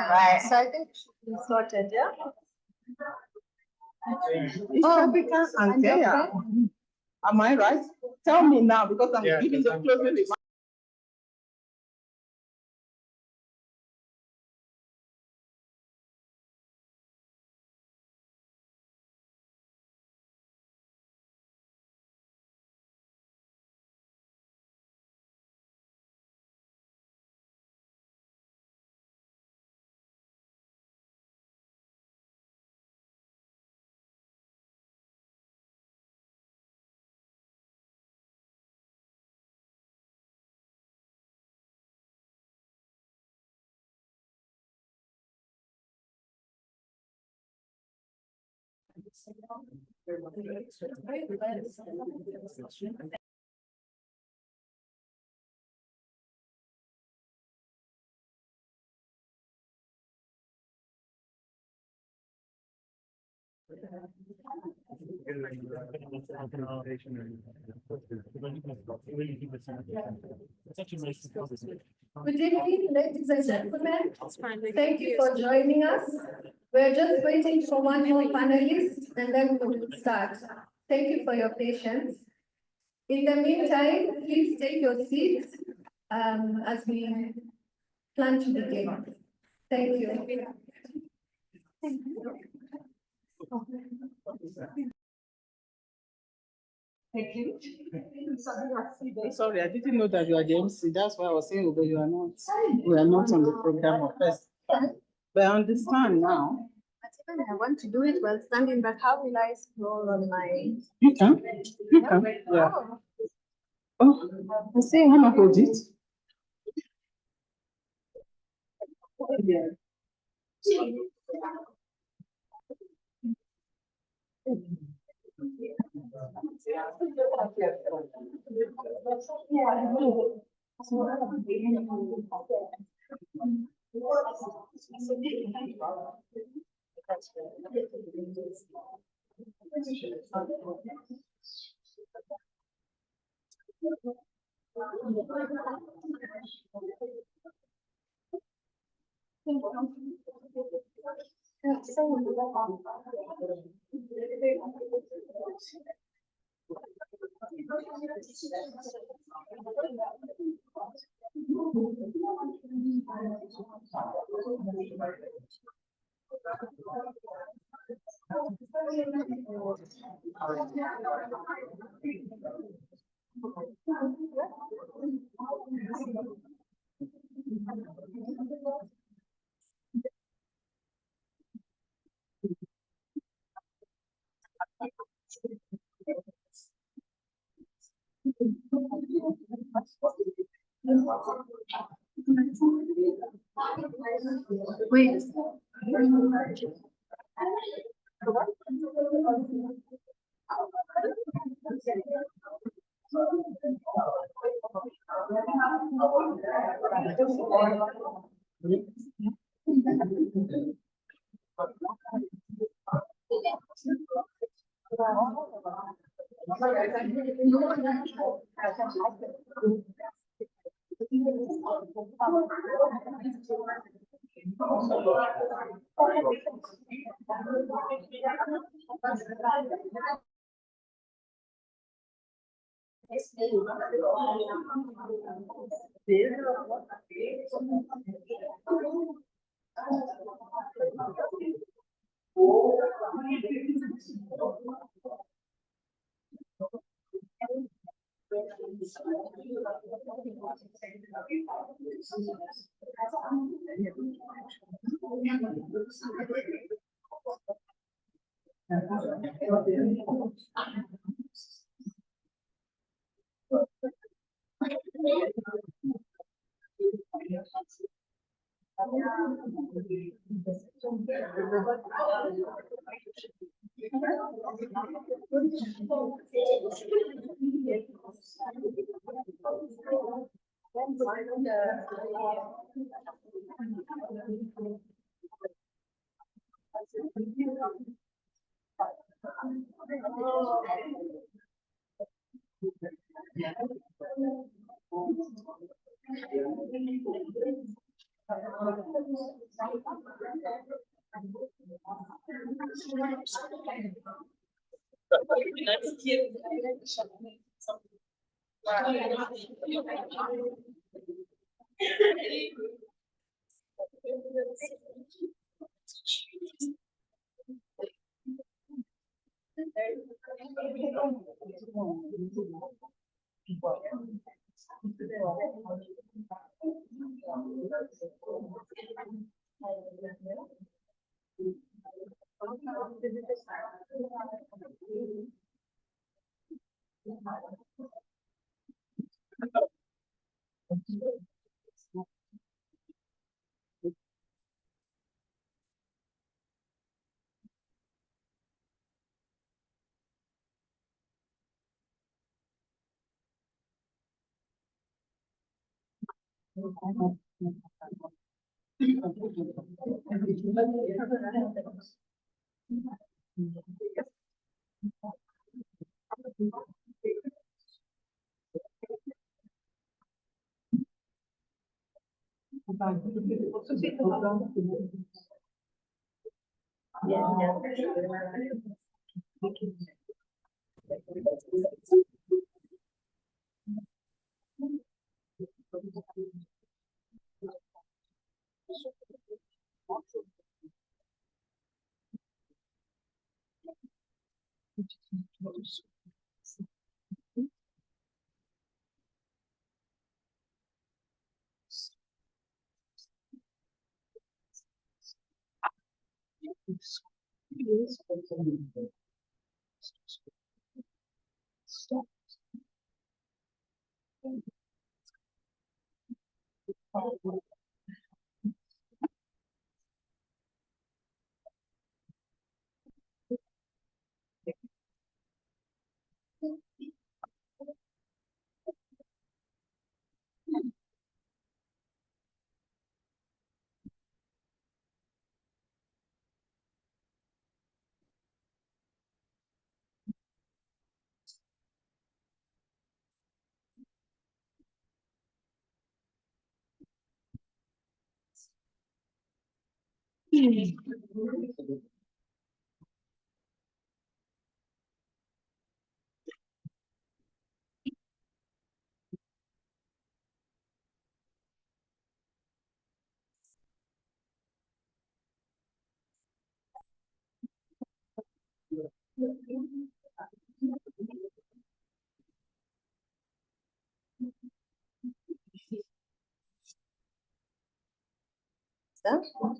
Right. So I think it's sorted, yeah? East Africa and Kenya. Am I right? Tell me now because I'm giving the closing remarks. Good evening, ladies and gentlemen. Thank you for joining us. We're just waiting for one more panelist and then we'll start. Thank you for your patience. In the meantime, please take your seats as we plan to begin. Thank you. Thank you. Sorry, I didn't know that you are the MC. That's why I was saying, but you are not. We are not on the program of first. But I understand now. I want to do it while standing, but how will I scroll on my? You can. You can. Yeah. Oh, I say, how much hold it? Yeah. Wait.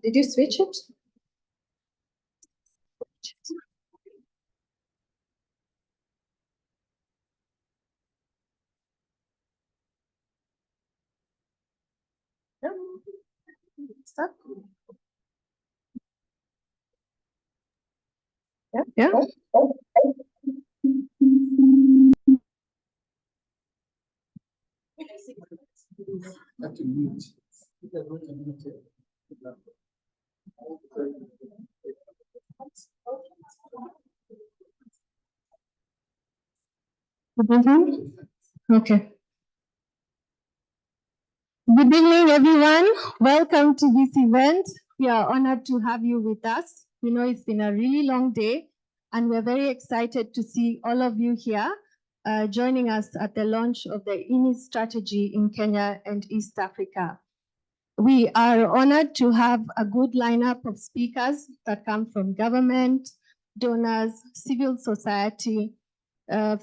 Did you switch it? No. Stop. Yeah. Yeah. Have to mute. Okay. Good evening, everyone. Welcome to this event. We are honored to have you with us. We know it's been a really long day, and we're very excited to see all of you here joining us at the launch of the IWMI strategy in Kenya and East Africa. We are honored to have a good lineup of speakers that come from government, donors, civil society,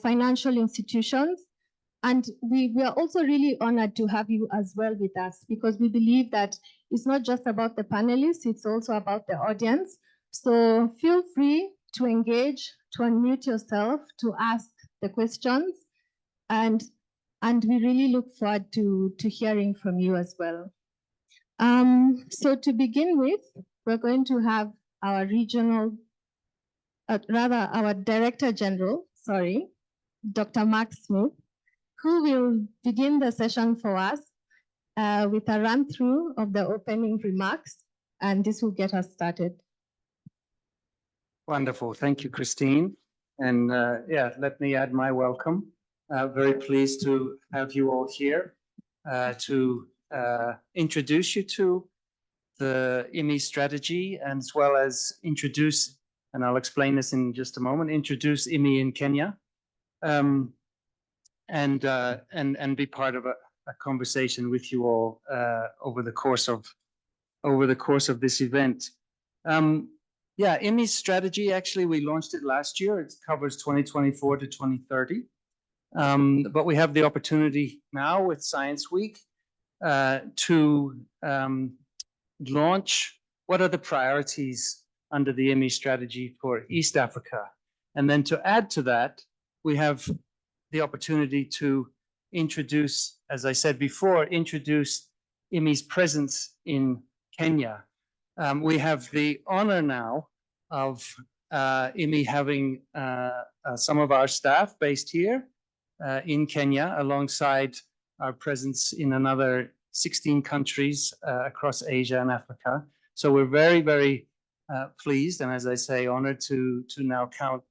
financial institutions. And we are also really honored to have you as well with us, because we believe that it's not just about the panelists, it's also about the audience. So feel free to engage, to unmute yourself, to ask the questions, and we really look forward to hearing from you as well. So to begin with, we're going to have our our Director General, Dr. Mark Smith, who will begin the session for us with a run through of the opening remarks, and this will get us started. Wonderful. Thank you, Christine. And yeah, let me add my welcome. Very pleased to have you all here to introduce you to the IWMI strategy, and as well as introduce, and I'll explain this in just a moment, introduce IWMI in Kenya, and be part of a conversation with you all over the course of this event. Yeah, IWMI's strategy, actually, we launched it last year. It covers 2024 to 2030. But we have the opportunity now with Science Week to launch what are the priorities under the IWMI strategy for East Africa. And then to add to that, we have the opportunity to introduce, as I said before, introduce IWMI's presence in Kenya. We have the honor now of IWMI having some of our staff based here in Kenya, alongside our presence in another 16 countries across Asia and Africa. So we're very, very pleased, and as I say, honored to now count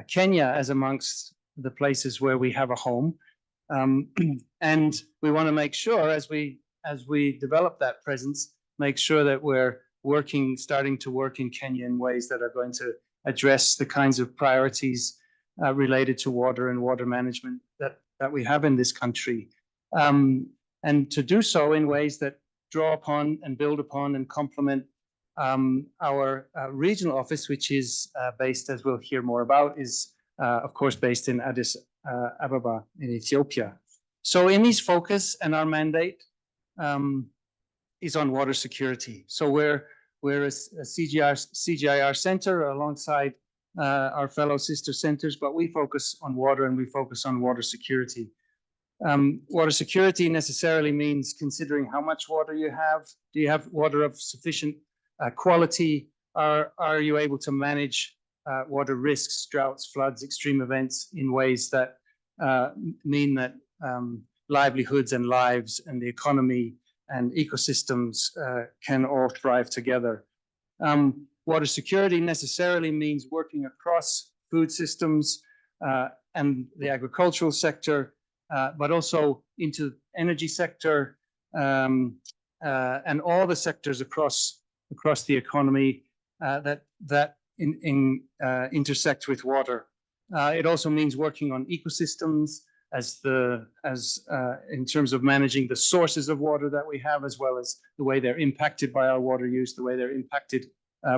Kenya as amongst the places where we have a home. And we want to make sure, as we develop that presence, make sure that we're starting to work in Kenya in ways that are going to address the kinds of priorities related to water and water management that we have in this country. And to do so in ways that draw upon and build upon and complement our regional office, which is based, as we'll hear more about, is of course based in Addis Ababa in Ethiopia. So IWMI's focus and our mandate is on water security. So we're a CGIAR center alongside our fellow sister centers, but we focus on water, and we focus on water security. Water security necessarily means considering how much water you have. Do you have water of sufficient quality? Are you able to manage water risks, droughts, floods, extreme events in ways that mean that livelihoods and lives and the economy and ecosystems can all thrive together? Water security necessarily means working across food systems and the agricultural sector, but also into energy sector and all the sectors across the economy that intersect with water. It also means working on ecosystems in terms of managing the sources of water that we have, as well as the way they're impacted by our water use, the way they're impacted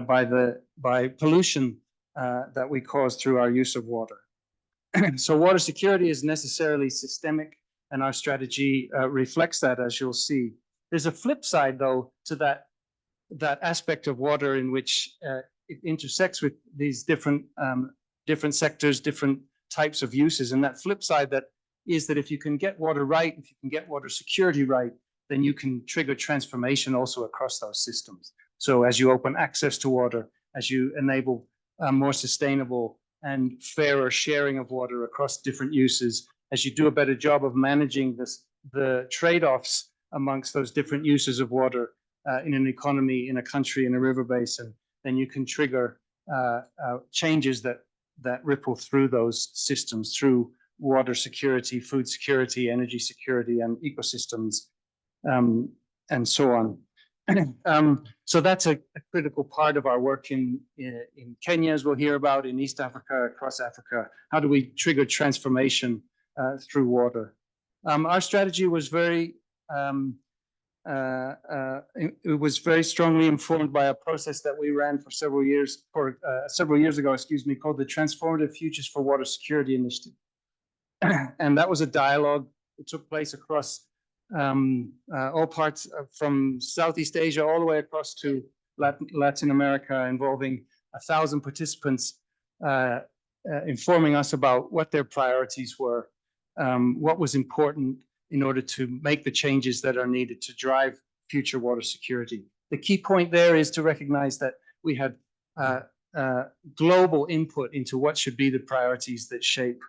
by pollution that we cause through our use of water. So water security is necessarily systemic, and our strategy reflects that, as you'll see. There's a flip side, though, to that aspect of water in which it intersects with these different sectors, different types of uses. And that flip side is that if you can get water right, if you can get water security right, then you can trigger transformation also across those systems. So as you open access to water, as you enable more sustainable and fairer sharing of water across different uses, as you do a better job of managing the trade-offs amongst those different uses of water in an economy, in a country, in a river basin, then you can trigger changes that ripple through those systems, through water security, food security, energy security, and ecosystems, and so on. So that's a critical part of our work in Kenya, as we'll hear about, in East Africa, across Africa. How do we trigger transformation through water? Our strategy was very strongly informed by a process that we ran for several years ago, called the Transformative Futures for Water Security Initiative. And that was a dialogue that took place across all parts from Southeast Asia all the way across to Latin America, involving 1,000 participants, informing us about what their priorities were, what was important in order to make the changes that are needed to drive future water security. The key point there is to recognize that we have global input into what should be the priorities that shape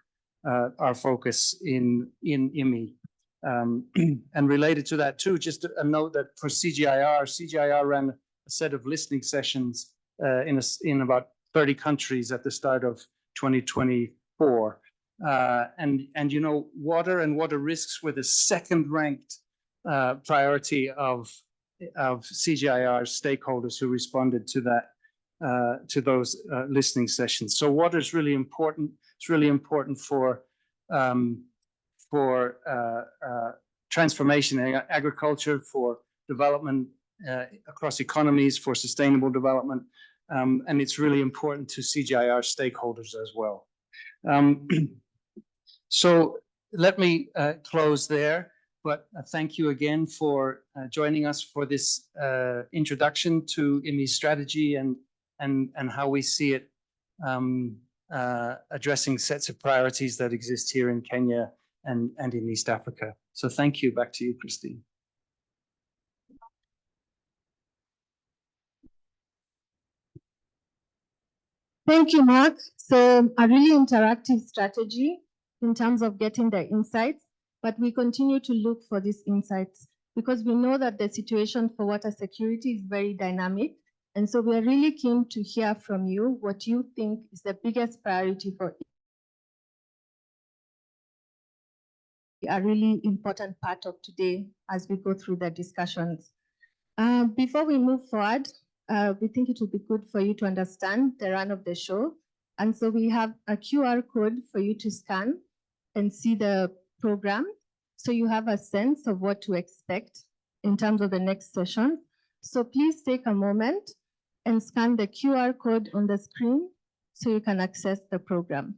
our focus in IWMI. And related to that too, just a note that for CGIAR ran a set of listening sessions in about 30 countries at the start of 2024. And you know, water and water risks were the second ranked priority of CGIAR stakeholders who responded to that, to those listening sessions. So water is really important. It's really important for transformation in agriculture, for development across economies, for sustainable development. And it's really important to CGIAR stakeholders as well. So let me close there, but thank you again for joining us for this introduction to IWMI's strategy and how we see it addressing sets of priorities that exist here in Kenya and in East Africa. So thank you. Back to you, Christine. Thank you, Mark. So a really interactive strategy in terms of getting the insights, but we continue to look for these insights because we know that the situation for water security is very dynamic. And so we are really keen to hear from you what you think is the biggest priority for a really important part of today as we go through the discussions. Before we move forward, we think it would be good for you to understand the run of the show. And so we have a QR code for you to scan and see the program. So you have a sense of what to expect in terms of the next session. So please take a moment and scan the QR code on the screen so you can access the program.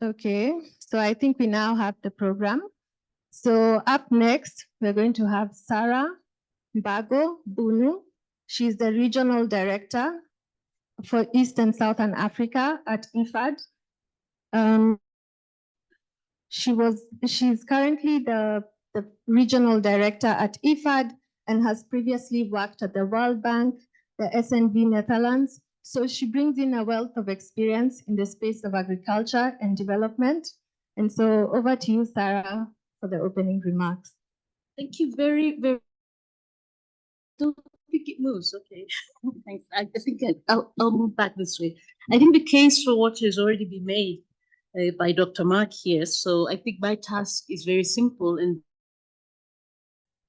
Okay, so I think we now have the program. So up next, we're going to have Sarah Mbago Bunu. She's the Regional Director for East and Southern Africa at IFAD. She's currently the Regional Director at IFAD and has previously worked at the World Bank, the SNB Netherlands. So she brings in a wealth of experience in the space of agriculture and development. And so over to you, Sarah, for the opening remarks. Thank you very, very. Don't think it moves. Okay. Thanks. I think I'll move back this way. I think the case for what has already been made by Dr. Mark here. So I think my task is very simple and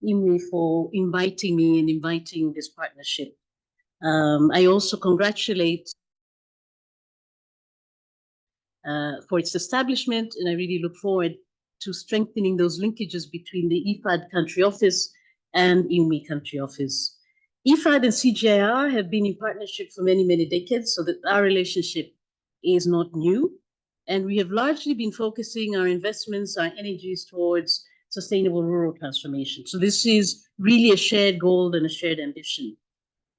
IWMI for inviting me and inviting this partnership. I also congratulate for its establishment, and I really look forward to strengthening those linkages between the IFAD country office and IWMI country office. IFAD and CGIAR have been in partnership for many, many decades, so that our relationship is not new. And we have largely been focusing our investments, our energies towards sustainable rural transformation. So this is really a shared goal and a shared ambition.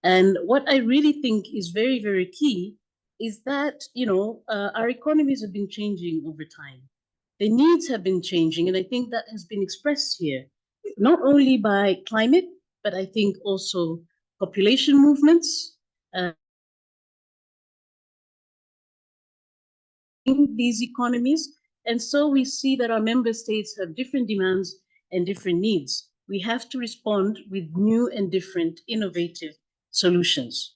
And what I really think is very, very key is that, our economies have been changing over time. The needs have been changing, and I think that has been expressed here, not only by climate, but I think also population movements, in these economies. And so we see that our member states have different demands and different needs. We have to respond with new and different innovative solutions.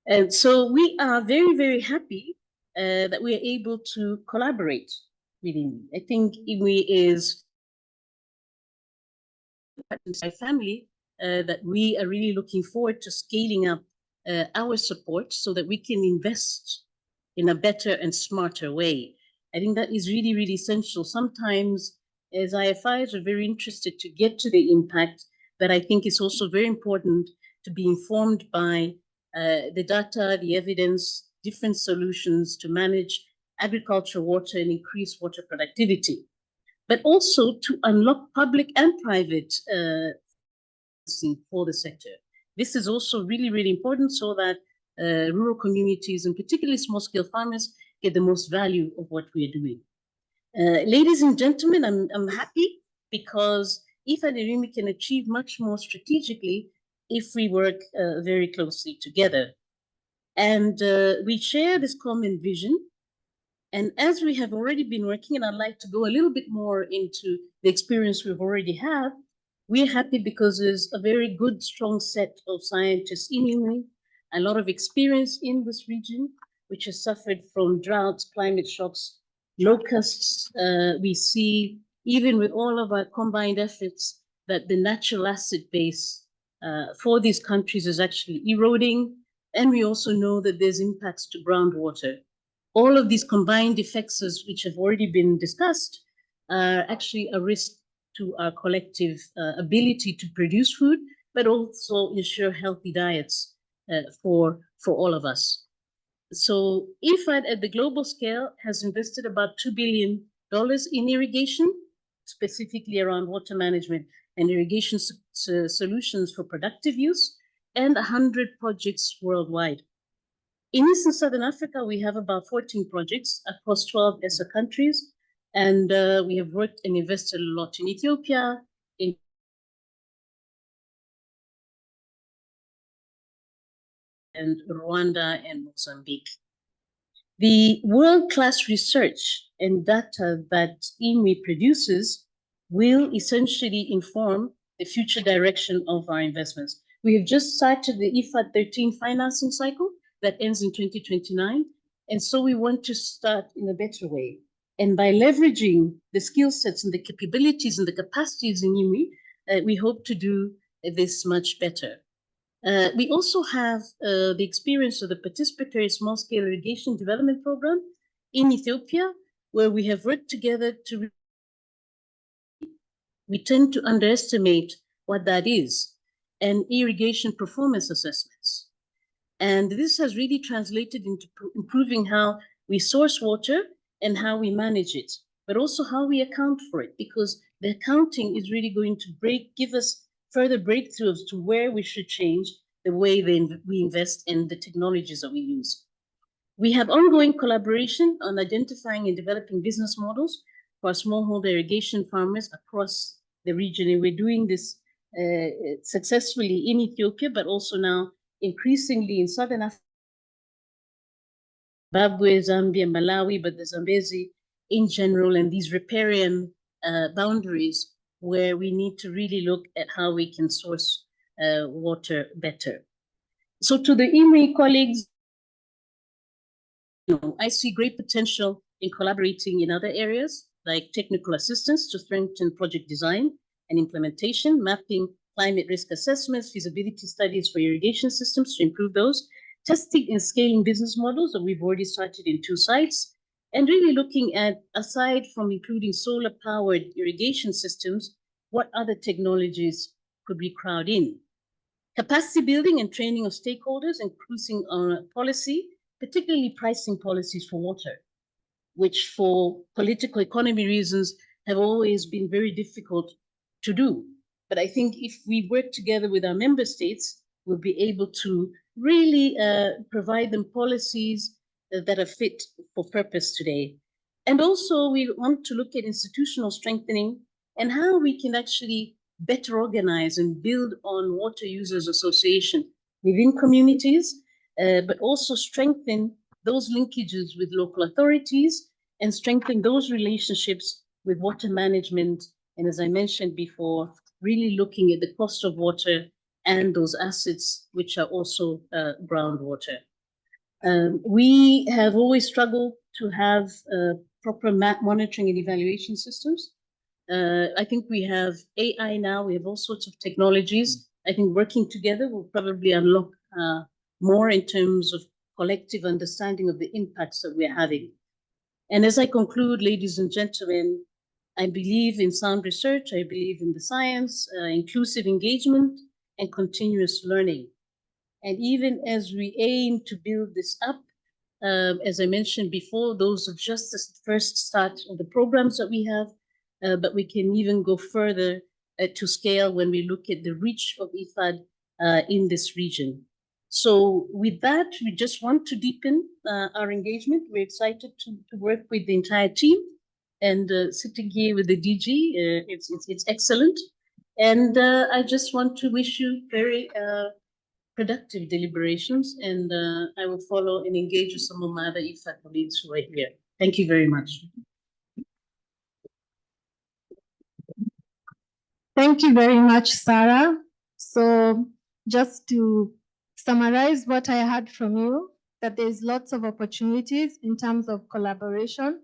And so we are very, very happy that we are able to collaborate with IWMI. I think IWMI is a family that we are really looking forward to scaling up our support so that we can invest in a better and smarter way. I think that is really, really essential. Sometimes as IFIs are very interested to get to the impact, but I think it's also very important to be informed by the data, the evidence, different solutions to manage agriculture, water, and increase water productivity, but also to unlock public and private for the sector. This is also really, really important so that rural communities, and particularly small-scale farmers, get the most value of what we are doing. Ladies and gentlemen, I'm happy because IFAD and IWMI can achieve much more strategically if we work very closely together. And we share this common vision. And as we have already been working, and I'd like to go a little bit more into the experience we've already had, we're happy because there's a very good, strong set of scientists in IWMI, a lot of experience in this region, which has suffered from droughts, climate shocks, locusts. We see, even with all of our combined efforts, that the natural asset base for these countries is actually eroding. And we also know that there's impacts to groundwater. All of these combined effects, which have already been discussed, are actually a risk to our collective ability to produce food, but also ensure healthy diets for all of us. So IFAD at the global scale has invested about $2 billion in irrigation, specifically around water management and irrigation solutions for productive use, and 100 projects worldwide. In East and Southern Africa, we have about 14 projects across 12 ESSA countries, and we have worked and invested a lot in Ethiopia, and Rwanda and Mozambique. The world-class research and data that IWMI produces will essentially inform the future direction of our investments. We have just started the IFAD 13 financing cycle that ends in 2029. And so we want to start in a better way. And by leveraging the skill sets and the capabilities and the capacities in IWMI, we hope to do this much better. We also have the experience of the participatory small-scale irrigation development program in Ethiopia, where we have worked together to. We tend to underestimate what that is, and irrigation performance assessments. And this has really translated into improving how we source water and how we manage it, but also how we account for it, because the accounting is really going to give us further breakthroughs to where we should change the way we invest in the technologies that we use. We have ongoing collaboration on identifying and developing business models for smallholder irrigation farmers across the region. And we're doing this successfully in Ethiopia, but also now increasingly in Southern Africa, Zimbabwe, Zambia, Malawi, but the Zambezi in general, and these riparian boundaries where we need to really look at how we can source water better. So to the IWMI colleagues, I see great potential in collaborating in other areas like technical assistance to strengthen project design and implementation, mapping climate risk assessments, feasibility studies for irrigation systems to improve those, testing and scaling business models that we've already started in 2 sites, and really looking at, aside from including solar-powered irrigation systems, what other technologies could we crowd in? Capacity building and training of stakeholders, increasing policy, particularly pricing policies for water, which for political economy reasons have always been very difficult to do. But I think if we work together with our member states, we'll be able to really provide them policies that are fit for purpose today. And also we want to look at institutional strengthening and how we can actually better organize and build on water users association within communities, but also strengthen those linkages with local authorities and strengthen those relationships with water management. And as I mentioned before, really looking at the cost of water and those assets, which are also groundwater. We have always struggled to have proper monitoring and evaluation systems. I think we have AI now, we have all sorts of technologies. I think working together will probably unlock more in terms of collective understanding of the impacts that we're having. And as I conclude, ladies and gentlemen, I believe in sound research, I believe in the science, inclusive engagement, and continuous learning. And even as we aim to build this up, as I mentioned before, those are just the first start of the programs that we have, but we can even go further to scale when we look at the reach of IFAD in this region. So with that, we just want to deepen our engagement. We're excited to work with the entire team, and sitting here with the DG, it's excellent. And I just want to wish you very productive deliberations, and I will follow and engage with some of my other IFAD colleagues who are here. Thank you very much. Thank you very much, Sarah. So just to summarize what I heard from you, that there's lots of opportunities in terms of collaboration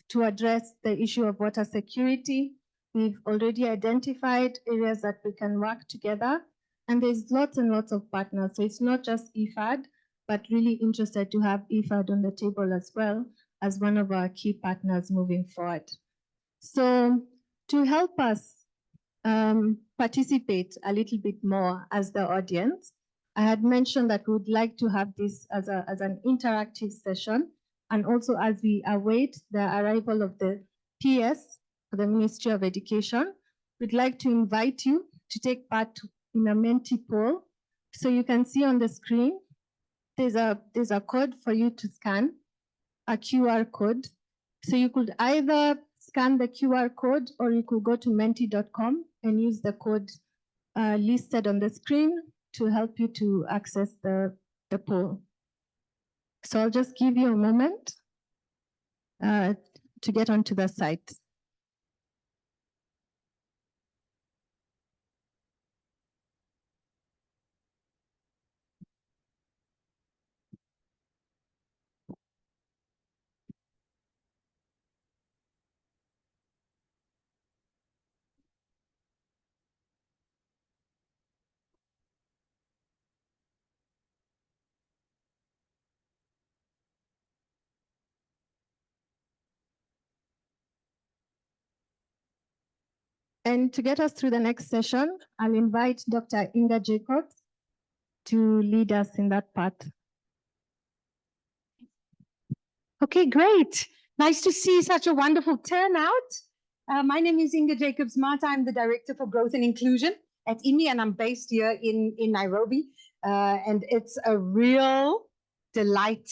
to address the issue of water security. We've already identified areas that we can work together, and there's lots and lots of partners. So it's not just IFAD, but really interested to have IFAD on the table as well as one of our key partners moving forward. So to help us participate a little bit more as the audience, I had mentioned that we would like to have this as an interactive session, and also as we await the arrival of the PS, the Ministry of Education, we'd like to invite you to take part in a Menti poll. So you can see on the screen, there's a code for you to scan, a QR code. So you could either scan the QR code, or you could go to menti.com and use the code listed on the screen to help you to access the poll. So I'll just give you a moment to get onto the site. And to get us through the next session, I'll invite Dr. Inga Jacobs to lead us in that part. Okay, great. Nice to see such a wonderful turnout. My name is Inga Jacobs-Mata. I'm the Director for Growth and Inclusion at IWMI, and I'm based here in Nairobi. And it's a real delight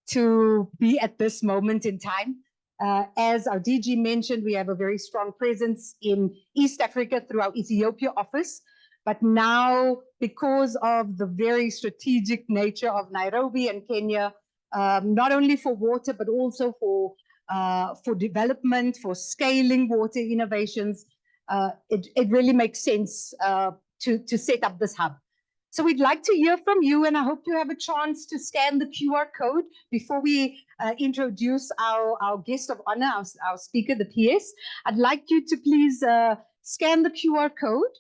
to be at this moment in time. As our DG mentioned, we have a very strong presence in East Africa through our Ethiopia office. But now, because of the very strategic nature of Nairobi and Kenya, not only for water, but also for development, for scaling water innovations, it really makes sense to set up this hub. So we'd like to hear from you, and I hope you have a chance to scan the QR code before we introduce our guest of honor, our speaker, the PS. I'd like you to please scan the QR code.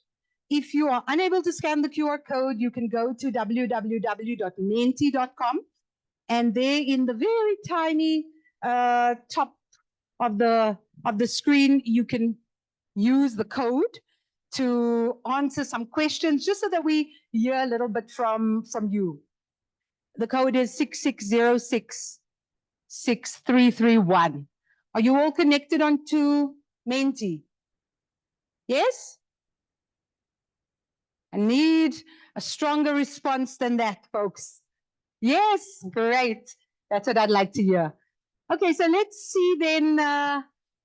If you are unable to scan the QR code, you can go to www.menti.com, and there in the very tiny top of the screen, you can use the code to answer some questions, just so that we hear a little bit from you. The code is 66066331. Are you all connected onto Menti? Yes? I need a stronger response than that, folks. Yes, great. That's what I'd like to hear. Okay, so let's see then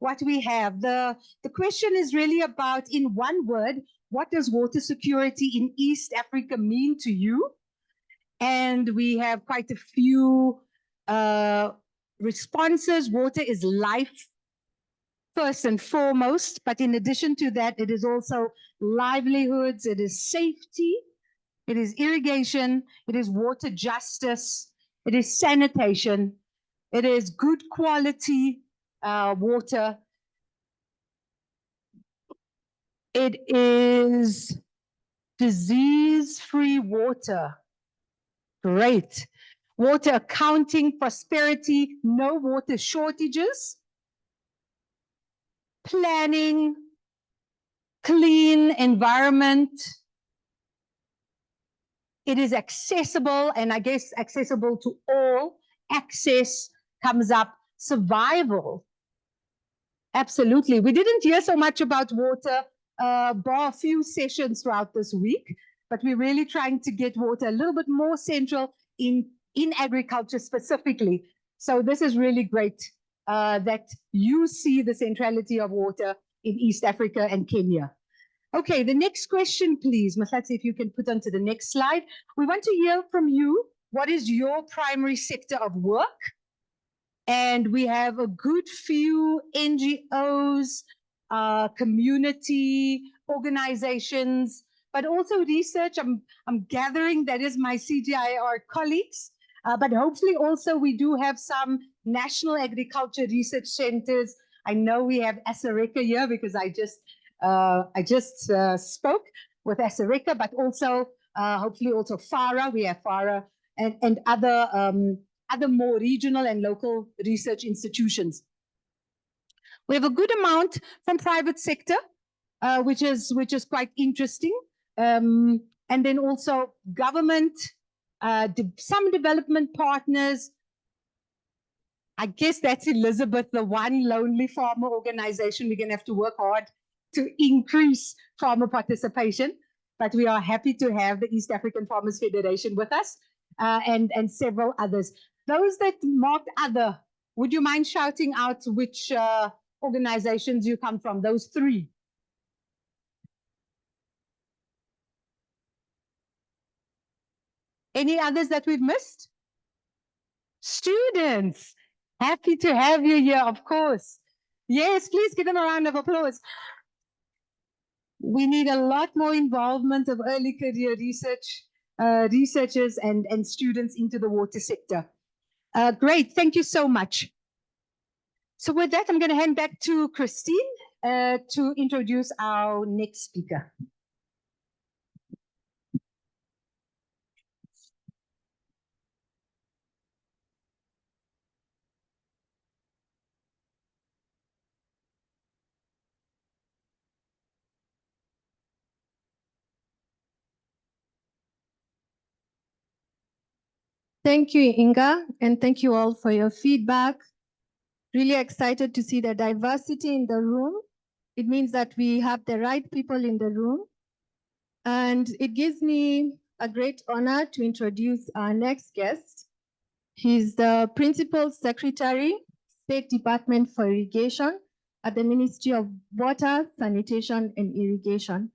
what we have. The question is really about, in one word, what does water security in East Africa mean to you? And we have quite a few responses. Water is life, first and foremost, but in addition to that, it is also livelihoods, it is safety, it is irrigation, it is water justice, it is sanitation, it is good quality water. It is disease-free water. Great. Water accounting, prosperity, no water shortages. Planning, clean environment. It is accessible, and I guess accessible to all. Access comes up. Survival. Absolutely. We didn't hear so much about water, bar a few sessions throughout this week, but we're really trying to get water a little bit more central in agriculture specifically. So this is really great that you see the centrality of water in East Africa and Kenya. Okay, the next question, please. Mahlatsi, if you can put onto the next slide. We want to hear from you. What is your primary sector of work? And we have a good few NGOs, community organizations, but also research. I'm gathering that is my CGIAR colleagues, but hopefully also we do have some national agriculture research centers. I know we have Asareka here because I just spoke with Asareka, but also hopefully also FARA. We have FARA and other more regional and local research institutions. We have a good amount from private sector, which is quite interesting. And then also government, some development partners. I guess that's Elizabeth, the one lonely farmer organization. We're going to have to work hard to increase farmer participation, but we are happy to have the East African Farmers Federation with us and several others. Those that marked other, would you mind shouting out which organizations you come from? Those three. Any others that we've missed? Students, happy to have you here, of course. Yes, please give them a round of applause. We need a lot more involvement of early career researchers and students into the water sector. Great, thank you so much. So with that, I'm going to hand back to Christine to introduce our next speaker. Thank you, Inga, and thank you all for your feedback. Really excited to see the diversity in the room. It means that we have the right people in the room. And it gives me a great honor to introduce our next guest. He's the Principal Secretary, State Department for Irrigation at the Ministry of Water, Sanitation, and Irrigation.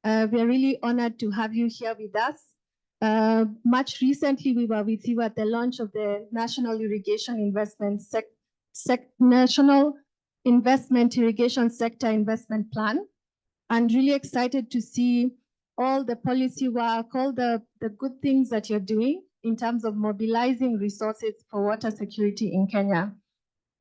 We are really honored to have you here with us. Much recently, we were with you at the launch of the National Irrigation Investment National Investment Irrigation Sector Investment Plan, and really excited to see all the policy work, all the good things that you're doing in terms of mobilizing resources for water security in Kenya.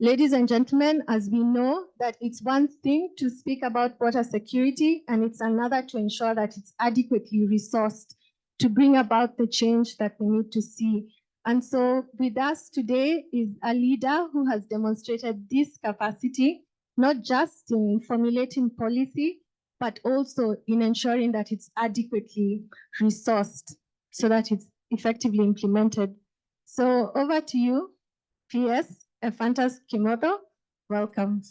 Ladies and gentlemen, as we know that it's one thing to speak about water security, and it's another to ensure that it's adequately resourced to bring about the change that we need to see. And so with us today is a leader who has demonstrated this capacity, not just in formulating policy, but also in ensuring that it's adequately resourced so that it's effectively implemented. So over to you, PS Ephantus Kimoto. Welcome.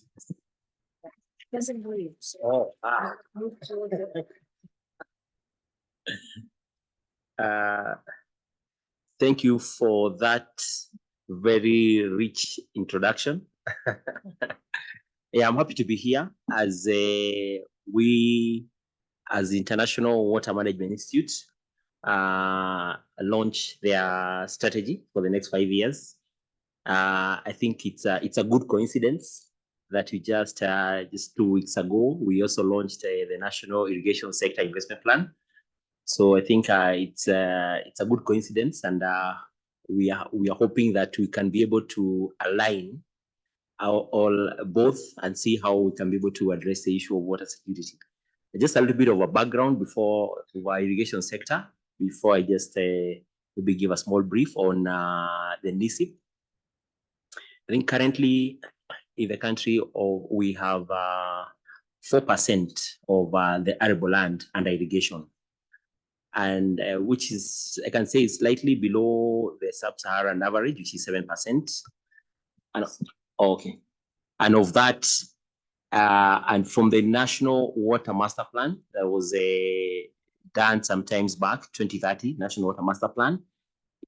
Thank you for that very rich introduction. Yeah, I'm happy to be here as we, as the International Water Management Institute, launch their strategy for the next 5 years. I think it's a good coincidence that we just 2 weeks ago, we also launched the National Irrigation Sector Investment Plan. So I think it's a good coincidence, and we are hoping that we can be able to align both and see how we can be able to address the issue of water security. Just a little bit of a background before our irrigation sector, before I just maybe give a small brief on the NISIP. I think currently in the country we have 4% of the arable land under irrigation. and which is, I can say, is slightly below the sub-Saharan average, which is 7%. And okay, and of that, and from the National Water Master Plan that was done sometimes back, 2030 National Water Master Plan,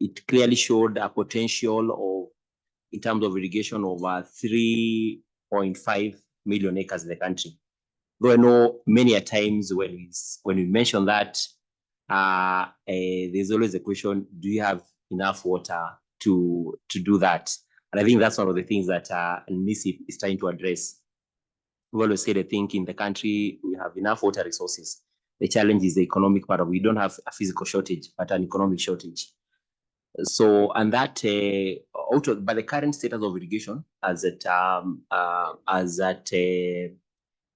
it clearly showed a potential of, in terms of irrigation, over 3.5 million acres in the country. Though I know many a times when we mention that, there's always a question: do you have enough water to do that? And I think that's one of the things that NISIP is trying to address. We always say, I think in the country we have enough water resources. The challenge is the economic part of it. We don't have a physical shortage, but an economic shortage. So, and that by the current status of irrigation as at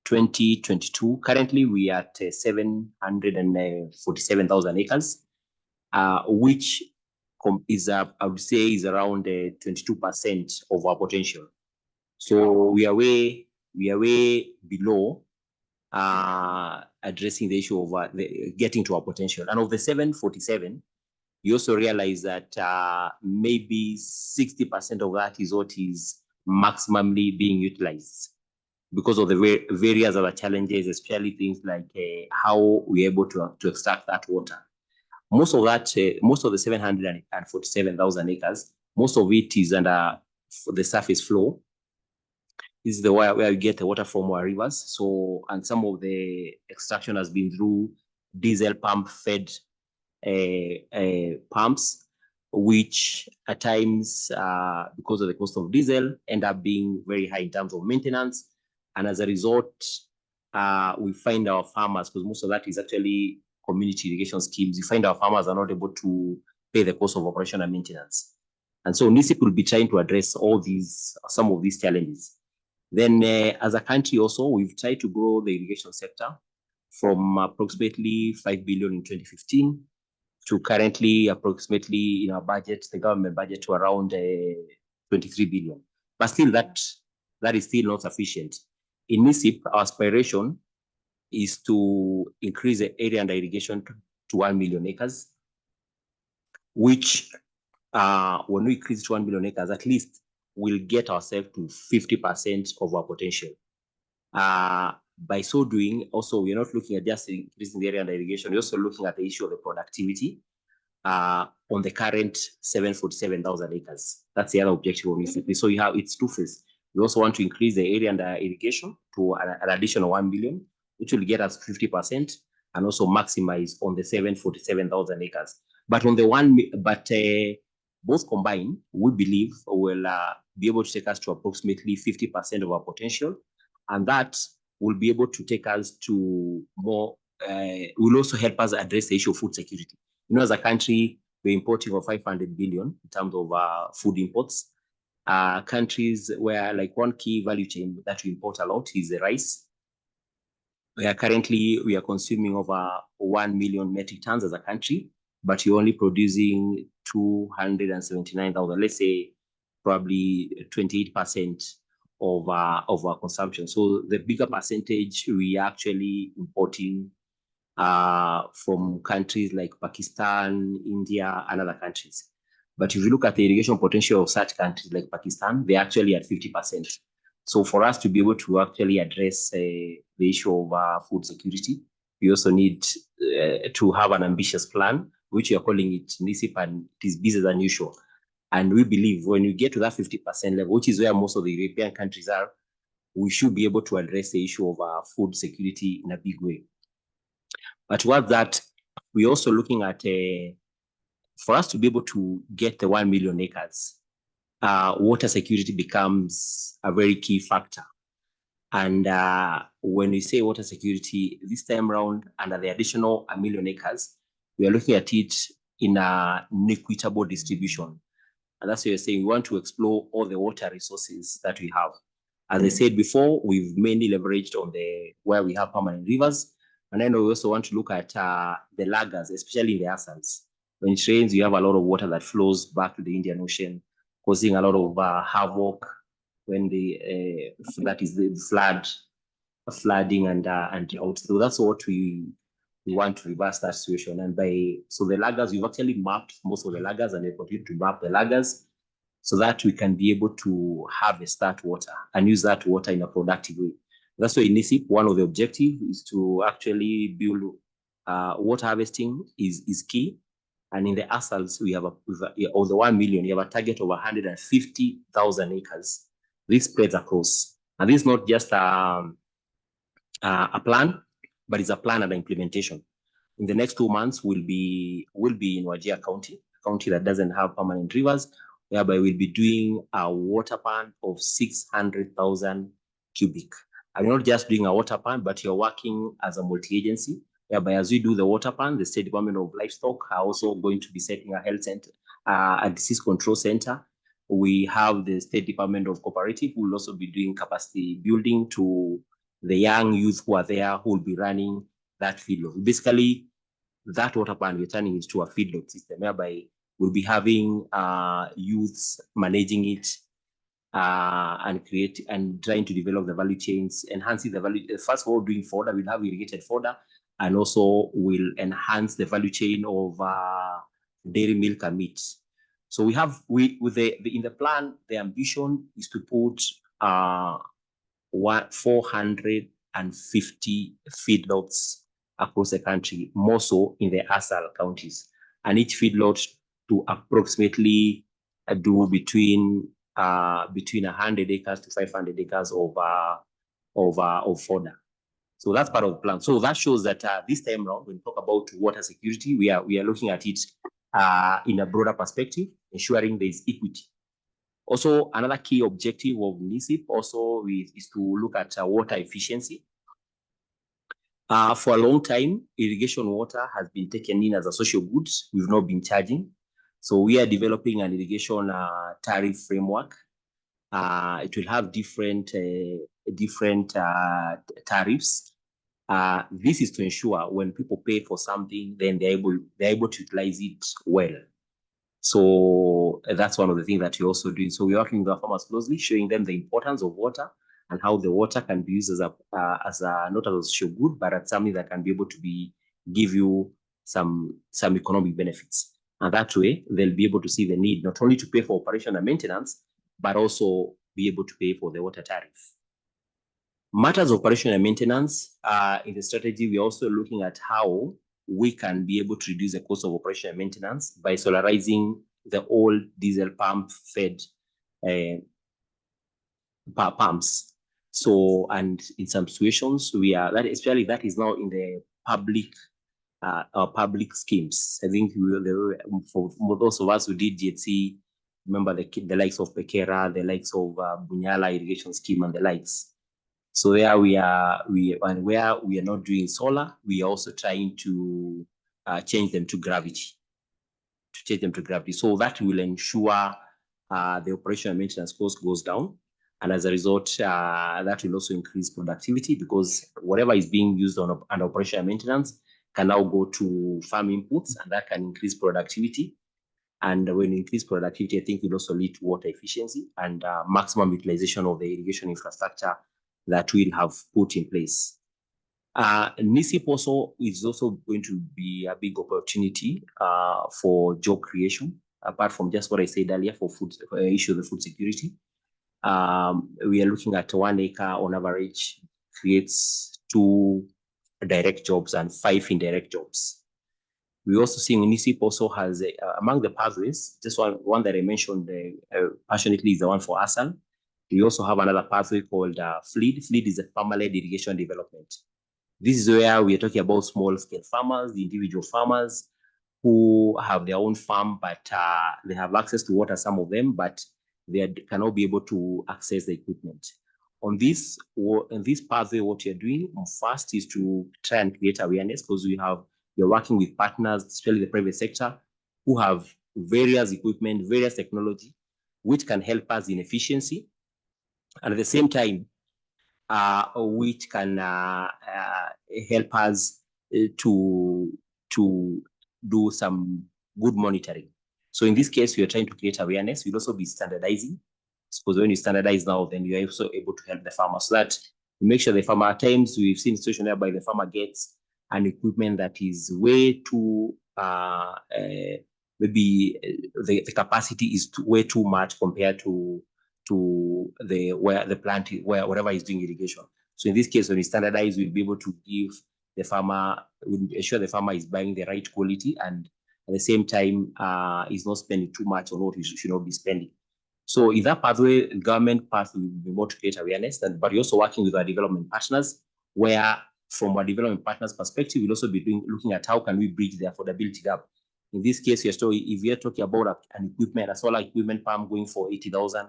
2022, currently we are at 747,000 acres, which is I would say is around 22% of our potential. So we are way below addressing the issue of getting to our potential. And of the 747, you also realize that maybe 60% of that is what is maximally being utilized because of the various other challenges, especially things like how we're able to extract that water. Most of that, most of the 747,000 acres, most of it is under the surface flow. This is the where we get the water from our rivers. So, and some of the extraction has been through diesel pump fed pumps, which at times, because of the cost of diesel, end up being very high in terms of maintenance. And as a result, we find our farmers, because most of that is actually community irrigation schemes, we find our farmers are not able to pay the cost of operation and maintenance. And so NISIP will be trying to address some of these challenges. Then as a country also, we've tried to grow the irrigation sector from approximately 5 billion in 2015 to currently approximately in our budget, the government budget, to around 23 billion. But still that is still not sufficient. In NISIP, our aspiration is to increase the area under irrigation to 1 million acres, which when we increase to 1 million acres, at least we'll get ourselves to 50% of our potential. By so doing, also, we're not looking at just increasing the area under irrigation, we're also looking at the issue of the productivity on the current 747,000 acres. That's the other objective of NISIP. So you have, it's two-phase. We also want to increase the area under irrigation to an additional 1 million, which will get us 50%, and also maximize on the 747,000 acres. But on the both combined, we believe will be able to take us to approximately 50% of our potential, and that will be able to take us to more, will also help us address the issue of food security. You know, as a country, we're importing over 500 billion in terms of food imports. Countries where, like, one key value chain that we import a lot is the rice. We are consuming over 1 million metric tons as a country, but you're only producing 279,000, let's say probably 28% of our consumption. So the bigger percentage we are actually importing from countries like Pakistan, India, and other countries. But if you look at the irrigation potential of such countries like Pakistan, they're actually at 50%. So for us to be able to actually address the issue of food security, we also need to have an ambitious plan, which we are calling it NISIP, and it is business as usual. And we believe when you get to that 50% level, which is where most of the European countries are, we should be able to address the issue of food security in a big way. But towards that, we're also looking at, for us to be able to get the 1 million acres, water security becomes a very key factor. And when we say water security, this time around, under the additional 1 million acres, we are looking at it in an equitable distribution. And that's what you're saying. We want to explore all the water resources that we have. As I said before, we've mainly leveraged on where we have permanent rivers. And then we also want to look at the lagers, especially in the Assans. When it rains, you have a lot of water that flows back to the Indian Ocean, causing a lot of havoc when that is the flooding and drought. So that's what we we want to reverse that situation. And so the laggers, we've actually mapped most of the laggers, and we continue to map the laggers so that we can be able to harvest that water and use that water in a productive way. That's why in NISIP, one of the objectives is to actually build water harvesting is key. And in the ASALs, we have of the 1 million, we have a target of 150,000 acres. This spreads across. And this is not just a plan, but it's a plan and implementation. In the next 2 months, we'll be in Wajir County, a county that doesn't have permanent rivers, whereby we'll be doing a water plan of 600,000 cubic. I'm not just doing a water plan, but you're working as a multi-agency, whereby as we do the water plan, the State Department of Livestock are also going to be setting a health center, a disease control center. We have the State Department of Cooperative who will also be doing capacity building to the young youth who are there, who will be running that feedlot. Basically, that water plan we're turning into a feedlot system, whereby we'll be having youths managing it and trying to develop the value chains, enhancing the value. First of all, doing fodder, we'll have irrigated fodder, and also will enhance the value chain of dairy milk and meat. So we have in the plan, the ambition is to put 450 feedlots across the country, more so in the ASAL counties, and each feedlot to approximately do between 100 acres to 500 acres of fodder. So that's part of the plan. So that shows that this time around, when we talk about water security, we are looking at it in a broader perspective, ensuring there is equity. Also, another key objective of NISIP also is to look at water efficiency. For a long time, irrigation water has been taken in as a social good. We've not been charging. So we are developing an irrigation tariff framework. It will have different tariffs. This is to ensure when people pay for something, then they're able to utilize it well. So that's one of the things that we're also doing. So we're working with our farmers closely, showing them the importance of water and how the water can be used as a not as a social good, but as something that can be able to give you some economic benefits. And that way, they'll be able to see the need not only to pay for operation and maintenance, but also be able to pay for the water tariff. Matters of operation and maintenance, in the strategy, we're also looking at how we can be able to reduce the cost of operation and maintenance by solarizing the old diesel pump-fed pumps. So, and in some situations, especially that is now in the public schemes. I think for those of us who did GHC, remember the likes of Pekera, the likes of Bunyala irrigation scheme and the likes. So there where we are not doing solar, we are also trying to change them to gravity. So that will ensure the operation and maintenance cost goes down. And as a result, that will also increase productivity, because whatever is being used on operation and maintenance can now go to farm inputs, and that can increase productivity. And when you increase productivity, I think it will also lead to water efficiency and maximum utilization of the irrigation infrastructure that we'll have put in place. NISIP also is also going to be a big opportunity for job creation, apart from just what I said earlier for issue of food security. We are looking at 1 acre on average creates 2 direct jobs and 5 indirect jobs. We also see NISIP also has among the pathways, just one that I mentioned passionately is the one for ASAL. We also have another pathway called FLEED. FLEED is a farmer-led irrigation development. This is where we are talking about small-scale farmers, the individual farmers who have their own farm, but they have access to water, some of them, but they cannot be able to access the equipment. On this pathway, what you're doing first is to try and create awareness, because you're working with partners, especially the private sector, who have various equipment, various technology, which can help us in efficiency, and at the same time, which can help us to do some good monitoring. So in this case, we are trying to create awareness. We'll also be standardizing, because when you standardize now, then you're also able to help the farmer, so that you make sure the farmer, at times we've seen a situation whereby the farmer gets an equipment that is way too, maybe the capacity is way too much compared to where the plant, wherever is doing irrigation. So in this case, when we standardize, we'll be able to give the farmer, we'll ensure the farmer is buying the right quality, and at the same time, is not spending too much on what he should not be spending. So in that pathway, government path will be more to create awareness, but we're also working with our development partners, where from our development partners' perspective, we'll also be looking at how can we bridge the affordability gap. In this case, if we are talking about an equipment, a solar equipment farm going for 80,000,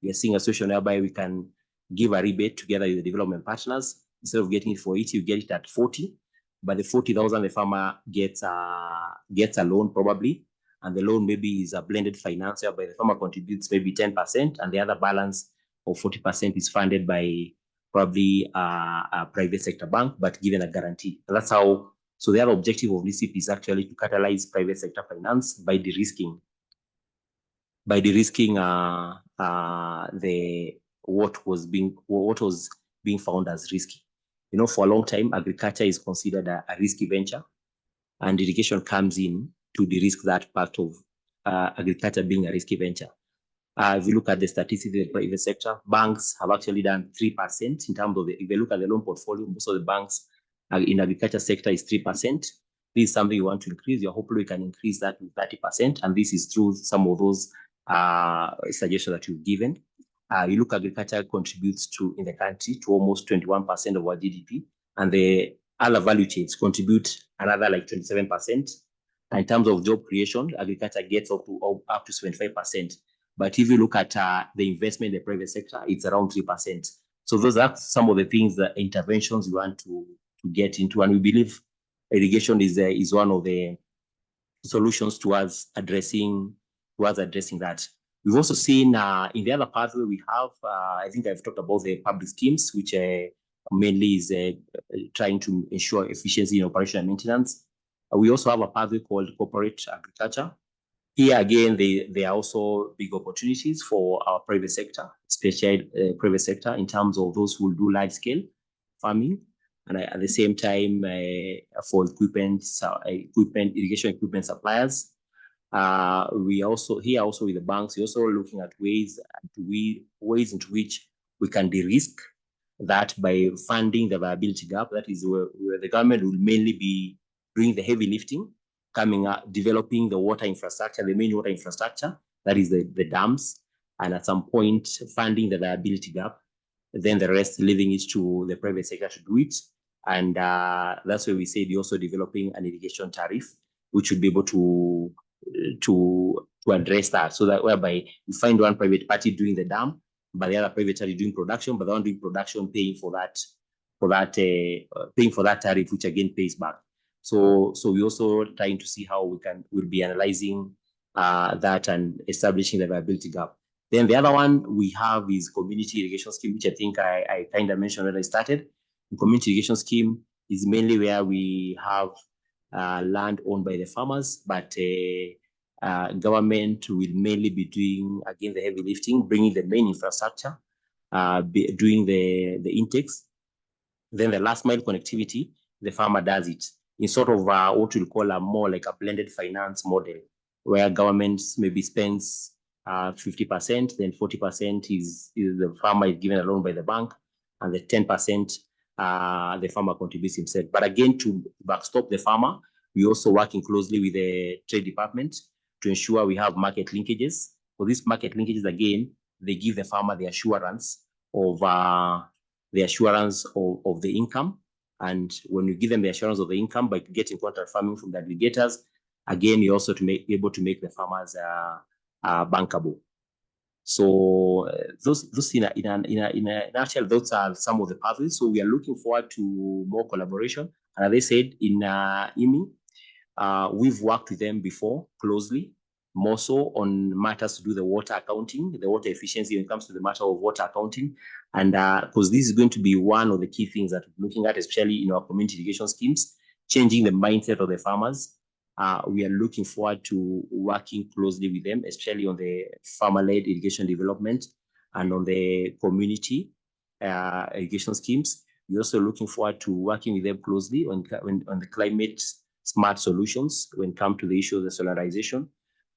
we are seeing a situation whereby we can give a rebate together with the development partners. Instead of getting it for 80, you get it at 40. But the 40,000, the farmer gets a loan probably, and the loan maybe is a blended finance whereby the farmer contributes maybe 10%, and the other balance of 40% is funded by probably a private sector bank, but given a guarantee. And that's how. So the other objective of LISIP is actually to catalyze private sector finance by de-risking what was being found as risky. You know, for a long time, agriculture is considered a risky venture, and irrigation comes in to de-risk that part of agriculture being a risky venture. If you look at the statistics in the private sector, banks have actually done 3% in terms of if you look at the loan portfolio, most of the banks in agriculture sector is 3%. This is something you want to increase. You're hopefully we can increase that to 30%, and this is through some of those suggestions that you've given. You look, agriculture contributes in the country to almost 21% of our GDP, and the other value chains contribute another like 27%. And in terms of job creation, agriculture gets up to 75%. But if you look at the investment in the private sector, it's around 3%. So those are some of the things, the interventions we want to get into, and we believe irrigation is one of the solutions towards addressing that. We've also seen in the other pathway we have, I think I've talked about the public schemes, which mainly is trying to ensure efficiency in operation and maintenance. We also have a pathway called corporate agriculture. Here again, there are also big opportunities for our private sector, especially private sector in terms of those who will do large scale farming, and at the same time for irrigation equipment suppliers. We also with the banks, we're also looking at ways into which we can de-risk that by funding the viability gap. That is where the government will mainly be doing the heavy lifting, coming up, developing the water infrastructure, the main water infrastructure, that is the dams, and at some point funding the viability gap, then the rest leaving it to the private sector to do it. And that's where we said you're also developing an irrigation tariff, which would be able to address that, so that whereby you find one private party doing the dam, but the other private party doing production, but the one doing production paying for that tariff, which again pays back. So we're also trying to see how we'll be analyzing that and establishing the viability gap. Then the other one we have is community irrigation scheme, which I think I kind of mentioned when I started. The community irrigation scheme is mainly where we have land owned by the farmers, but government will mainly be doing, again, the heavy lifting, bringing the main infrastructure, doing the intakes. Then the last mile connectivity, the farmer does it in sort of what we'll call a more like a blended finance model, where government maybe spends 50%, then 40% is the farmer is given a loan by the bank, and the 10% the farmer contributes himself. But again, to backstop the farmer, we're also working closely with the trade department to ensure we have market linkages. For these market linkages, again, they give the farmer the assurance of the income. And when you give them the assurance of the income by getting contract farming from the aggregators, again, you also be able to make the farmers bankable. So those in a nutshell, those are some of the pathways. So we are looking forward to more collaboration. And as I said, in IWMI, we've worked with them before closely, more so on matters to do the water accounting, the water efficiency when it comes to the matter of water accounting. And because this is going to be one of the key things that we're looking at, especially in our community irrigation schemes, changing the mindset of the farmers. We are looking forward to working closely with them, especially on the farmer-led irrigation development and on the community irrigation schemes. We're also looking forward to working with them closely on the climate smart solutions when it comes to the issue of the solarization.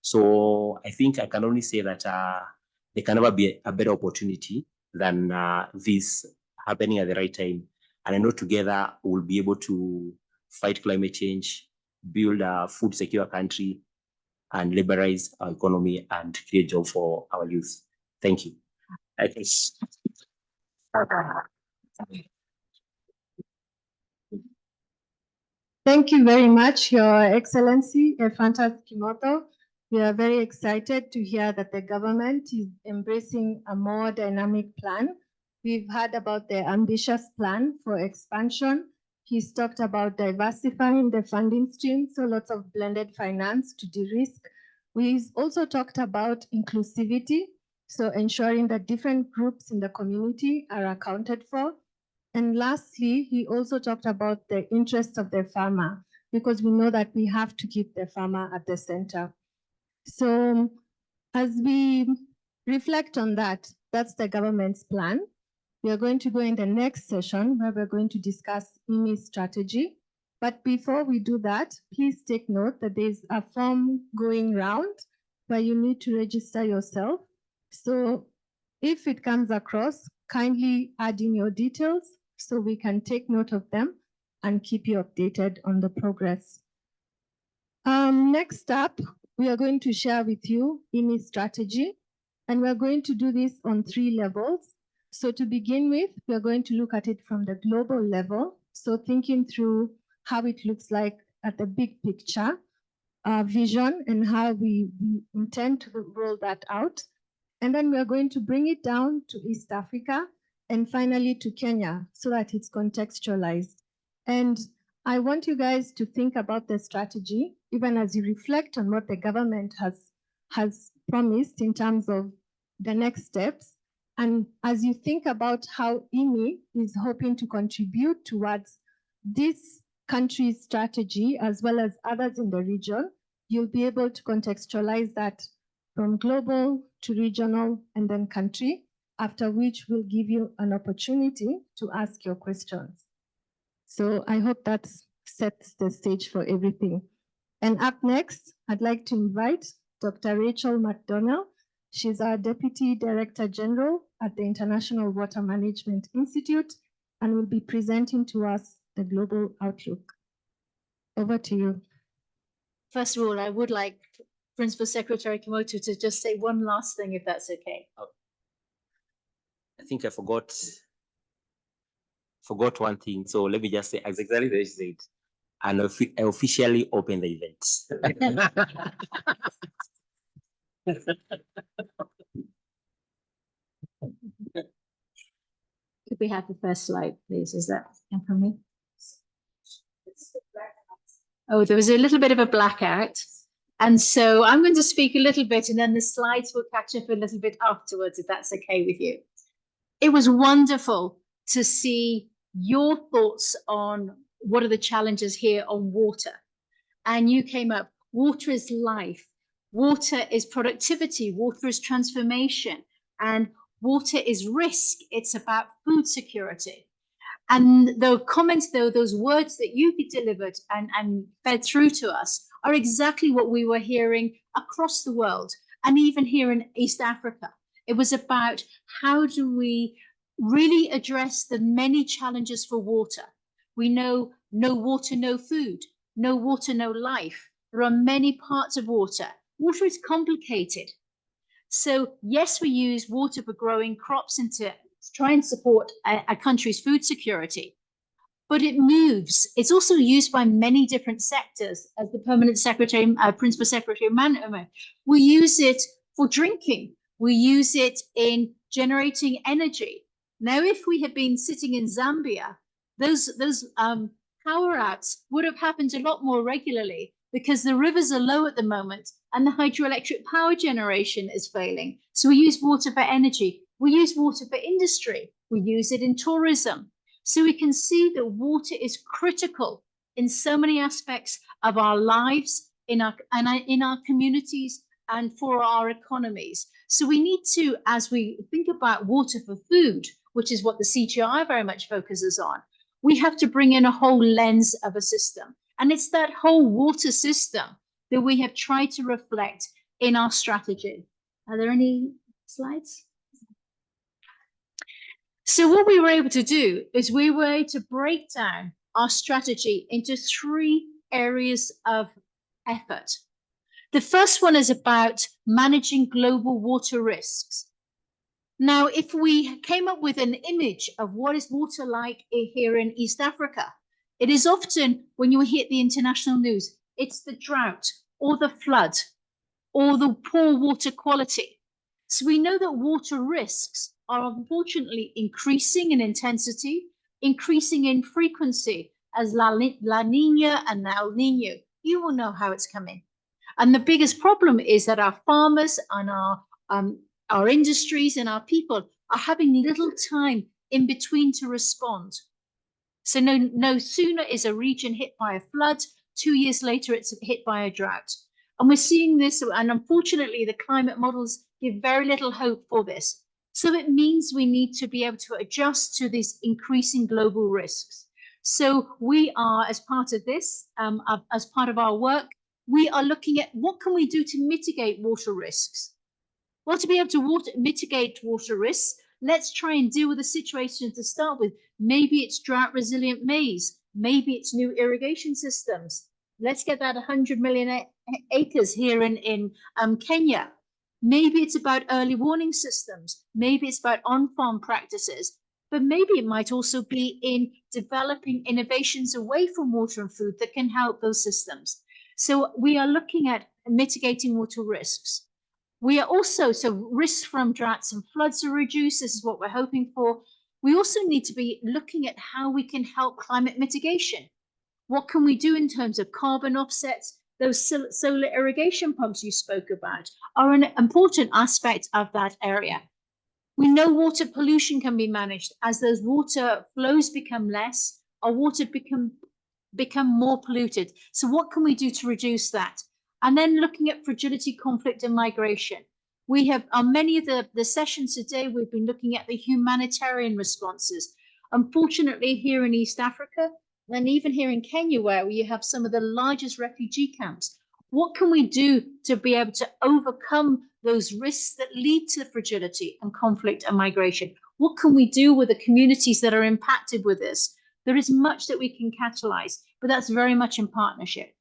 So I think I can only say that there can never be a better opportunity than this happening at the right time. And I know together we'll be able to fight climate change, build a food secure country, and liberalize our economy and create jobs for our youth. Thank you. I guess. Thank you very much, Your Excellency, Ephantus Kimoto. We are very excited to hear that the government is embracing a more dynamic plan. We've heard about the ambitious plan for expansion. He's talked about diversifying the funding stream, so lots of blended finance to de-risk. We've also talked about inclusivity, so ensuring that different groups in the community are accounted for. And lastly, he also talked about the interests of the farmer, because we know that we have to keep the farmer at the center. So as we reflect on that, that's the government's plan. We are going to go in the next session where we're going to discuss IWMI strategy. But before we do that, please take note that there's a form going round where you need to register yourself. So if it comes across, kindly add in your details so we can take note of them and keep you updated on the progress. Next up, we are going to share with you IWMI strategy, and we're going to do this on 3 levels. So to begin with, we're going to look at it from the global level. So thinking through how it looks like at the big picture, vision, and how we intend to roll that out. And then we're going to bring it down to East Africa and finally to Kenya so that it's contextualized. And I want you guys to think about the strategy, even as you reflect on what the government has promised in terms of the next steps. And as you think about how IWMI is hoping to contribute towards this country's strategy, as well as others in the region, you'll be able to contextualize that from global to regional and then country, after which we'll give you an opportunity to ask your questions. So I hope that sets the stage for everything. And up next, I'd like to invite Dr. Rachel McDonnell. She's our Deputy Director General at the International Water Management Institute and will be presenting to us the global outlook. Over to you. First of all, I would like Principal Secretary Kimoto to just say one last thing, if that's okay. I think I forgot one thing. So let me just say exactly the said. And I officially open the event. Could we have the first slide, please? Is that from me? Oh, there was a little bit of a blackout. And so I'm going to speak a little bit and then the slides will catch up a little bit afterwards, if that's okay with you. It was wonderful to see your thoughts on what are the challenges here on water. And you came up, water is life, water is productivity, water is transformation, and water is risk. It's about food security. And the comments, though, those words that you delivered and fed through to us are exactly what we were hearing across the world and even here in East Africa. It was about how do we really address the many challenges for water. We know no water, no food, no water, no life. There are many parts of water. Water is complicated. So yes, we use water for growing crops and to try and support a country's food security, but it moves. It's also used by many different sectors. As the permanent secretary, Principal Secretary Manama, we use it for drinking. We use it in generating energy. Now, if we had been sitting in Zambia, those power outs would have happened a lot more regularly because the rivers are low at the moment and the hydroelectric power generation is failing. So we use water for energy. We use water for industry. We use it in tourism. So we can see that water is critical in so many aspects of our lives, in our communities, and for our economies. So we need to, as we think about water for food, which is what the CGI very much focuses on, we have to bring in a whole lens of a system. And it's that whole water system that we have tried to reflect in our strategy. Are there any slides? So what we were able to do is we were able to break down our strategy into 3 areas of effort. The first one is about managing global water risks. Now, if we came up with an image of what is water like here in East Africa, it is often, when you hear the international news, it's the drought or the flood or the poor water quality. So we know that water risks are unfortunately increasing in intensity, increasing in frequency as La Nina and El Nino. You will know how it's coming. And the biggest problem is that our farmers and our industries and our people are having little time in between to respond. So no sooner is a region hit by a flood, 2 years later it's hit by a drought. And we're seeing this, and unfortunately the climate models give very little hope for this. So it means we need to be able to adjust to these increasing global risks. So we are, as part of this, as part of our work, we are looking at what can we do to mitigate water risks. Well, to be able to mitigate water risks, let's try and deal with the situation to start with. Maybe it's drought resilient maize. Maybe it's new irrigation systems. Let's get that 100 million acres here in Kenya. Maybe it's about early warning systems. Maybe it's about on-farm practices. But maybe it might also be in developing innovations away from water and food that can help those systems. So we are looking at mitigating water risks. We are also, so risks from droughts and floods are reduced. This is what we're hoping for. We also need to be looking at how we can help climate mitigation. What can we do in terms of carbon offsets? Those solar irrigation pumps you spoke about are an important aspect of that area. We know water pollution can be managed. As those water flows become less, our water become more polluted. So what can we do to reduce that? And then looking at fragility, conflict, and migration. We have, on many of the sessions today, we've been looking at the humanitarian responses. Unfortunately, here in East Africa, and even here in Kenya, where you have some of the largest refugee camps, what can we do to be able to overcome those risks that lead to fragility and conflict and migration? What can we do with the communities that are impacted with this? There is much that we can catalyze, but that's very much in partnership.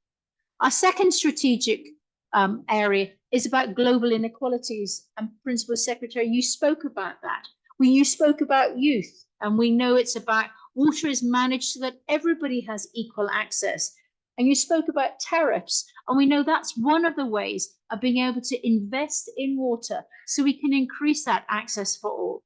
Our second strategic area is about global inequalities. And Principal Secretary, you spoke about that. You spoke about youth, and we know it's about water is managed so that everybody has equal access. And you spoke about tariffs, and we know that's one of the ways of being able to invest in water so we can increase that access for all.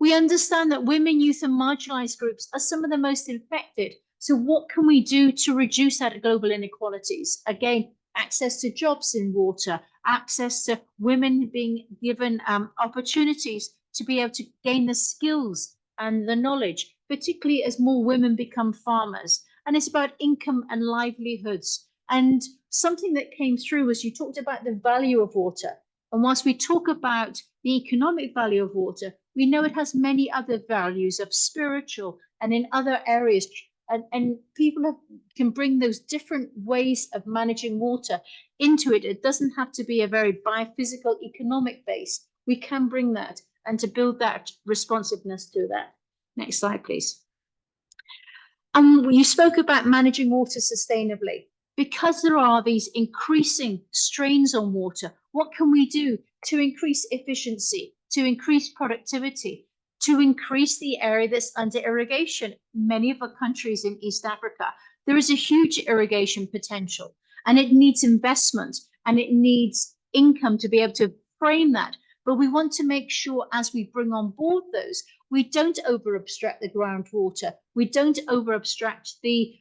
We understand that women, youth, and marginalized groups are some of the most affected. So what can we do to reduce that global inequalities? Again, access to jobs in water, access to women being given opportunities to be able to gain the skills and the knowledge, particularly as more women become farmers. And it's about income and livelihoods. And something that came through was you talked about the value of water. And whilst we talk about the economic value of water, we know it has many other values of spiritual and in other areas. And people can bring those different ways of managing water into it. It doesn't have to be a very biophysical economic base. We can bring that and to build that responsiveness to that. Next slide, please. You spoke about managing water sustainably. Because there are these increasing strains on water, what can we do to increase efficiency, to increase productivity, to increase the area that's under irrigation? Many of our countries in East Africa, there is a huge irrigation potential, and it needs investment and it needs income to be able to frame that. But we want to make sure as we bring on board those, we don't over abstract the groundwater, we don't over abstract the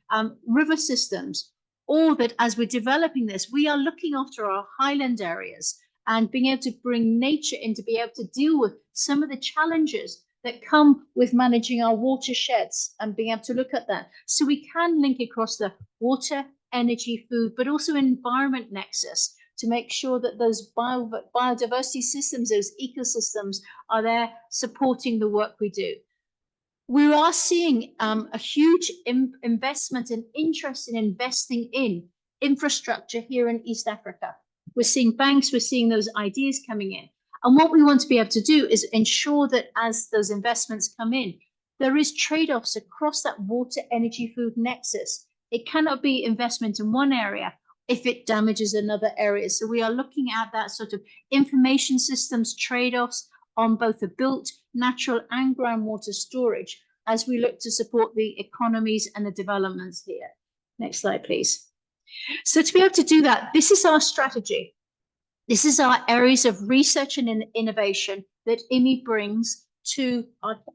river systems, or that as we're developing this, we are looking after our highland areas and being able to bring nature in to be able to deal with some of the challenges that come with managing our watersheds and being able to look at that. So we can link across the water, energy, food, but also environment nexus to make sure that those biodiversity systems, those ecosystems are there supporting the work we do. We are seeing a huge investment and interest in investing in infrastructure here in East Africa. We're seeing banks, we're seeing those ideas coming in. And what we want to be able to do is ensure that as those investments come in, there is trade-offs across that water, energy, food nexus. It cannot be investment in one area if it damages another area. So we are looking at that sort of information systems trade-offs on both the built, natural and groundwater storage as we look to support the economies and the developments here. Next slide, please. So to be able to do that, this is our strategy. This is our areas of research and innovation that IWMI brings to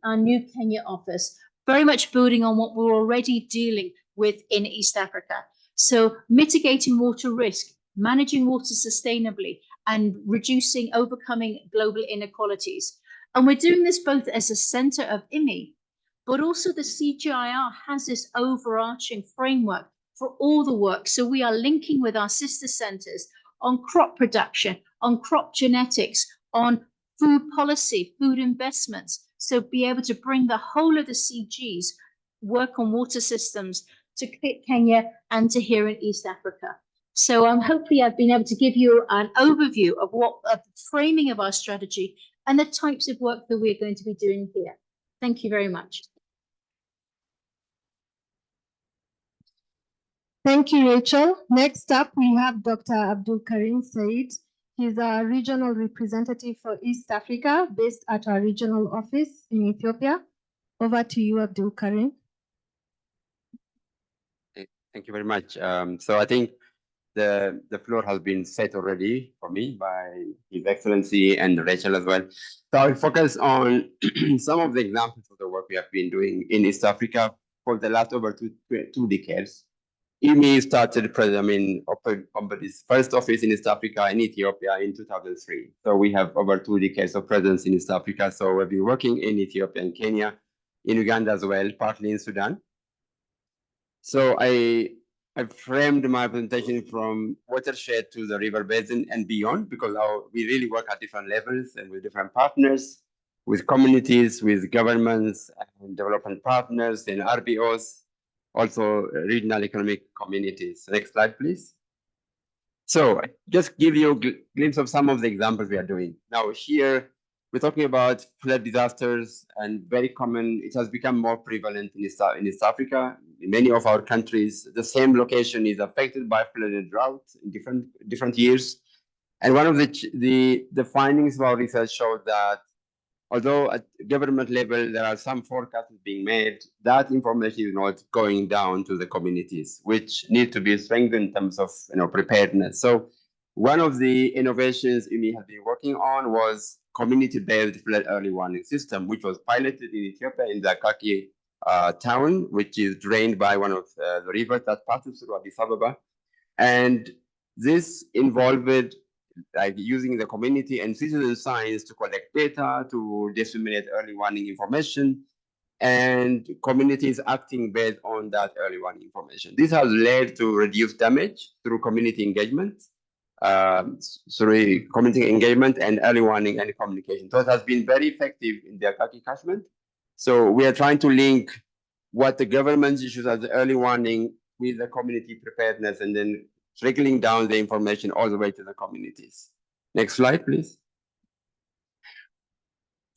our new Kenya office, very much building on what we're already dealing with in East Africa. So mitigating water risk, managing water sustainably, and reducing, overcoming global inequalities. And we're doing this both as a center of IWMI, but also the CGIAR has this overarching framework for all the work. So we are linking with our sister centers on crop production, on crop genetics, on food policy, food investments. So be able to bring the whole of the CGs work on water systems to Kenya and to here in East Africa. So hopefully I've been able to give you an overview of the framing of our strategy and the types of work that we're going to be doing here. Thank you very much. Thank you, Rachel. Next up, we have Dr. Abdul Karim Said. He's our regional representative for East Africa, based at our regional office in Ethiopia. Over to you, Abdul Karim. Thank you very much. So I think the floor has been set already for me by His Excellency and Rachel as well. So I'll focus on some of the examples of the work we have been doing in East Africa for the last over two decades. IWMI started, opened its first office in East Africa in Ethiopia in 2003. So we have over 2 decades of presence in East Africa. So we've been working in Ethiopia and Kenya, in Uganda as well, partly in Sudan. So I framed my presentation from watershed to the river basin and beyond, because we really work at different levels and with different partners, with communities, with governments and development partners and RBOs, also regional economic communities. Next slide, please. So just give you a glimpse of some of the examples we are doing. Now here, we're talking about flood disasters, and very common, it has become more prevalent in East Africa. In many of our countries, the same location is affected by flood and drought in different years. And one of the findings of our research showed that although at government level, there are some forecasts being made, that information is not going down to the communities, which need to be strengthened in terms of preparedness. So one of the innovations IWMI has been working on was community-based flood early warning system, which was piloted in Ethiopia in the Kaki town, which is drained by one of the rivers that passes through Addis Ababa. And this involved using the community and citizen science to collect data, to disseminate early warning information, and communities acting based on that early warning information. This has led to reduced damage through community engagement, and early warning and communication. So it has been very effective in the Akaki catchment. So we are trying to link what the government issues as early warning with the community preparedness, and then trickling down the information all the way to the communities. Next slide, please.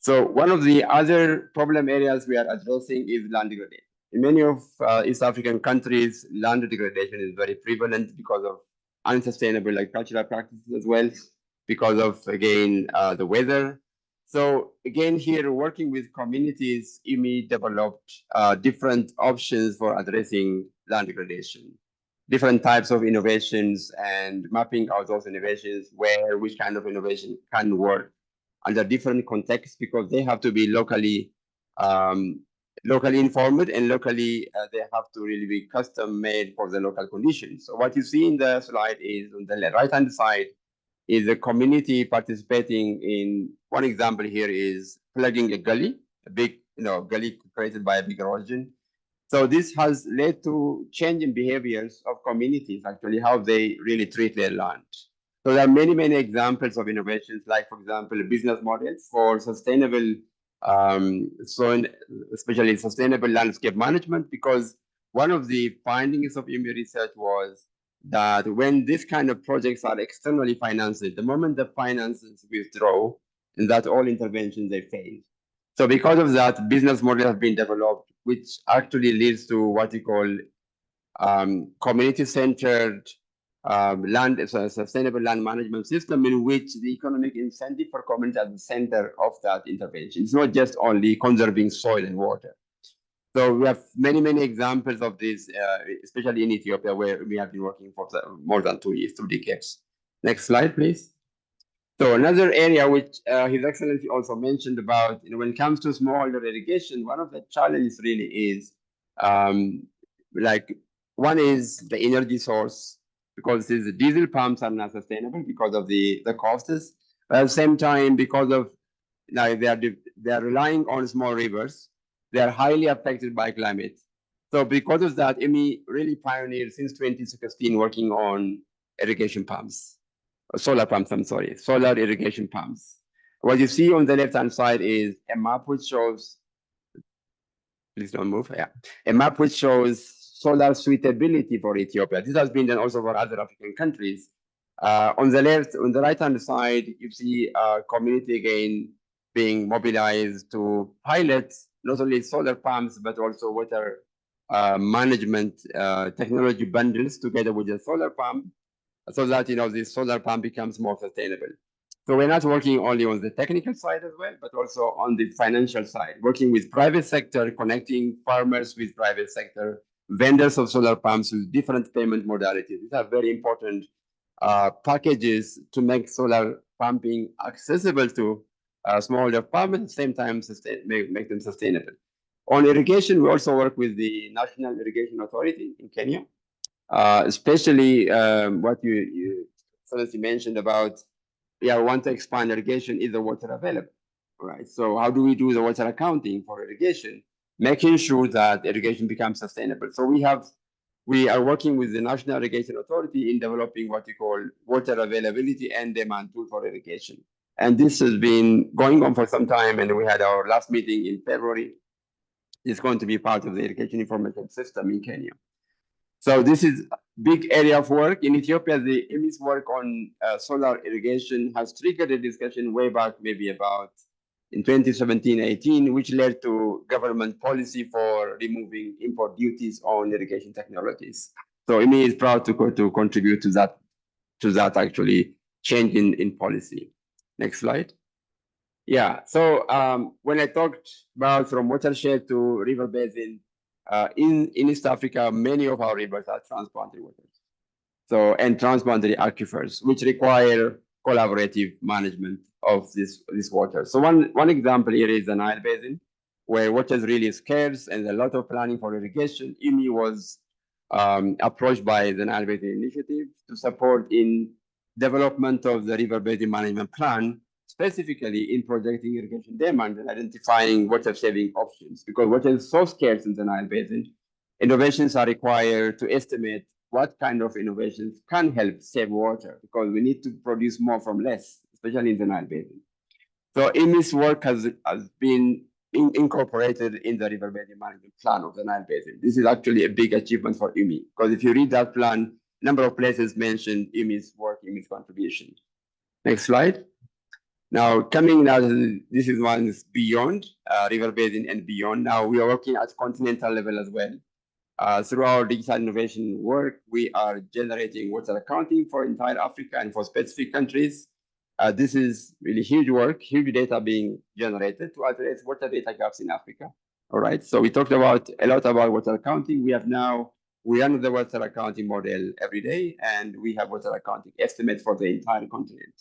So one of the other problem areas we are addressing is land degradation. In many of East African countries, land degradation is very prevalent because of unsustainable agricultural practices as well, because of, again, the weather. So again, here working with communities, IWMI developed different options for addressing land degradation, different types of innovations, and mapping out those innovations, which kind of innovation can work under different contexts, because they have to be locally informed, and locally they have to really be custom made for the local conditions. So what you see in the slide is on the right-hand side is the community participating in, one example here is plugging a gully, a big gully created by a big erosion. So this has led to change in behaviors of communities, actually, how they really treat their land. So there are many, many examples of innovations, like, for example, business models for sustainable, especially sustainable landscape management, because one of the findings of IMI research was that when this kind of projects are externally financed, the moment the finances withdraw, and that all interventions they fail. So because of that, business models have been developed, which actually leads to what we call community-centered sustainable land management system, in which the economic incentive for community at the center of that intervention. It's not just only conserving soil and water. So we have many, many examples of this, especially in Ethiopia, where we have been working for more than 2 years, 2 decades. Next slide, please. So another area which His Excellency also mentioned about, when it comes to smallholder irrigation, one of the challenges really is like, one is the energy source, because the diesel pumps are not sustainable because of the costs. At the same time, because of like they are relying on small rivers, they are highly affected by climate. So because of that, IMI really pioneered since 2016 working on irrigation pumps, solar pumps, I'm sorry, solar irrigation pumps. What you see on the left-hand side is a map which shows, please don't move, yeah, a map which shows solar suitability for Ethiopia. This has been done also for other African countries. On the right-hand side, you see a community again being mobilized to pilot not only solar pumps, but also water management technology bundles together with the solar pump, so that this solar pump becomes more sustainable. So we're not working only on the technical side as well, but also on the financial side, working with private sector, connecting farmers with private sector, vendors of solar pumps with different payment modalities. These are very important packages to make solar pumping accessible to smallholder farmers, at the same time make them sustainable. On irrigation, we also work with the National Irrigation Authority in Kenya, especially what you mentioned about, yeah, we want to expand irrigation, is the water available, right? So how do we do the water accounting for irrigation, making sure that irrigation becomes sustainable? So we are working with the National Irrigation Authority in developing what we call water availability and demand tool for irrigation. And this has been going on for some time, and we had our last meeting in February. It's going to be part of the irrigation information system in Kenya. So this is a big area of work. In Ethiopia, the IMI's work on solar irrigation has triggered a discussion way back, maybe about in 2017-18, which led to government policy for removing import duties on irrigation technologies. So IMI is proud to contribute to that actually change in policy. Next slide. Yeah, so when I talked about from watershed to river basin, in East Africa, many of our rivers are transboundary waters. So, and transboundary aquifers, which require collaborative management of this water. So one example here is the Nile Basin, where water is really scarce and a lot of planning for irrigation. IMI was approached by the Nile Basin Initiative to support in development of the river basin management plan, specifically in projecting irrigation demand and identifying water-saving options. Because water is so scarce in the Nile Basin, innovations are required to estimate what kind of innovations can help save water, because we need to produce more from less, especially in the Nile Basin. So IMI's work has been incorporated in the river basin management plan of the Nile Basin. This is actually a big achievement for IMI, because if you read that plan, number of places mentioned IMI's work, IMI's contribution. Next slide. Now, coming now, this is one is beyond river basin and beyond. Now, we are working at continental level as well. Through our digital innovation work, we are generating water accounting for entire Africa and for specific countries. This is really huge work, huge data being generated to address water data gaps in Africa. All right, so we talked a lot about water accounting. We run the water accounting model every day, and we have water accounting estimates for the entire continent,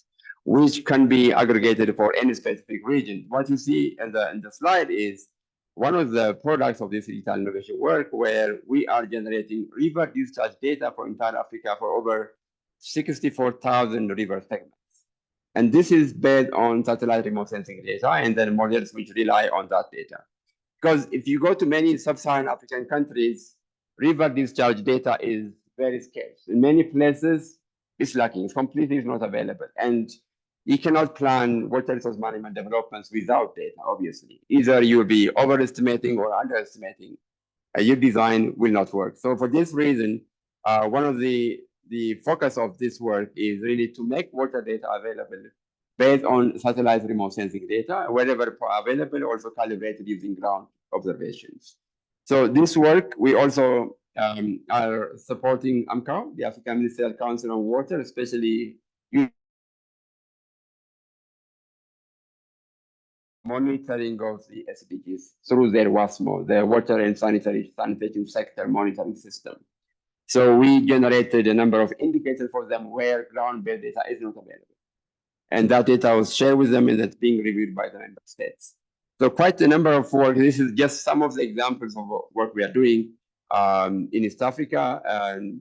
which can be aggregated for any specific region. What you see in the slide is one of the products of this digital innovation work, where we are generating river discharge data for entire Africa for over 64,000 river segments. And this is based on satellite remote sensing data and then models which rely on that data. Because if you go to many sub-Saharan African countries, river discharge data is very scarce. In many places, is lacking. It's completely not available. And you cannot plan water resource management developments without data, obviously. Either you'll be overestimating or underestimating. Your design will not work. So for this reason, one of the focus of this work is really to make water data available based on satellite remote sensing data, wherever available, also calibrated using ground observations. So this work, we also are supporting AMCAO, the African Ministerial Council on Water, especially monitoring of the SDGs through their WASMO, the Water and Sanitation Sector Monitoring System. So we generated a number of indicators for them where ground-based data is not available. And that data was shared with them and that's being reviewed by the member states. So quite a number of work. This is just some of the examples of work we are doing in East Africa and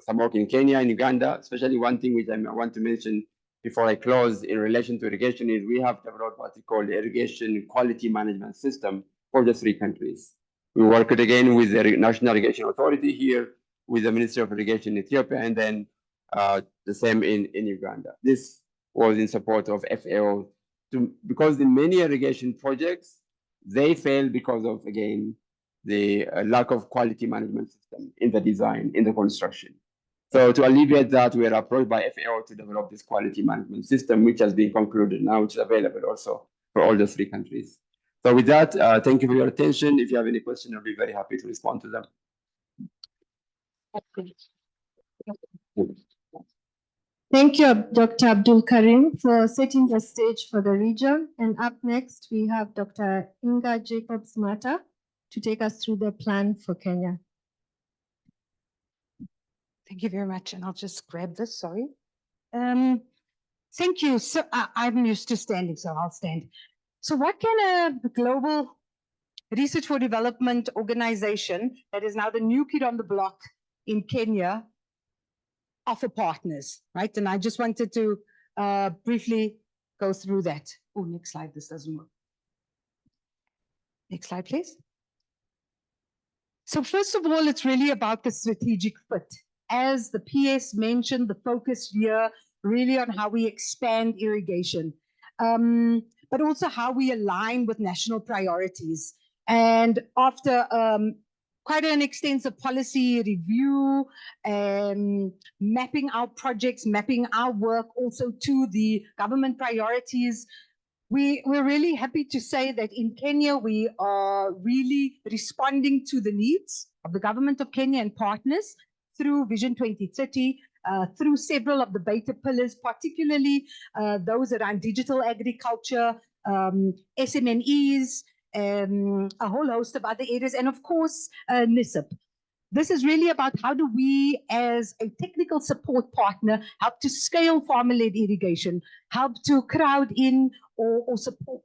some work in Kenya and Uganda. Especially one thing which I want to mention before I close in relation to irrigation is we have developed what we call the irrigation quality management system for the 3 countries. We worked again with the National Irrigation Authority here, with the Ministry of Irrigation in Ethiopia, and then the same in Uganda. This was in support of FAO, because the many irrigation projects, they fail because of, again, the lack of quality management system in the design, in the construction. So to alleviate that, we are approached by FAO to develop this quality management system, which has been concluded now, which is available also for all the 3 countries. So with that, thank you for your attention. If you have any question, I'll be very happy to respond to them. Thank you, Dr. Abdul Karim, for setting the stage for the region. And up next, we have Dr. Inga Jacobs-Mata to take us through the plan for Kenya. Thank you very much. And I'll just grab this, sorry. Thank you. So I'm used to standing, so I'll stand. So what can a global research for development organization that is now the new kid on the block in Kenya offer partners, right? And I just wanted to briefly go through that. Oh, next slide, this doesn't work. Next slide, please. So first of all, it's really about the strategic fit. As the PS mentioned, the focus here really on how we expand irrigation, but also how we align with national priorities. And after quite an extensive policy review, mapping our projects, mapping our work also to the government priorities, we're really happy to say that in Kenya, we are really responding to the needs of the government of Kenya and partners through Vision 2030, through several of the beta pillars, particularly those around digital agriculture, SMMEs, a whole host of other areas, and of course, NISP. This is really about how do we, as a technical support partner, help to scale farmer-led irrigation, help to crowd in or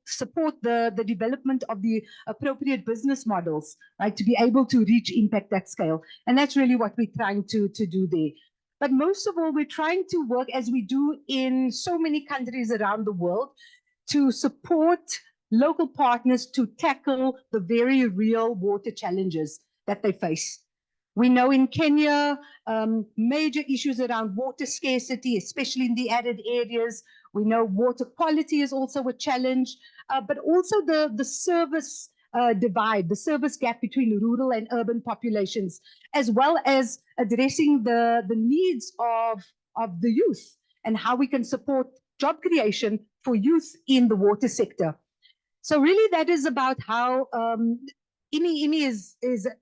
support the development of the appropriate business models, right, to be able to reach impact at scale. And that's really what we're trying to do there. But most of all, we're trying to work, as we do in so many countries around the world, to support local partners to tackle the very real water challenges that they face. We know in Kenya, major issues around water scarcity, especially in the arid areas. We know water quality is also a challenge, but also the service divide, the service gap between rural and urban populations, as well as addressing the needs of the youth and how we can support job creation for youth in the water sector. So really that is about how IWMI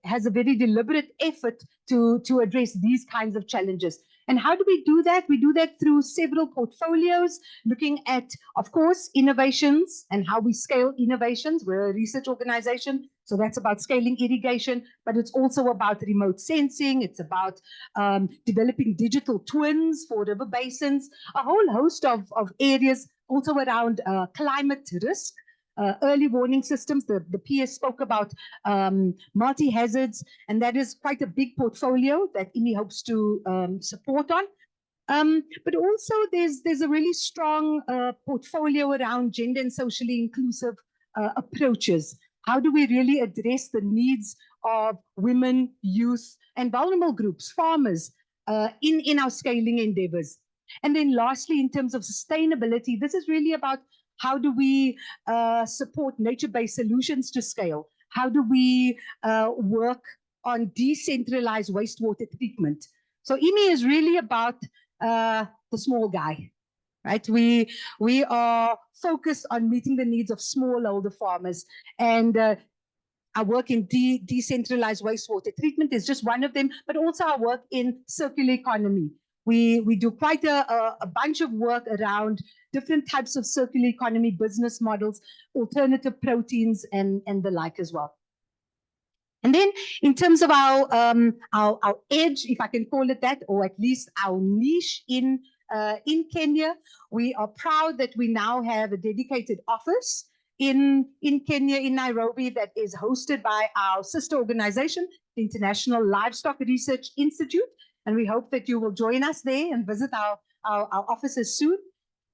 has a very deliberate effort to address these kinds of challenges. And how do we do that? We do that through several portfolios, looking at, of course, innovations and how we scale innovations. We're a research organization, so that's about scaling irrigation, but it's also about remote sensing. It's about developing digital twins for river basins, a whole host of areas also around climate risk. Early warning systems, the PS spoke about multi-hazards, and that is quite a big portfolio that IWMI hopes to support on. But also there's a really strong portfolio around gender and socially inclusive approaches. How do we really address the needs of women, youth, and vulnerable groups, farmers, in our scaling endeavors. And then lastly, in terms of sustainability, this is really about how do we support nature-based solutions to scale? How do we work on decentralized wastewater treatment? So IMI is really about the small guy, right? We are focused on meeting the needs of smallholder farmers, and our work in decentralized wastewater treatment is just one of them, but also our work in circular economy. We do quite a bunch of work around different types of circular economy business models, alternative proteins, and the like as well. And then in terms of our edge, if I can call it that, or at least our niche in Kenya, we are proud that we now have a dedicated office in Kenya, in Nairobi, that is hosted by our sister organization, the International Livestock Research Institute. And we hope that you will join us there and visit our offices soon.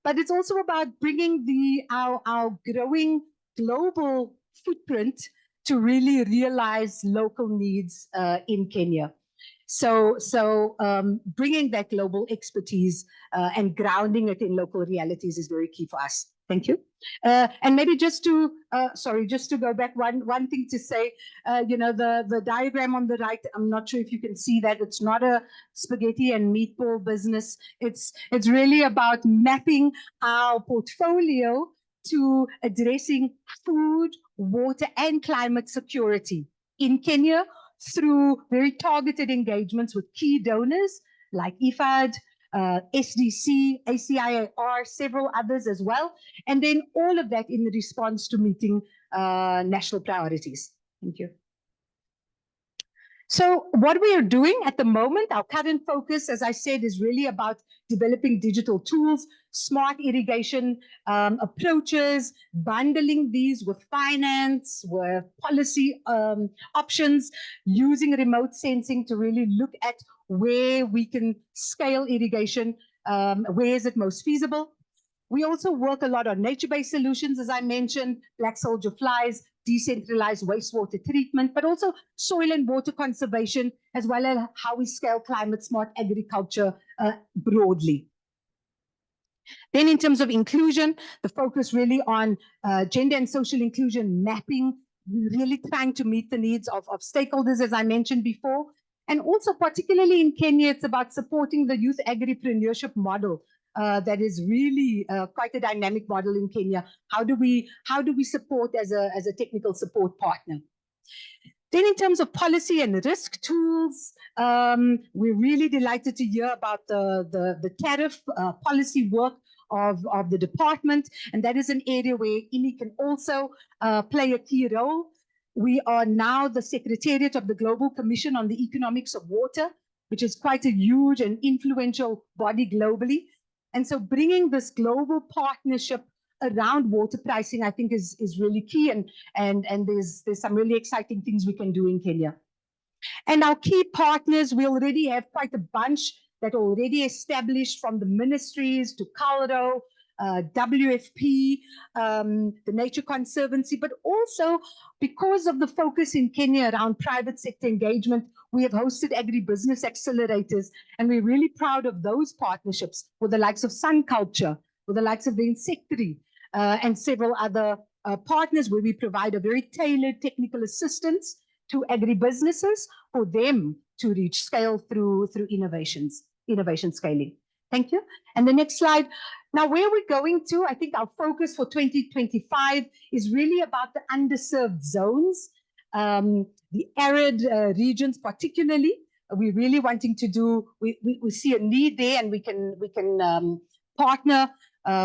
But it's also about bringing our growing global footprint to really realize local needs in Kenya. So bringing that global expertise and grounding it in local realities is very key for us. Thank you. And maybe just to go back, one thing to say, the diagram on the right, I'm not sure if you can see that. It's not a spaghetti and meatball business. It's really about mapping our portfolio to addressing food, water, and climate security in Kenya through very targeted engagements with key donors like IFAD, SDC, CGIAR, several others as well. And then all of that in response to meeting national priorities. Thank you. So what we are doing at the moment, our current focus, as I said, is really about developing digital tools, smart irrigation approaches, bundling these with finance, with policy options, using remote sensing to really look at where we can scale irrigation, where is it most feasible. We also work a lot on nature-based solutions, as I mentioned, black soldier flies, decentralized wastewater treatment, but also soil and water conservation, as well as how we scale climate smart agriculture broadly. Then in terms of inclusion, the focus really on gender and social inclusion mapping, really trying to meet the needs of stakeholders, as I mentioned before. And also particularly in Kenya, it's about supporting the youth agripreneurship model. That is really quite a dynamic model in Kenya. How do we support as a technical support partner? Then in terms of policy and risk tools, we're really delighted to hear about the tariff policy work of the department, and that is an area where IMI can also play a key role. We are now the Secretariat of the Global Commission on the Economics of Water, which is quite a huge and influential body globally. And so bringing this global partnership around water pricing, I think is really key, and there's some really exciting things we can do in Kenya. And our key partners, we already have quite a bunch that are already established, from the ministries to CALRO, WFP, the Nature Conservancy, but also because of the focus in Kenya around private sector engagement, we have hosted agribusiness accelerators, and we're really proud of those partnerships with the likes of Sun Culture, with the likes of the Insectary, and several other partners, where we provide a very tailored technical assistance to agribusinesses for them to reach scale through innovation scaling. Thank you. And the next slide. Now, where we're going to, I think our focus for 2025 is really about the underserved zones, the arid regions particularly. We're really wanting to do, we see a need there, and we can partner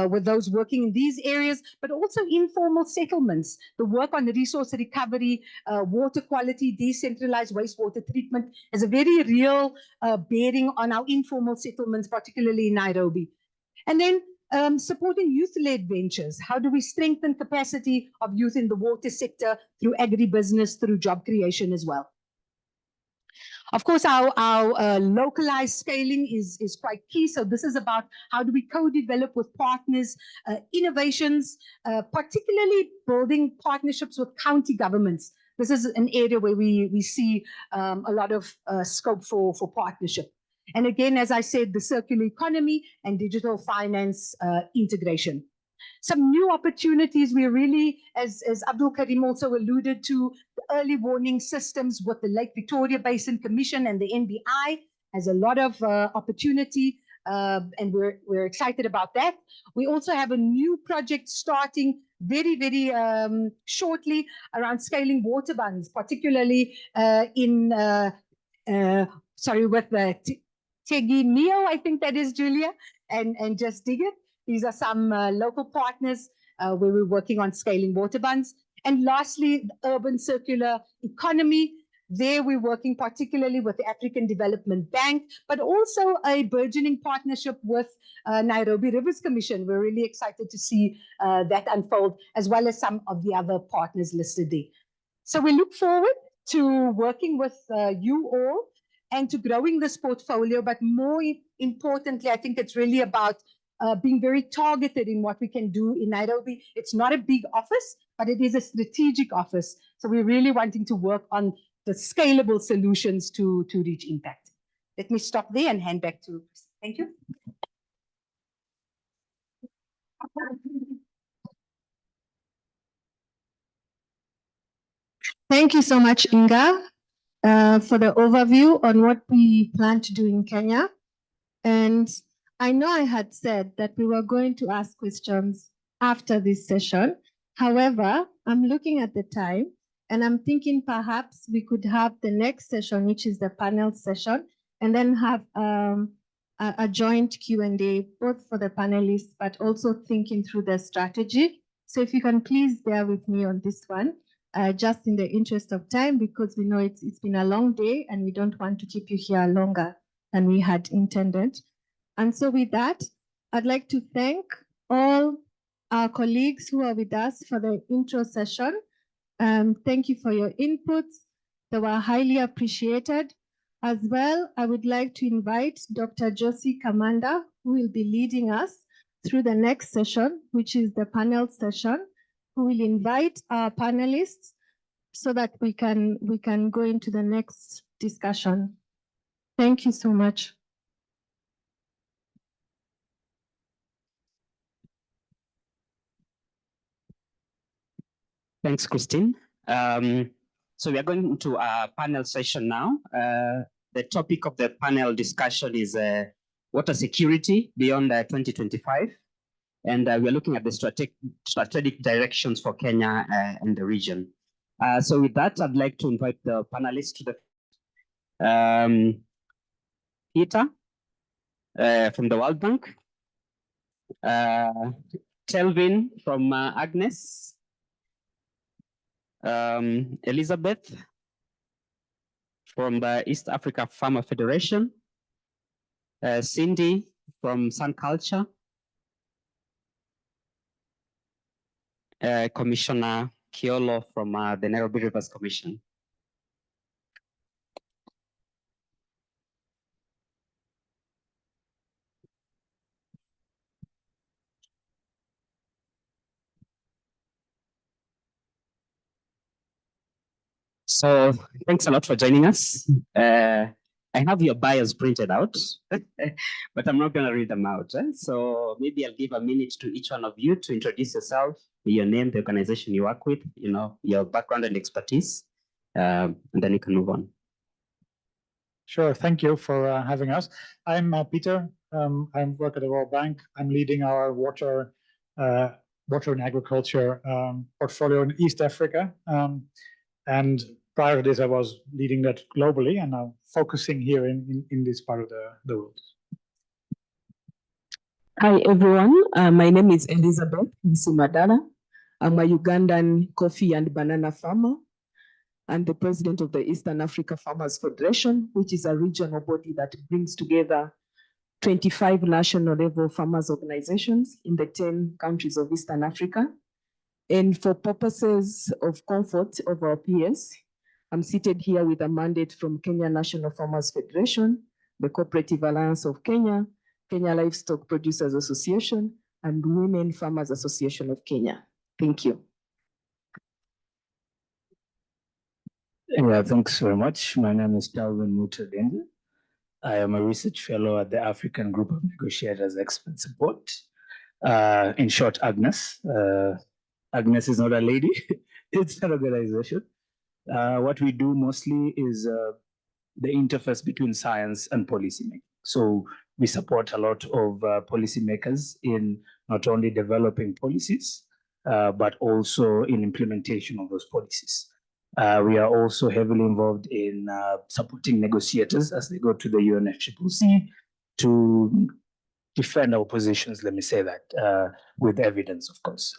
with those working in these areas, but also informal settlements. The work on the resource recovery, water quality, decentralized wastewater treatment has a very real bearing on our informal settlements, particularly in Nairobi. And then supporting youth-led ventures. How do we strengthen capacity of youth in the water sector through agribusiness, through job creation as well? Of course, our localized scaling is quite key. So this is about how do we co-develop with partners, innovations, particularly building partnerships with county governments. This is an area where we see a lot of scope for partnership. And again, as I said, the circular economy and digital finance integration. Some new opportunities we really, as Abdul Karim also alluded to, the early warning systems with the Lake Victoria Basin Commission and the NBI has a lot of opportunity, and we're excited about that. We also have a new project starting very shortly around scaling water buns, particularly with the Tegi Mio, I think that is, Julia, and Just Dig It. These are some local partners where we're working on scaling water buns. And lastly, the urban circular economy. There we're working particularly with the African Development Bank, but also a burgeoning partnership with Nairobi Rivers Commission. We're really excited to see that unfold, as well as some of the other partners listed there. So we look forward to working with you all and to growing this portfolio, but more importantly, I think it's really about being very targeted in what we can do in Nairobi. It's not a big office, but it is a strategic office. So we're really wanting to work on the scalable solutions to reach impact. Let me stop there and hand back to Chris. Thank you. Thank you so much, Inga, for the overview on what we plan to do in Kenya. And I know I had said that we were going to ask questions after this session. However, I'm looking at the time and I'm thinking perhaps we could have the next session, which is the panel session, and then have a joint Q&A, both for the panelists, but also thinking through the strategy. So if you can please bear with me on this one, just in the interest of time, because we know it's been a long day and we don't want to keep you here longer than we had intended. And so with that, I'd like to thank all our colleagues who are with us for the intro session. Thank you for your inputs. They were highly appreciated. As well, I would like to invite Dr. Josie Kamanda, who will be leading us through the next session, which is the panel session, who will invite our panelists so that we can go into the next discussion. Thank you so much. Thanks, Christine. So we are going into a panel session now. The topic of the panel discussion is water security beyond 2025. And we are looking at the strategic directions for Kenya and the region. So with that, I'd like to invite the panelists to the Peter from the World Bank, Kelvin from Agnes, Elizabeth from the East Africa Farmer Federation, Cindy from Sun Culture, Commissioner Kiolo from the Nairobi Rivers Commission. So thanks a lot for joining us. I have your bios printed out, but I'm not going to read them out. So maybe I'll give a minute to each one of you to introduce yourself, your name, the organization you work with, your background and expertise, and then you can move on. Sure, thank you for having us. I'm Peter. I work at the World Bank. I'm leading our water and agriculture portfolio in East Africa. And prior to this, I was leading that globally and now focusing here in this part of the world. Hi, everyone. My name is Elizabeth Nsumadala. I'm a Ugandan coffee and banana farmer and the president of the Eastern Africa Farmers Federation, which is a regional body that brings together 25 national level farmers organizations in the 10 countries of Eastern Africa. And for purposes of comfort of our peers, I'm seated here with a mandate from Kenya National Farmers Federation, the Cooperative Alliance of Kenya, Kenya Livestock Producers Association, and Women Farmers Association of Kenya. Thank you. Yeah, thanks very much. My name is Calvin Mutadende. I am a research fellow at the African Group of Negotiators Expert Support. In short, Agnes. Agnes is not a lady, it's an organization. What we do mostly is the interface between science and policy making. So we support a lot of policymakers in not only developing policies, but also in implementation of those policies. We are also heavily involved in supporting negotiators as they go to the UNFCCC to defend our positions, let me say that, with evidence, of course.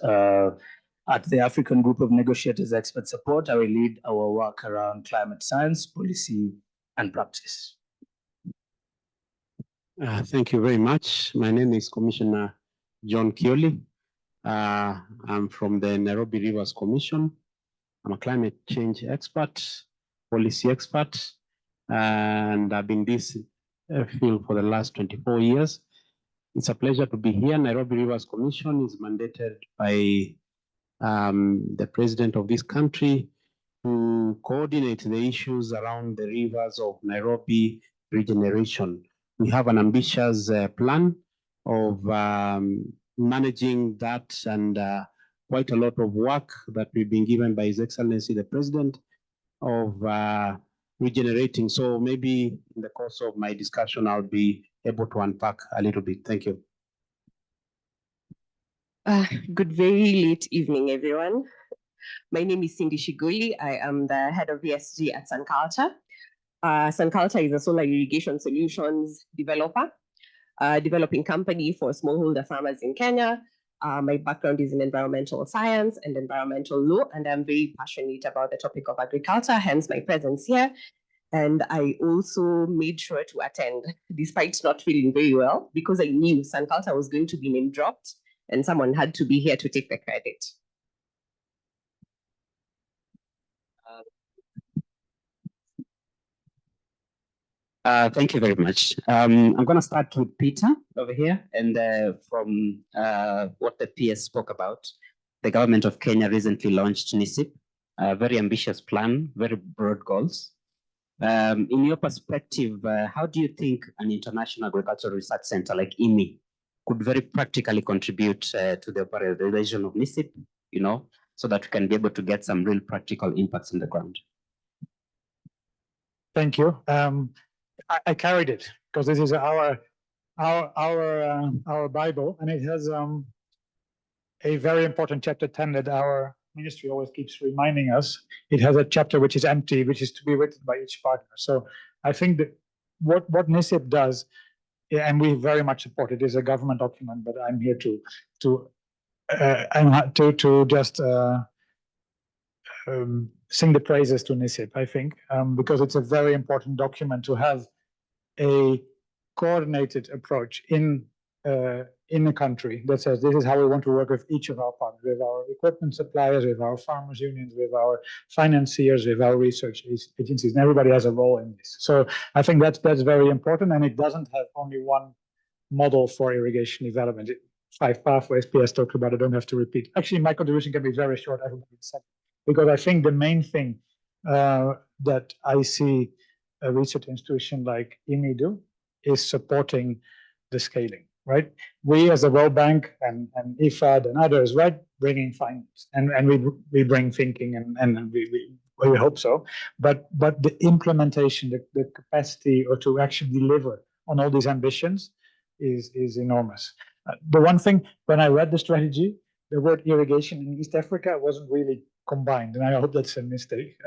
At the African Group of Negotiators Expert Support, I will lead our work around climate science, policy, and practice. Thank you very much. My name is Commissioner John Kioli. I'm from the Nairobi Rivers Commission. I'm a climate change expert, policy expert, and I've been in this field for the last 24 years. It's a pleasure to be here. Nairobi Rivers Commission is mandated by the president of this country to coordinate the issues around the rivers of Nairobi regeneration. We have an ambitious plan of managing that, and quite a lot of work that we've been given by His Excellency the President of regenerating. So maybe in the course of my discussion, I'll be able to unpack a little bit. Thank you. Good very late evening, everyone. My name is Cindy Shiguli. I am the head of ESG at Sunculture. Sunculture is a solar irrigation solutions developer, developing company for smallholder farmers in Kenya. My background is in environmental science and environmental law, and I'm very passionate about the topic of agriculture, hence my presence here. And I also made sure to attend, despite not feeling very well, because I knew Sunculture was going to be name dropped, and someone had to be here to take the credit. Thank you very much. I'm going to start with Peter over here, and from what the PS spoke about. The government of Kenya recently launched NISIP, a very ambitious plan, very broad goals. In your perspective, how do you think an international agricultural research center like IWMI could very practically contribute to the operationalization of NISIP, you know, so that we can be able to get some real practical impacts on the ground? Thank you. I carried it because this is our Bible, and it has a very important chapter 10 that our ministry always keeps reminding us. It has a chapter which is empty, which is to be written by each partner. So I think that what NISIP does, and we very much support it, is a government document, but I'm here to just sing the praises to NISIP, I think, because it's a very important document to have a coordinated approach in a country that says this is how we want to work with each of our partners, with our equipment suppliers, with our farmers unions, with our financiers, with our research agencies, and everybody has a role in this. So I think that's very important, and it doesn't have only one model for irrigation development. 5 pathways, PS talked about, I don't have to repeat. Actually, my contribution can be very short, everybody said, because I think the main thing that I see a research institution like IWMI do is supporting the scaling, right? We as the World Bank and IFAD and others, right, bringing finance, and we bring thinking, and we hope so, but the implementation, the capacity or to actually deliver on all these ambitions is enormous. The one thing, when I read the strategy, the word irrigation in East Africa wasn't really combined, and I hope that's a mistake,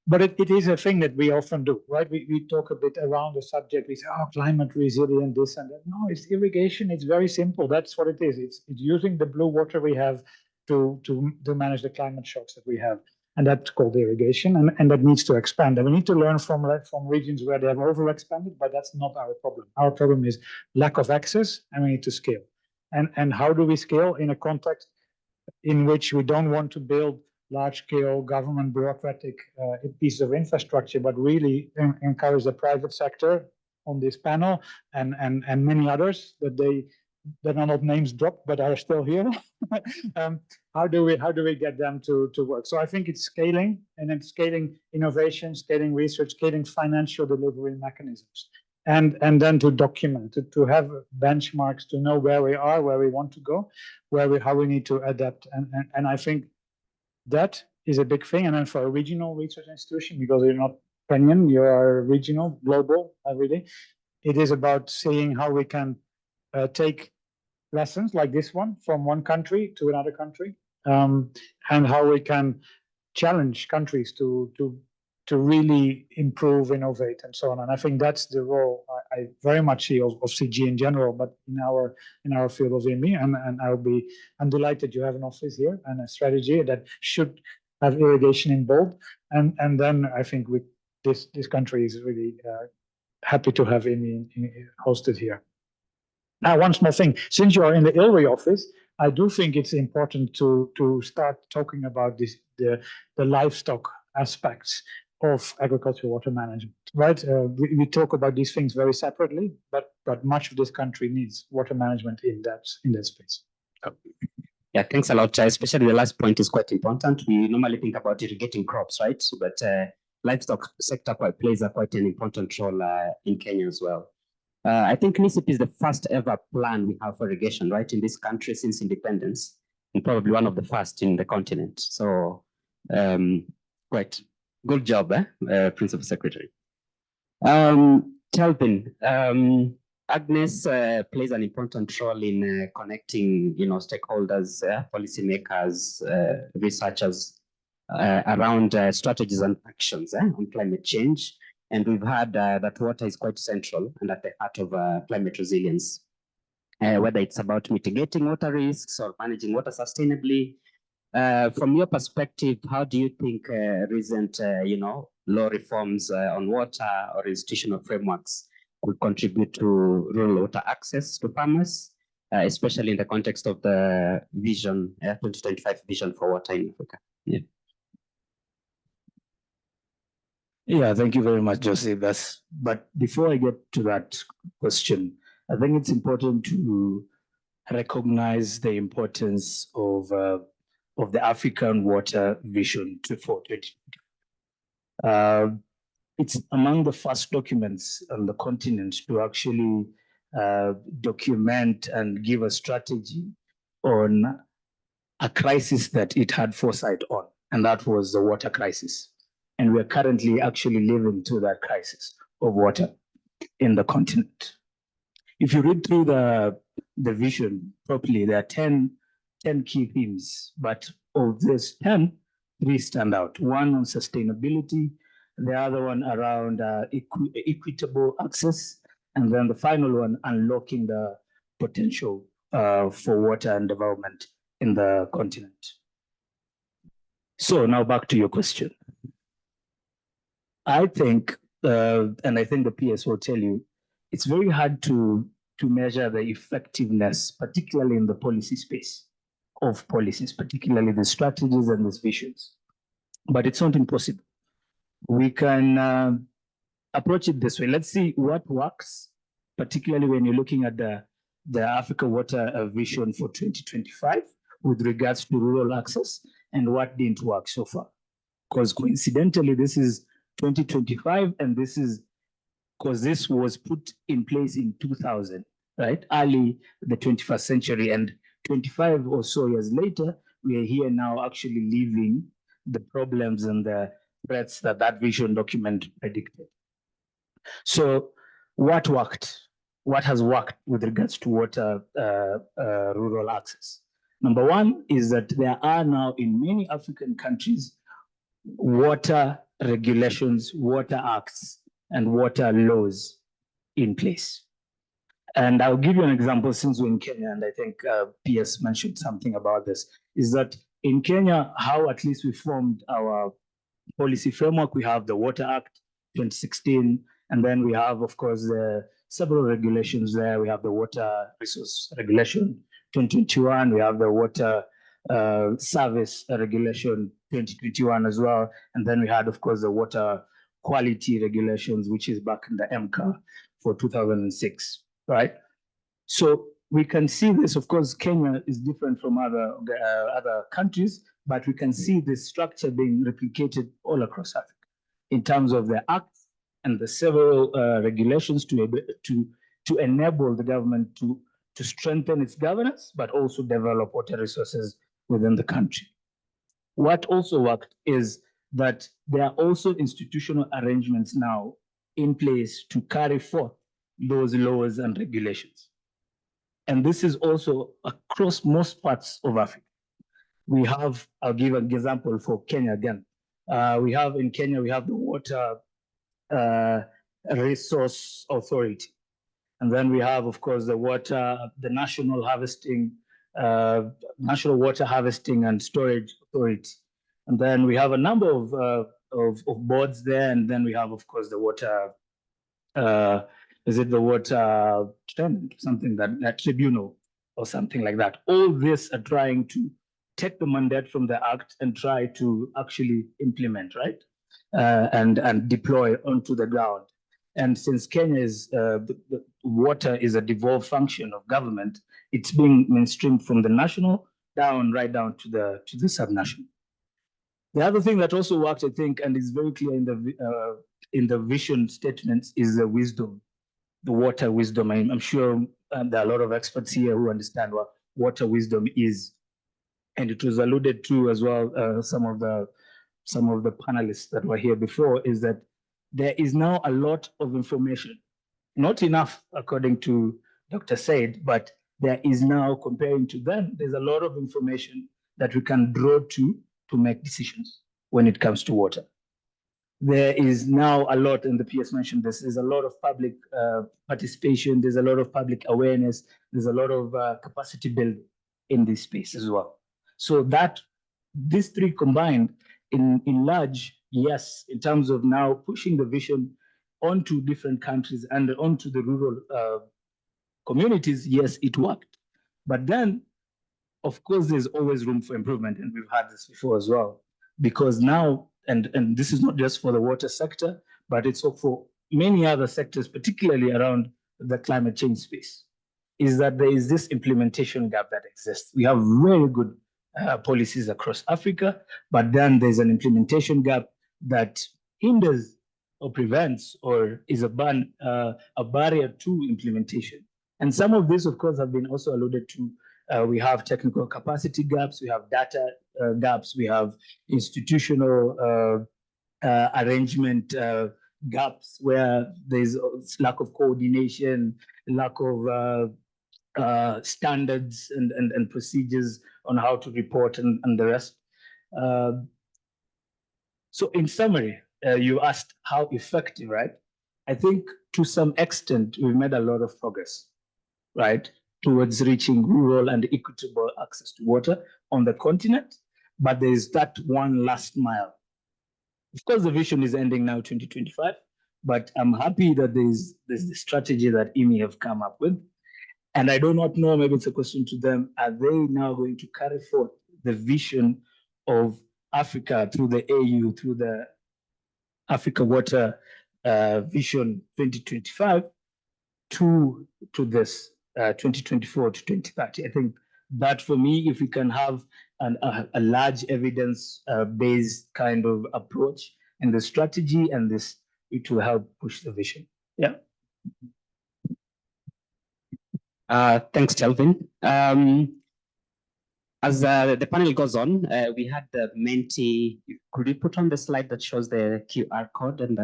but it is a thing that we often do, right? We talk a bit around the subject. We say, oh, climate resilient, this and that. No, it's irrigation. It's very simple. That's what it is. It's using the blue water we have to manage the climate shocks that we have. And that's called irrigation, and that needs to expand. And we need to learn from regions where they have overexpanded, but that's not our problem. Our problem is lack of access, and we need to scale. And how do we scale in a context in which we don't want to build large-scale government bureaucratic pieces of infrastructure, but really encourage the private sector on this panel and many others that that are not names dropped but are still here. How do we get them to work? So I think it's scaling, and then scaling innovation, scaling research, scaling financial delivery mechanisms, and then to document, to have benchmarks, to know where we are, where we want to go, how we need to adapt, and I think that is a big thing. And then for a regional research institution, because you're not Kenyan, you are regional, global, everyday. It is about seeing how we can take lessons like this one from one country to another country, and how we can challenge countries to really improve, innovate, and so on. And I think that's the role I very much see of CG in general, but in our field of IMI. And I'm delighted you have an office here and a strategy that should have irrigation involved. And then I think this country is really happy to have IMI hosted here. Now, one small thing, since you are in the ILRI office, I do think it's important to start talking about the livestock aspects of agricultural water management, right? We talk about these things very separately, but much of this country needs water management in that space. Yeah, thanks a lot. Especially the last point is quite important. We normally think about irrigating crops, right? But livestock sector plays quite an important role in Kenya as well. I think NISIP is the first ever plan we have for irrigation, right, in this country since independence, and probably one of the first in the continent. So, great. Good job, Principal Secretary. Telvin, Agnes plays an important role in connecting, stakeholders, policymakers, researchers around strategies and actions on climate change. And we've heard that water is quite central and at the heart of climate resilience, whether it's about mitigating water risks or managing water sustainably. From your perspective, how do you think recent, law reforms on water or institutional frameworks will contribute to rural water access to farmers, especially in the context of the vision, 2025 vision for water in Africa? Yeah. Yeah, thank you very much, Joseph. But before I get to that question, I think it's important to recognize the importance of the African water vision for 2020. It's among the first documents on the continent to actually document and give a strategy on a crisis that it had foresight on, and that was the water crisis. And we're currently actually living through that crisis of water in the continent. If you read through the vision properly, there are 10 key themes, but of these 10, 3 stand out. One on sustainability, the other one around equitable access, and then the final one, unlocking the potential for water and development in the continent. So now back to your question. I think, and I think the PS will tell you, it's very hard to measure the effectiveness, particularly in the policy space of policies, particularly the strategies and these visions. But it's not impossible. We can approach it this way. Let's see what works, particularly when you're looking at the Africa Water Vision for 2025 with regards to rural access, and what didn't work so far. Because coincidentally, this is 2025, and this is because this was put in place in 2000, right? Early the 21st century, and 25 or so years later, we are here now actually living the problems and the threats that vision document predicted. So what worked? What has worked with regards to water rural access? Number one is that there are now in many African countries water regulations, water acts, and water laws in place. And I'll give you an example since we're in Kenya, and I think PS mentioned something about this, is that in Kenya, how at least we formed our policy framework, we have the Water Act 2016, and then we have, of course, the several regulations there. We have the Water Resource Regulation 2021, we have the Water Service Regulation 2021 as well. And then we had, of course, the Water Quality Regulations, which is back in the MCA for 2006, right? So we can see this, of course, Kenya is different from other countries, but we can see this structure being replicated all across Africa in terms of the acts and the several regulations to enable the government to strengthen its governance, but also develop water resources within the country. What also worked is that there are also institutional arrangements now in place to carry forth those laws and regulations. And this is also across most parts of Africa. We have, I'll give an example for Kenya again. In Kenya, we have the Water Resource Authority. And then we have, of course, the National Water Harvesting and Storage Authority. And then we have a number of boards there. And then we have, of course, the water, is it the water something that tribunal or something like that. All this are trying to take the mandate from the act and try to actually implement, right? And deploy onto the ground. And since Kenya is, the water is a devolved function of government, it's being mainstreamed from the national right down to the subnational. The other thing that also worked, I think, and is very clear in the vision statements is the wisdom, the water wisdom. I'm sure there are a lot of experts here who understand what water wisdom is. And it was alluded to as well, some of the panelists that were here before, is that there is now a lot of information, not enough according to Dr. Said, but there is now, comparing to them, there's a lot of information that we can draw to make decisions when it comes to water. There is now a lot, and the PS mentioned this, there's a lot of public participation, there's a lot of public awareness, there's a lot of capacity building in this space as well. So that these three combined in large, yes, in terms of now pushing the vision onto different countries and onto the rural communities, yes, it worked. But then, of course, there's always room for improvement, and we've had this before as well. Because now, and this is not just for the water sector, but it's also for many other sectors, particularly around the climate change space, is that there is this implementation gap that exists. We have very good policies across Africa, but then there's an implementation gap that hinders or prevents or is a barrier to implementation. And some of this, of course, have been also alluded to. We have technical capacity gaps, we have data gaps, we have institutional arrangement gaps where there's lack of coordination, lack of standards and procedures on how to report and the rest. So in summary, you asked how effective, right? I think to some extent, we've made a lot of progress, right? Towards reaching rural and equitable access to water on the continent, but there is that one last mile. Of course, the vision is ending now 2025, but I'm happy that there's the strategy that IWMI have come up with. And I do not know, maybe it's a question to them, are they now going to carry forth the vision of Africa through the AU, through the Africa Water Vision 2025 to this 2024 to 2030. I think that for me, if we can have a large evidence-based kind of approach in the strategy and this, it will help push the vision. Yeah. Thanks, Kelvin. As the panel goes on, we had the Menti. Could you put on the slide that shows the QR code and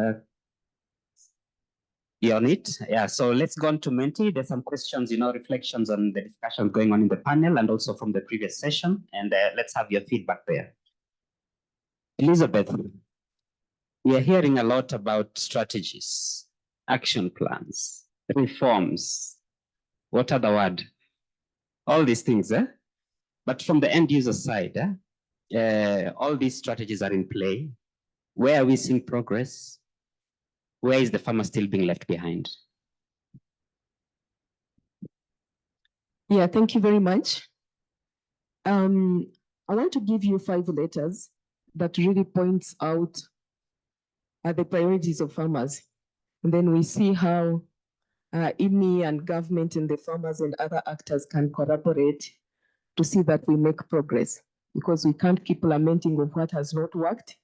on it? Yeah, so let's go on to Menti. There's some questions, reflections on the discussion going on in the panel and also from the previous session. And let's have your feedback there. Elizabeth, we are hearing a lot about strategies, action plans, reforms. What are the word? All these things, eh? But from the end user side, all these strategies are in play. Where are we seeing progress? Where is the farmer still being left behind? Yeah, thank you very much. I want to give you 5 letters that really points out the priorities of farmers. And then we see how IWMI and government and the farmers and other actors can collaborate to see that we make progress, because we can't keep lamenting of what has not worked.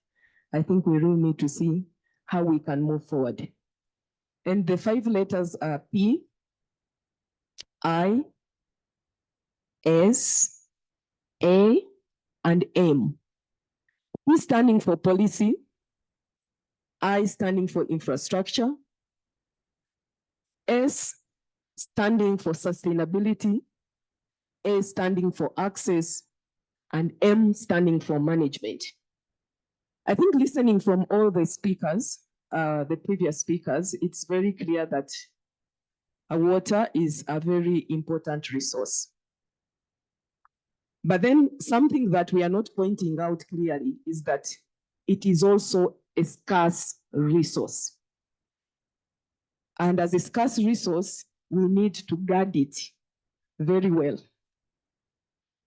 I think we really need to see how we can move forward. And the 5 letters are P, I, S, A, and M. P standing for policy, I standing for infrastructure, S standing for sustainability, A standing for access, and M standing for management. I think listening from all the speakers, the previous speakers, it's very clear that water is a very important resource. But then something that we are not pointing out clearly is that it is also a scarce resource. And as a scarce resource, we need to guard it very well.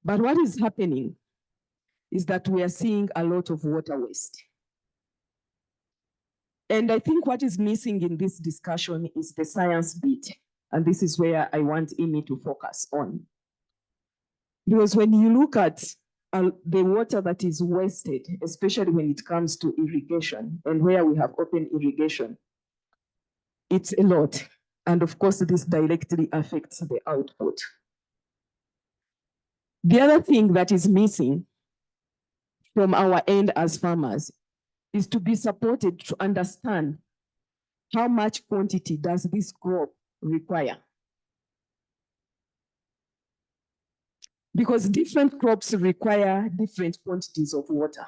But what is happening is that we are seeing a lot of water waste. And I think what is missing in this discussion is the science bit. And this is where I want IWMI to focus on. Because when you look at the water that is wasted, especially when it comes to irrigation and where we have open irrigation, it's a lot. And of course, this directly affects the output. The other thing that is missing from our end as farmers is to be supported to understand how much quantity does this crop require. Because different crops require different quantities of water.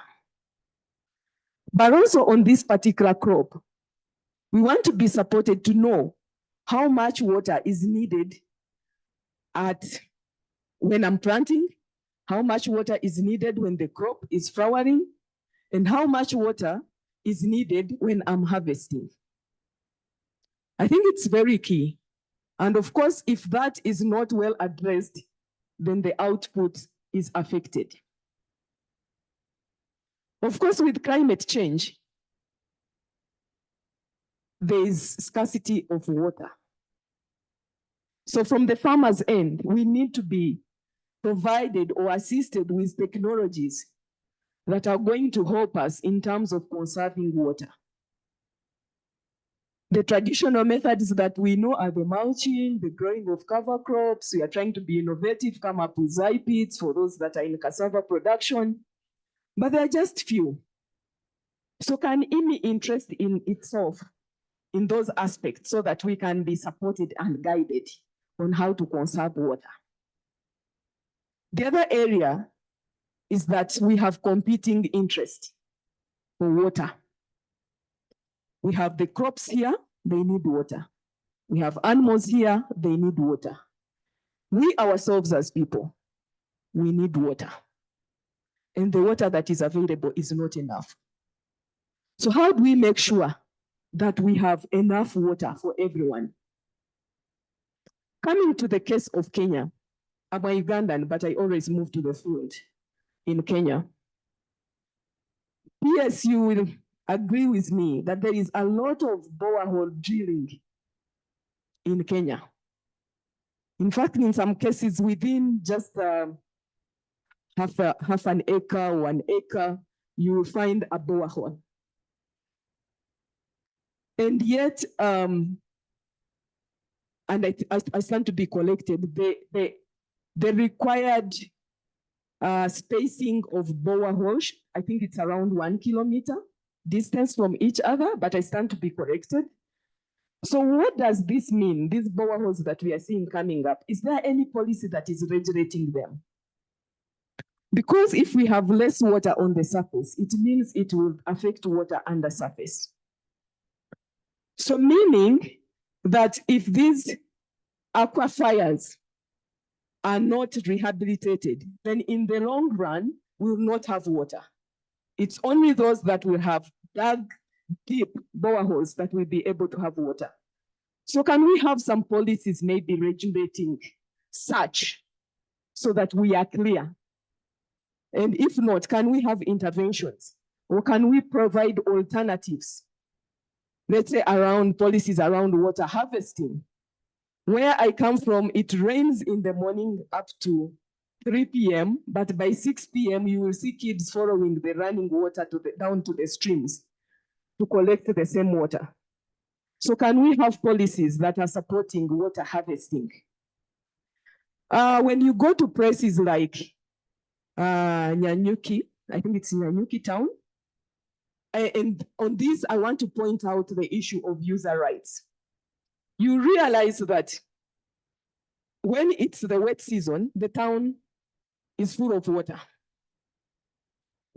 But also on this particular crop, we want to be supported to know how much water is needed when I'm planting, how much water is needed when the crop is flowering, and how much water is needed when I'm harvesting. I think it's very key. And of course, if that is not well addressed, then the output is affected. Of course, with climate change, there is scarcity of water. So from the farmer's end, we need to be provided or assisted with technologies that are going to help us in terms of conserving water. The traditional methods that we know are the mulching, the growing of cover crops. We are trying to be innovative, come up with pits for those that are in cassava production, but there are just few. So can IWMI interest in itself in those aspects so that we can be supported and guided on how to conserve water? The other area is that we have competing interest for water. We have the crops here, they need water. We have animals here, they need water. We ourselves as people, we need water. And the water that is available is not enough. So how do we make sure that we have enough water for everyone? Coming to the case of Kenya, I'm a Ugandan, but I always move to the field in Kenya. Yes, you will agree with me that there is a lot of borehole drilling in Kenya. In fact, in some cases, within just half an acre, 1 acre, you will find a borehole. And yet, and I stand to be collected, the required spacing of boreholes, I think it's around 1 kilometer distance from each other, but I stand to be corrected. So what does this mean, these boreholes that we are seeing coming up? Is there any policy that is regulating them? Because if we have less water on the surface, it means it will affect water under surface. So meaning that if these aquifers are not rehabilitated, then in the long run, we will not have water. It's only those that will have dug deep boreholes that will be able to have water. So can we have some policies maybe regulating such so that we are clear? And if not, can we have interventions? Or can we provide alternatives? Let's say around policies around water harvesting, Where I come from, it rains in the morning up to 3 p.m., but by 6 p.m., you will see kids following the running water down to the streams to collect the same water. So can we have policies that are supporting water harvesting? When you go to places like Nyanyuki, I think it's Nyanyuki town, and on this, I want to point out the issue of user rights. You realize that when it's the wet season, the town is full of water.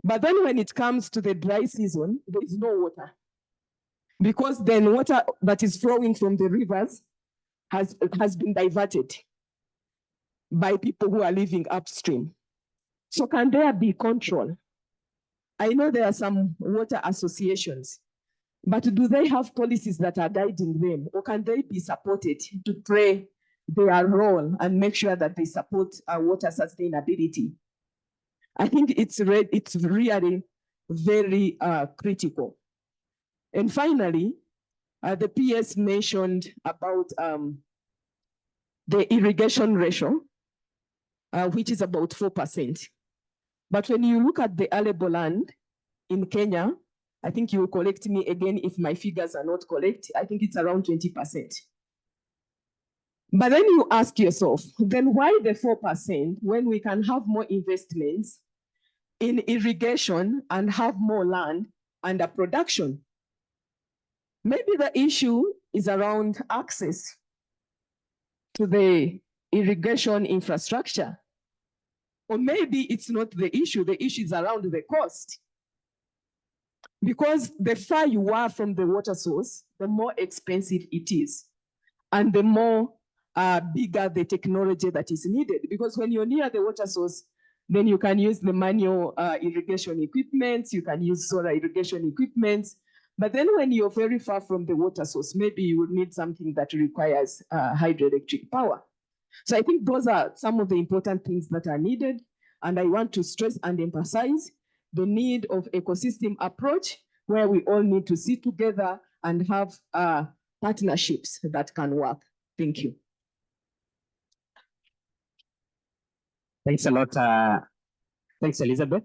But then when it comes to the dry season, there is no water. Because then water that is flowing from the rivers has been diverted by people who are living upstream. So can there be control? I know there are some water associations, but do they have policies that are guiding them, or can they be supported to play their role and make sure that they support water sustainability? I think it's really very critical. And finally, the PS mentioned about the irrigation ratio, which is about 4%. But when you look at the arable land in Kenya, I think you will correct me again if my figures are not correct, I think it's around 20%. But then you ask yourself, then why the 4% when we can have more investments in irrigation and have more land under production? Maybe the issue is around access to the irrigation infrastructure. Or maybe it's not the issue is around the cost. Because the far you are from the water source, the more expensive it is. And the more bigger the technology that is needed. Because when you're near the water source, then you can use the manual irrigation equipment, you can use solar irrigation equipment. But then when you're very far from the water source, maybe you would need something that requires hydroelectric power. So I think those are some of the important things that are needed. And I want to stress and emphasize the need of ecosystem approach where we all need to sit together and have partnerships that can work. Thank you. Thanks a lot. Thanks, Elizabeth.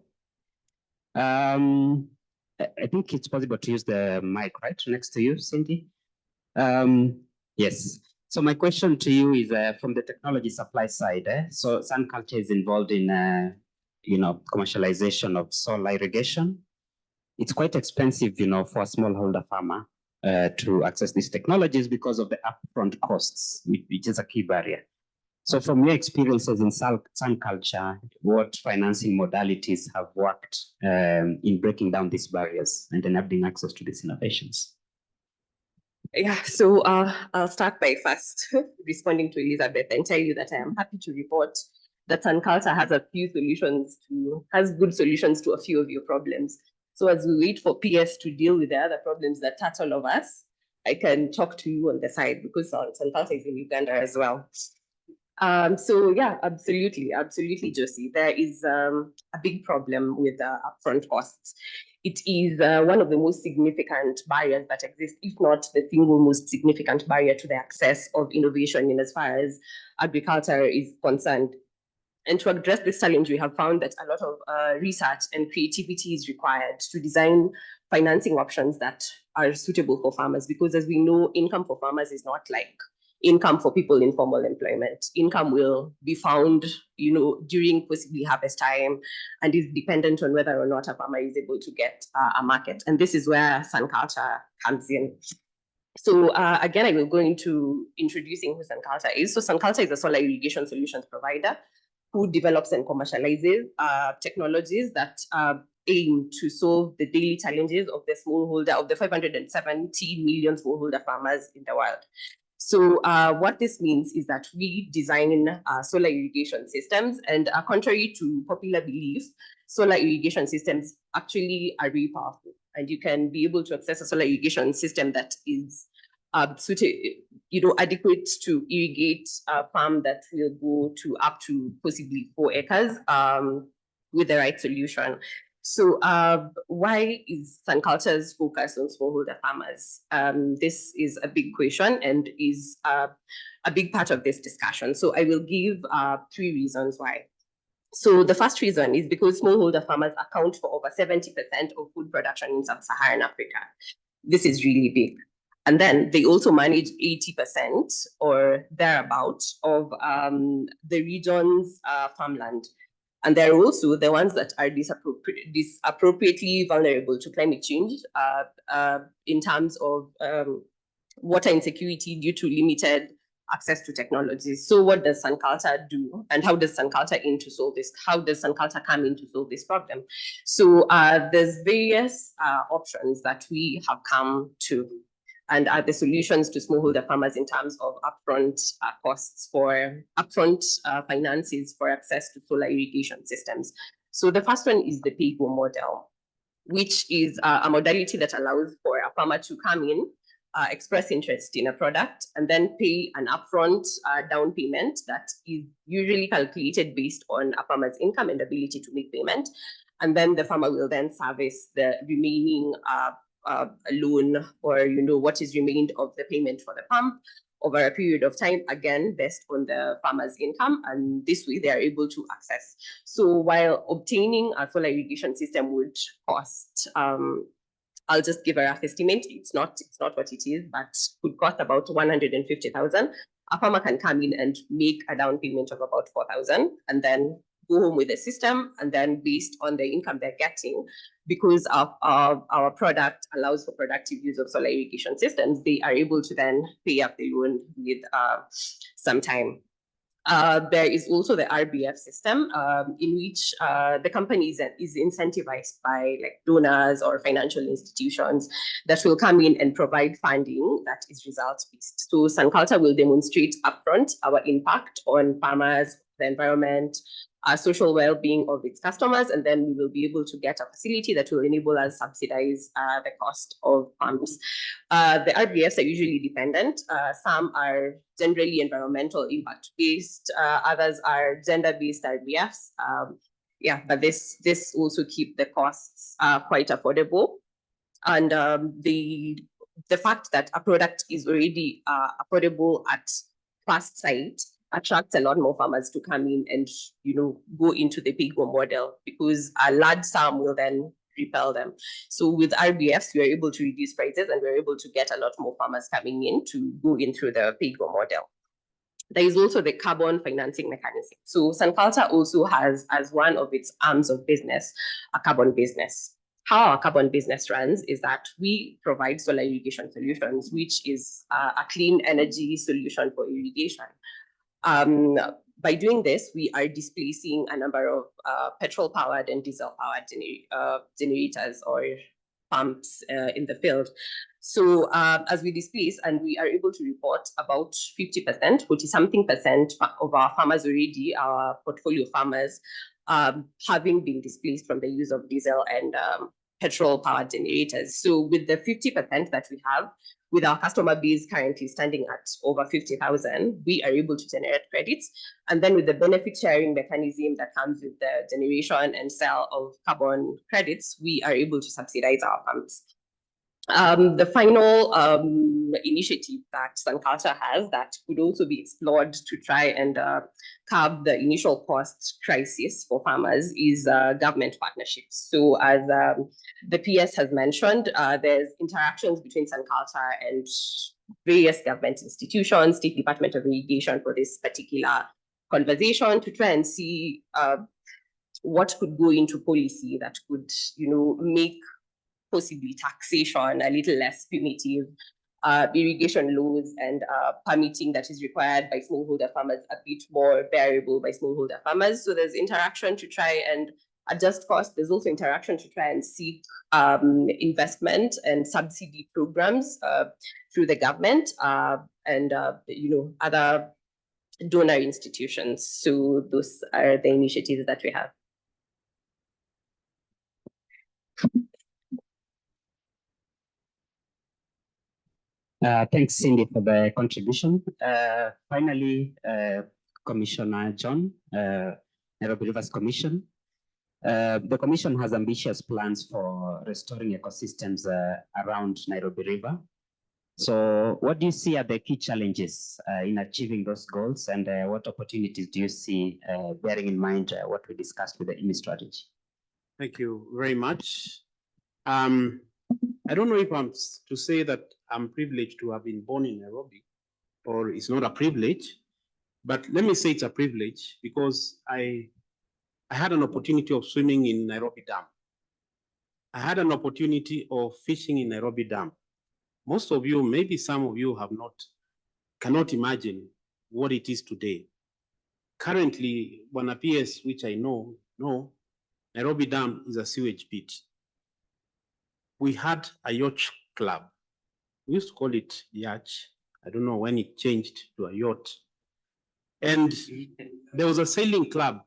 I think it's possible to use the mic right next to you, Cindy. Yes. So my question to you is from the technology supply side. So SunCulture is involved in, commercialization of solar irrigation. It's quite expensive, for a smallholder farmer to access these technologies because of the upfront costs, which is a key barrier. So from your experiences in SunCulture, what financing modalities have worked in breaking down these barriers and enabling access to these innovations? Yeah, so I'll start by first responding to Elizabeth and tell you that I am happy to report that SunCulture has has good solutions to a few of your problems. So as we wait for PS to deal with the other problems that touch all of us, I can talk to you on the side because SunCulture is in Uganda as well. So yeah, absolutely, Josie. There is a big problem with upfront costs. It is one of the most significant barriers that exist, if not the single most significant barrier to the access of innovation in as far as agriculture is concerned. And to address this challenge, we have found that a lot of research and creativity is required to design financing options that are suitable for farmers, because as we know, income for farmers is not like income for people in formal employment. Income will be found, during possibly harvest time and is dependent on whether or not a farmer is able to get a market. And this is where SunCulture comes in. So again, I will go into introducing who SunCulture is. So SunCulture is a solar irrigation solutions provider who develops and commercializes technologies that aim to solve the daily challenges of the 570 million smallholder farmers in the world. So what this means is that we design solar irrigation systems, and contrary to popular belief, solar irrigation systems actually are very powerful, and you can be able to access a solar irrigation system that is adequate to irrigate a farm that will go to up to possibly 4 acres with the right solution. So why is SunCulture's focus on smallholder farmers? This is a big question and is a big part of this discussion. So I will give 3 reasons why. So the first reason is because smallholder farmers account for over 70% of food production in sub-Saharan Africa. This is really big. And then they also manage 80% or thereabout of the region's farmland. And they're also the ones that are disappropriately vulnerable to climate change in terms of water insecurity due to limited access to technology. So what does SunCulture do? And how does SunCulture aim to solve this? How does SunCulture come in to solve this problem? So there's various options that we have come to and are the solutions to smallholder farmers in terms of upfront costs for upfront finances for access to solar irrigation systems. So the first one is the pay-go model, which is a modality that allows for a farmer to come in, express interest in a product, and then pay an upfront down payment that is usually calculated based on a farmer's income and ability to make payment. And then the farmer will then service the remaining loan, or what is remained of the payment for the pump over a period of time, again based on the farmer's income, and this way they are able to access. So while obtaining a solar irrigation system would cost, I'll just give a rough estimate, it's not what it is, but could cost about 150,000. A farmer can come in and make a down payment of about 4,000 and then go home with the system, and then based on the income they're getting, because our product allows for productive use of solar irrigation systems, they are able to then pay up the loan with some time. There is also the RBF system, in which the company is incentivized by donors or financial institutions that will come in and provide funding that is results-based. So SunCulture will demonstrate upfront our impact on farmers, the environment, social well-being of its customers, and then we will be able to get a facility that will enable us subsidize the cost of pumps. The RBFs are usually dependent. Some are generally environmental impact-based, others are gender-based RBFs. But this also keep the costs quite affordable. And the fact that a product is already affordable at first sight attracts a lot more farmers to come in and go into the pay-go model, because a large sum will then repel them. So with RBFs, we are able to reduce prices and we're able to get a lot more farmers coming in to go in through the pay-go model. There is also the carbon financing mechanism. So SunCulture also has, as one of its arms of business, a carbon business. How our carbon business runs is that we provide solar irrigation solutions, which is a clean energy solution for irrigation. By doing this, we are displacing a number of petrol-powered and diesel-powered generators or pumps in the field. So as we displace, and we are able to report about 50%, 40-something% of our farmers already, our portfolio farmers, having been displaced from the use of diesel and petrol-powered generators. So with the 50% that we have, with our customer base currently standing at over 50,000, we are able to generate credits. And then with the benefit sharing mechanism that comes with the generation and sale of carbon credits, we are able to subsidize our pumps. The final initiative that SunCulture has that could also be explored to try and curb the initial cost crisis for farmers is government partnerships. So as the PS has mentioned, there's interactions between SunCulture and various government institutions, State Department of Irrigation for this particular conversation, to try and see what could go into policy that could, make possibly taxation a little less punitive, irrigation laws and permitting that is required by smallholder farmers a bit more bearable by smallholder farmers. So there's interaction to try and adjust costs. There's also interaction to try and seek investment and subsidy programs through the government and other donor institutions. So those are the initiatives that we have. Thanks, Cindy, for the contribution. Finally, Commissioner John, Nairobi Rivers Commission. The Commission has ambitious plans for restoring ecosystems around Nairobi River. So what do you see are the key challenges in achieving those goals, and what opportunities do you see bearing in mind what we discussed with the IMI strategy? Thank you very much. I don't know if I'm to say that I'm privileged to have been born in Nairobi, or it's not a privilege, but let me say it's a privilege because I had an opportunity of swimming in Nairobi Dam. I had an opportunity of fishing in Nairobi Dam. Most of you, maybe some of you cannot imagine what it is today. Currently, Bwana PS, which I know, Nairobi Dam is a sewage pit. We had a yacht club. We used to call it yacht. I don't know when it changed to a yacht. And there was a sailing club,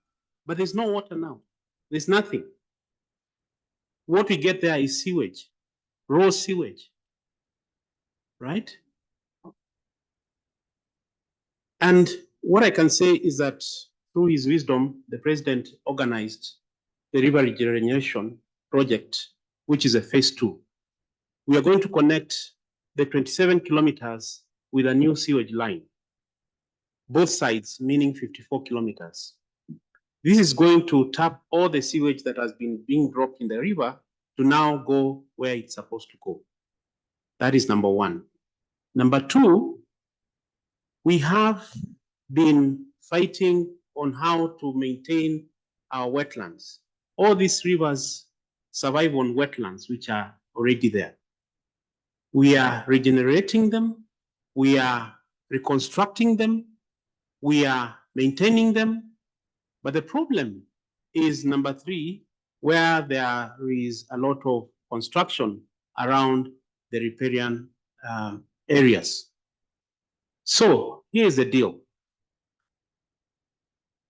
but there's no water now. There's nothing. What we get there is sewage, raw sewage, right? And what I can say is that through his wisdom, the president organized the river regeneration project, which is a phase 2. We are going to connect the 27 kilometers with a new sewage line, both sides, meaning 54 kilometers. This is going to tap all the sewage that has been being dropped in the river to now go where it's supposed to go. That is number one. Number two, we have been fighting on how to maintain our wetlands. All these rivers survive on wetlands, which are already there. We are regenerating them. We are reconstructing them. We are maintaining them. But the problem is number 3, where there is a lot of construction around the riparian areas. So here's the deal.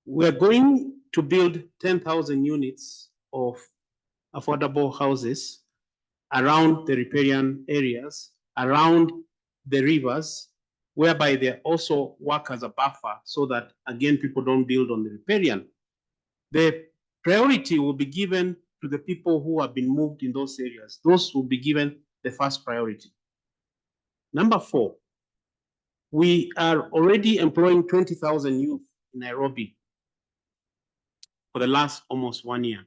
We're going to build 10,000 units of affordable houses around the riparian areas, around the rivers, whereby they also work as a buffer so that, again, people don't build on the riparian. The priority will be given to the people who have been moved in those areas. Those will be given the first priority. Number 4, we are already employing 20,000 youth in Nairobi for the last almost 1 year.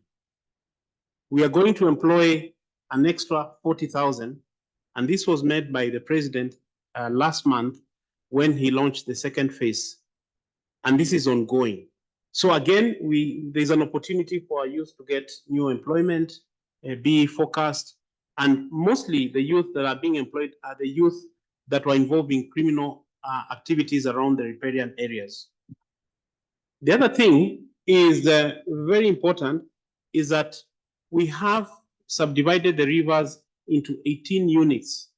We are going to employ an extra 40,000, and this was made by the president last month when he launched the second phase, and this is ongoing. So again, there's an opportunity for our youth to get new employment, be focused, and mostly the youth that are being employed are the youth that were involved in criminal activities around the riparian areas. The other thing is very important is that we have subdivided the rivers into 18 units,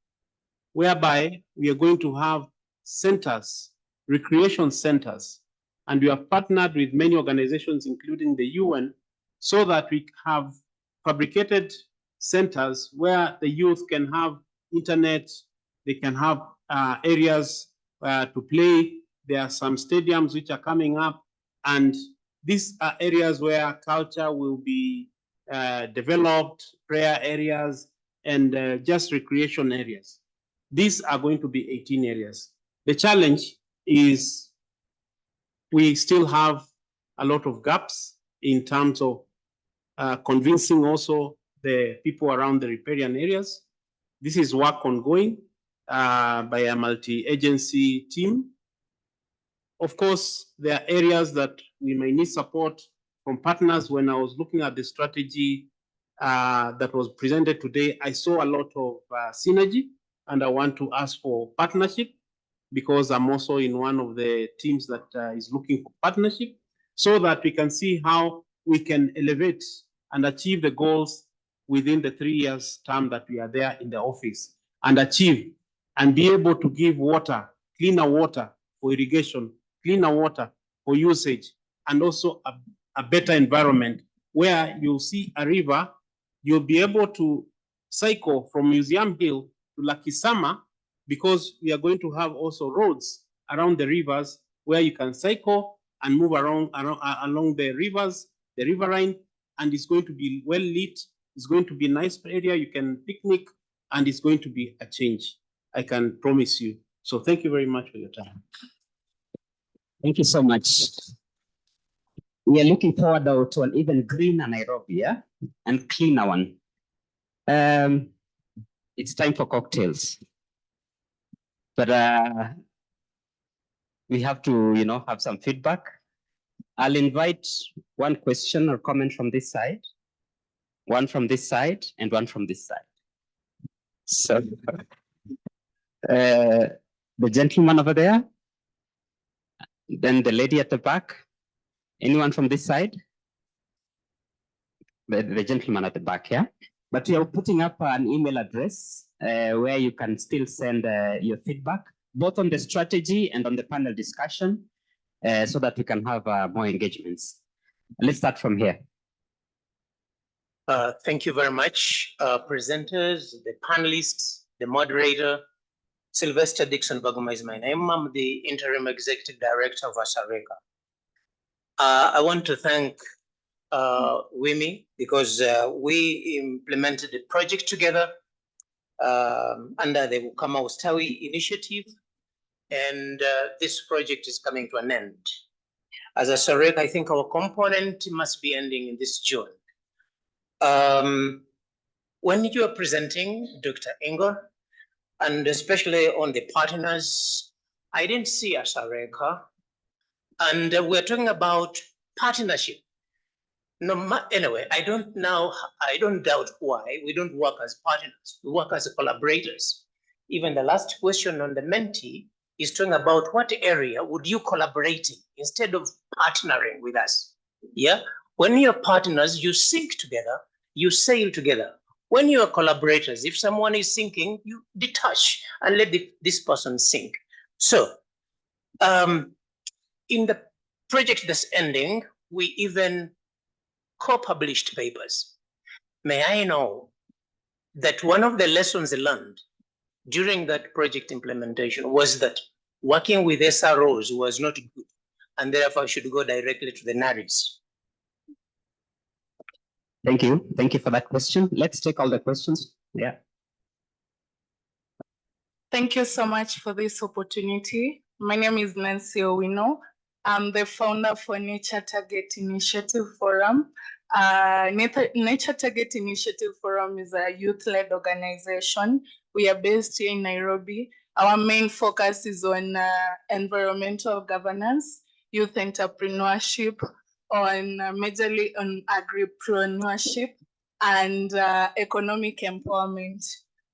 whereby we are going to have centers, recreation centers, and we have partnered with many organizations, including the UN, so that we have fabricated centers where the youth can have internet, they can have areas to play. There are some stadiums which are coming up, and these are areas where culture will be developed, prayer areas, and just recreation areas. These are going to be 18 areas. The challenge is we still have a lot of gaps in terms of convincing also the people around the riparian areas. This is work ongoing by a multi-agency team. Of course, there are areas that we may need support from partners. When I was looking at the strategy that was presented today, I saw a lot of synergy, and I want to ask for partnership because I'm also in one of the teams that is looking for partnership so that we can see how we can elevate and achieve the goals within the 3 years term that we are there in the office, and achieve and be able to give water, cleaner water for irrigation, cleaner water for usage, and also a better environment where you'll see a river, you'll be able to cycle from Museum Hill to Lakisama, because we are going to have also roads around the rivers where you can cycle and move around along the rivers, the riverine, and it's going to be well lit. It's going to be a nice area. You can picnic, and it's going to be a change. I can promise you. So thank you very much for your time. Thank you so much. We are looking forward though to an even greener Nairobi, yeah, and cleaner one. It's time for cocktails, but we have to, have some feedback. I'll invite one question or comment from this side, one from this side, and one from this side. So, the gentleman over there, then the lady at the back. Anyone from this side? The gentleman at the back, yeah? But we are putting up an email address where you can still send your feedback, both on the strategy and on the panel discussion, so that we can have more engagements. Let's start from here. Thank you very much, presenters, the panelists, the moderator. Sylvester Dixon Baguma is my name. I'm the Interim Executive Director of ASARECA. I want to thank IWMI because we implemented a project together under the Ukama Ustawi initiative, and this project is coming to an end. As ASARECA, I think our component must be ending in this June. When you are presenting, Dr. Ingo, and especially on the partners, I didn't see ASARECA, and we're talking about partnership. Anyway, I don't doubt why we don't work as partners. We work as collaborators. Even the last question on the Menti is talking about what area would you collaborate in instead of partnering with us. Yeah, when you're partners, you sink together, you sail together. When you are collaborators, if someone is sinking, you detach and let this person sink. So, in the project that's ending, we even co-published papers. May I know that one of the lessons learned during that project implementation was that working with SROs was not good, and therefore I should go directly to the NARIs. Thank you. Thank you for that question. Let's take all the questions. Yeah. Thank you so much for this opportunity. My name is Nancy Owino. I'm the founder for Nature Target Initiative Forum. Nature Target Initiative Forum is a youth-led organization. We are based here in Nairobi. Our main focus is on environmental governance, youth entrepreneurship, on majorly on agripreneurship and economic empowerment.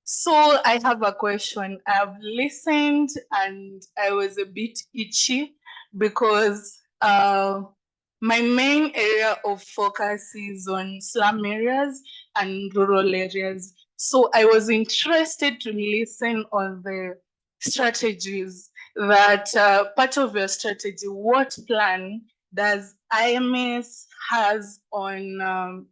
So I have a question. I've listened and I was a bit itchy because my main area of focus is on slum areas and rural areas. So I was interested to listen on the strategies that part of your strategy, what plan does IMS has on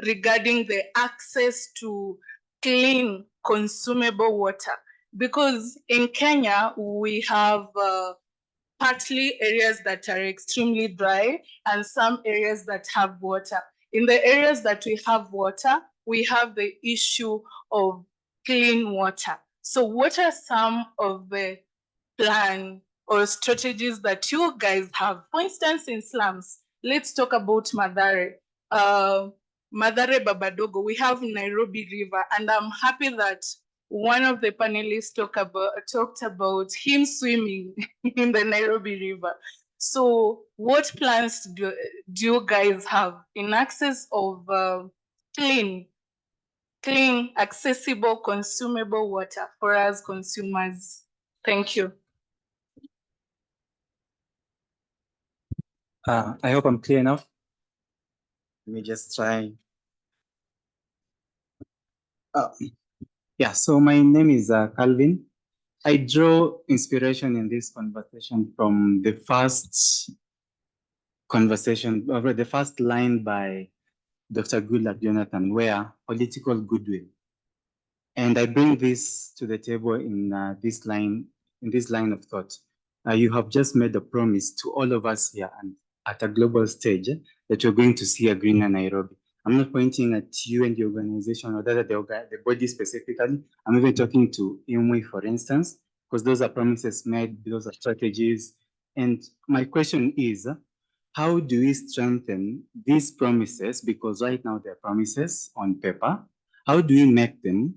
regarding the access to clean consumable water? Because in Kenya, we have partly areas that are extremely dry and some areas that have water. In the areas that we have water, we have the issue of clean water. So what are some of the plan or strategies that you guys have? For instance, in slums, let's talk about Mathare. Mathare Babadogo, we have Nairobi River, and I'm happy that one of the panelists talked about him swimming in the Nairobi River. So what plans do you guys have in access of clean, accessible, consumable water for us consumers? Thank you. I hope I'm clear enough. Let me just try. Yeah, so my name is Calvin. I draw inspiration in this conversation from the first conversation, the first line by Dr. Goodluck Jonathan, where political goodwill. And I bring this to the table in this line of thought. You have just made a promise to all of us here and at a global stage that we're going to see a greener Nairobi. I'm not pointing at you and the organization or the body specifically. I'm even talking to IWMI, for instance, because those are promises made, those are strategies. And my question is, how do we strengthen these promises? Because right now they're promises on paper. How do we make them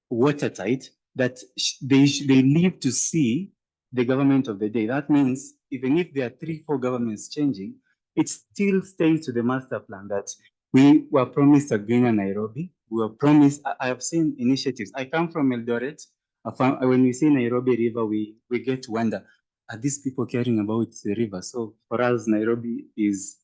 watertight that they live to see the government of the day? That means even if there are 3-4 governments changing, it still stays to the master plan that we were promised a greener Nairobi. We were promised, I have seen initiatives. I come from Eldoret. When we say Nairobi River, we get to wonder, are these people caring about the river? So for us, Nairobi is,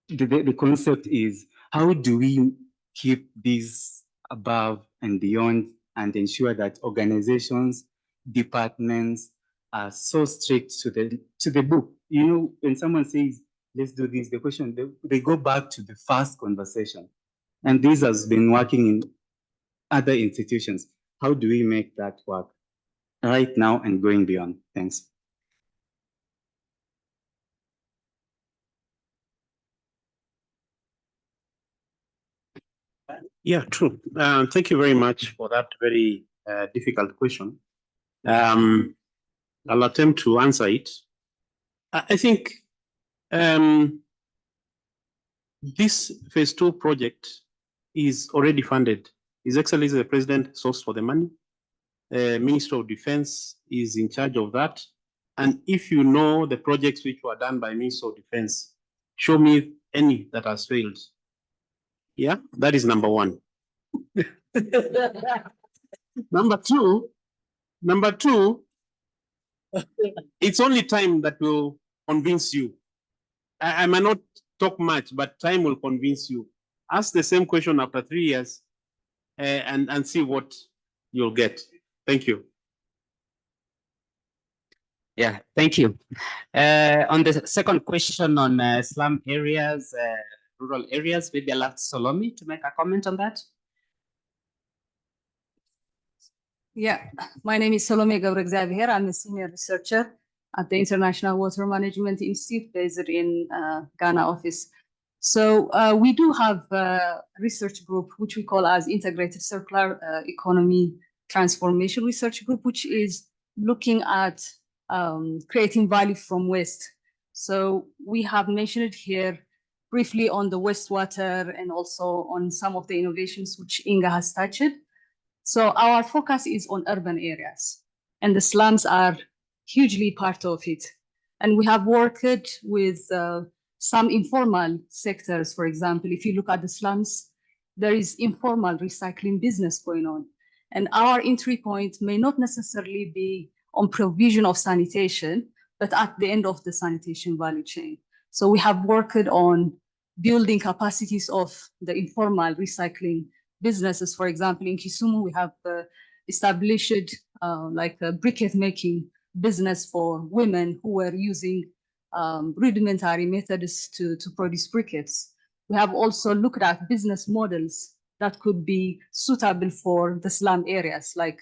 the concept is, how do we keep these above and beyond and ensure that organizations, departments are so strict to the book? You know, when someone says, let's do this, the question, they go back to the first conversation. And this has been working in other institutions. How do we make that work right now and going beyond? Thanks. Yeah, true. Thank you very much for that very difficult question. I'll attempt to answer it. I think this phase 2 project is already funded. His Excellency the President sourced for the money. Minister of Defense is in charge of that. And if you know the projects which were done by Minister of Defense, show me any that has failed. Yeah, that is number one. Number two, it's only time that will convince you. I might not talk much, but time will convince you. Ask the same question after 3 years and see what you'll get. Thank you. Yeah, thank you. On the second question on slum areas, rural areas, maybe I'll ask Salome to make a comment on that. Yeah, my name is Salome Gabriel-Xavier. I'm a senior researcher at the International Water Management Institute based in Ghana office. So we do have a research group, which we call as Integrated Circular Economy Transformation Research Group, which is looking at creating value from waste. So we have mentioned it here briefly on the wastewater and also on some of the innovations which Inga has touched. So our focus is on urban areas, and the slums are hugely part of it. And we have worked with some informal sectors. For example, if you look at the slums, there is informal recycling business going on. And our entry point may not necessarily be on provision of sanitation, but at the end of the sanitation value chain. So we have worked on building capacities of the informal recycling businesses. For example, in Kisumu, we have established like a briquette making business for women who were using rudimentary methods to produce briquettes. We have also looked at business models that could be suitable for the slum areas, like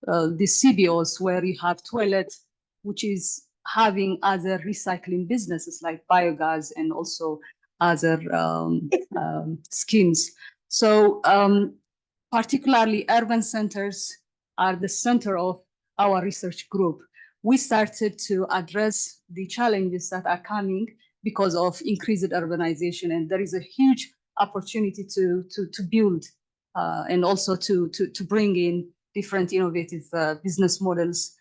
the CBOs, where you have toilets, which is having other recycling businesses like biogas and also other schemes. So particularly urban centers are the center of our research group. We started to address the challenges that are coming because of increased urbanization, and there is a huge opportunity to build and also to bring in different innovative business models,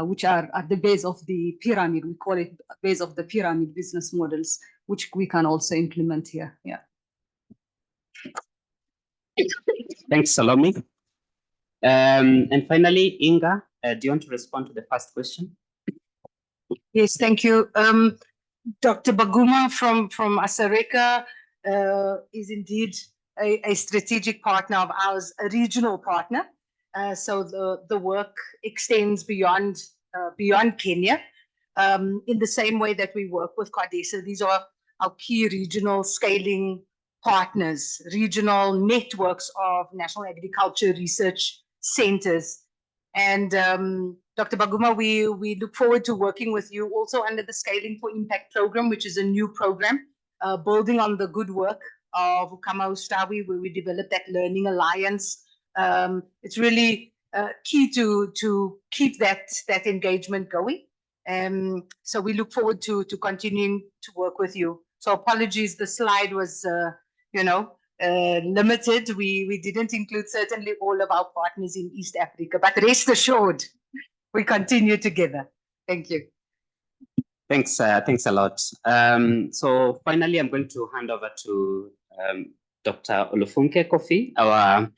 which are at the base of the pyramid. We call it base of the pyramid business models, which we can also implement here. Yeah. Thanks, Salome. And finally, Inga, do you want to respond to the first question? Yes, thank you. Dr. Baguma from Asareka is indeed a strategic partner of ours, a regional partner. So the work extends beyond Kenya. In the same way that we work with CODESA, these are our key regional scaling partners, regional networks of national agriculture research centers. And Dr. Baguma, we look forward to working with you also under the Scaling for Impact program, which is a new program building on the good work of Kamaustawi, where we developed that learning alliance. It's really key to keep that engagement going. So we look forward to continuing to work with you. So apologies, the slide was, limited. We didn't include certainly all of our partners in East Africa, but rest assured, we continue together. Thank you. Thanks a lot. So finally, I'm going to hand over to Dr. Olufunke Kofi, our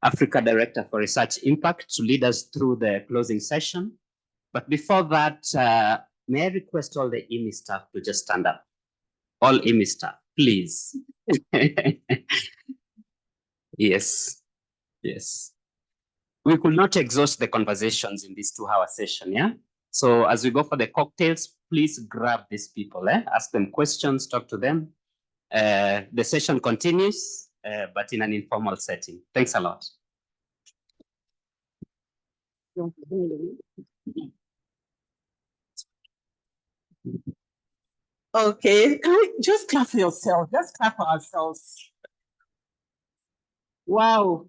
Africa Director for Research Impact, to lead us through the closing session. But before that, may I request all the IMI staff to just stand up? All IMI staff, please. Yes, yes. We could not exhaust the conversations in this 2-hour session, yeah? So as we go for the cocktails, please grab these people, ask them questions, talk to them. The session continues, but in an informal setting. Thanks a lot. Okay, can we just clap for yourself? Just clap for ourselves. Wow,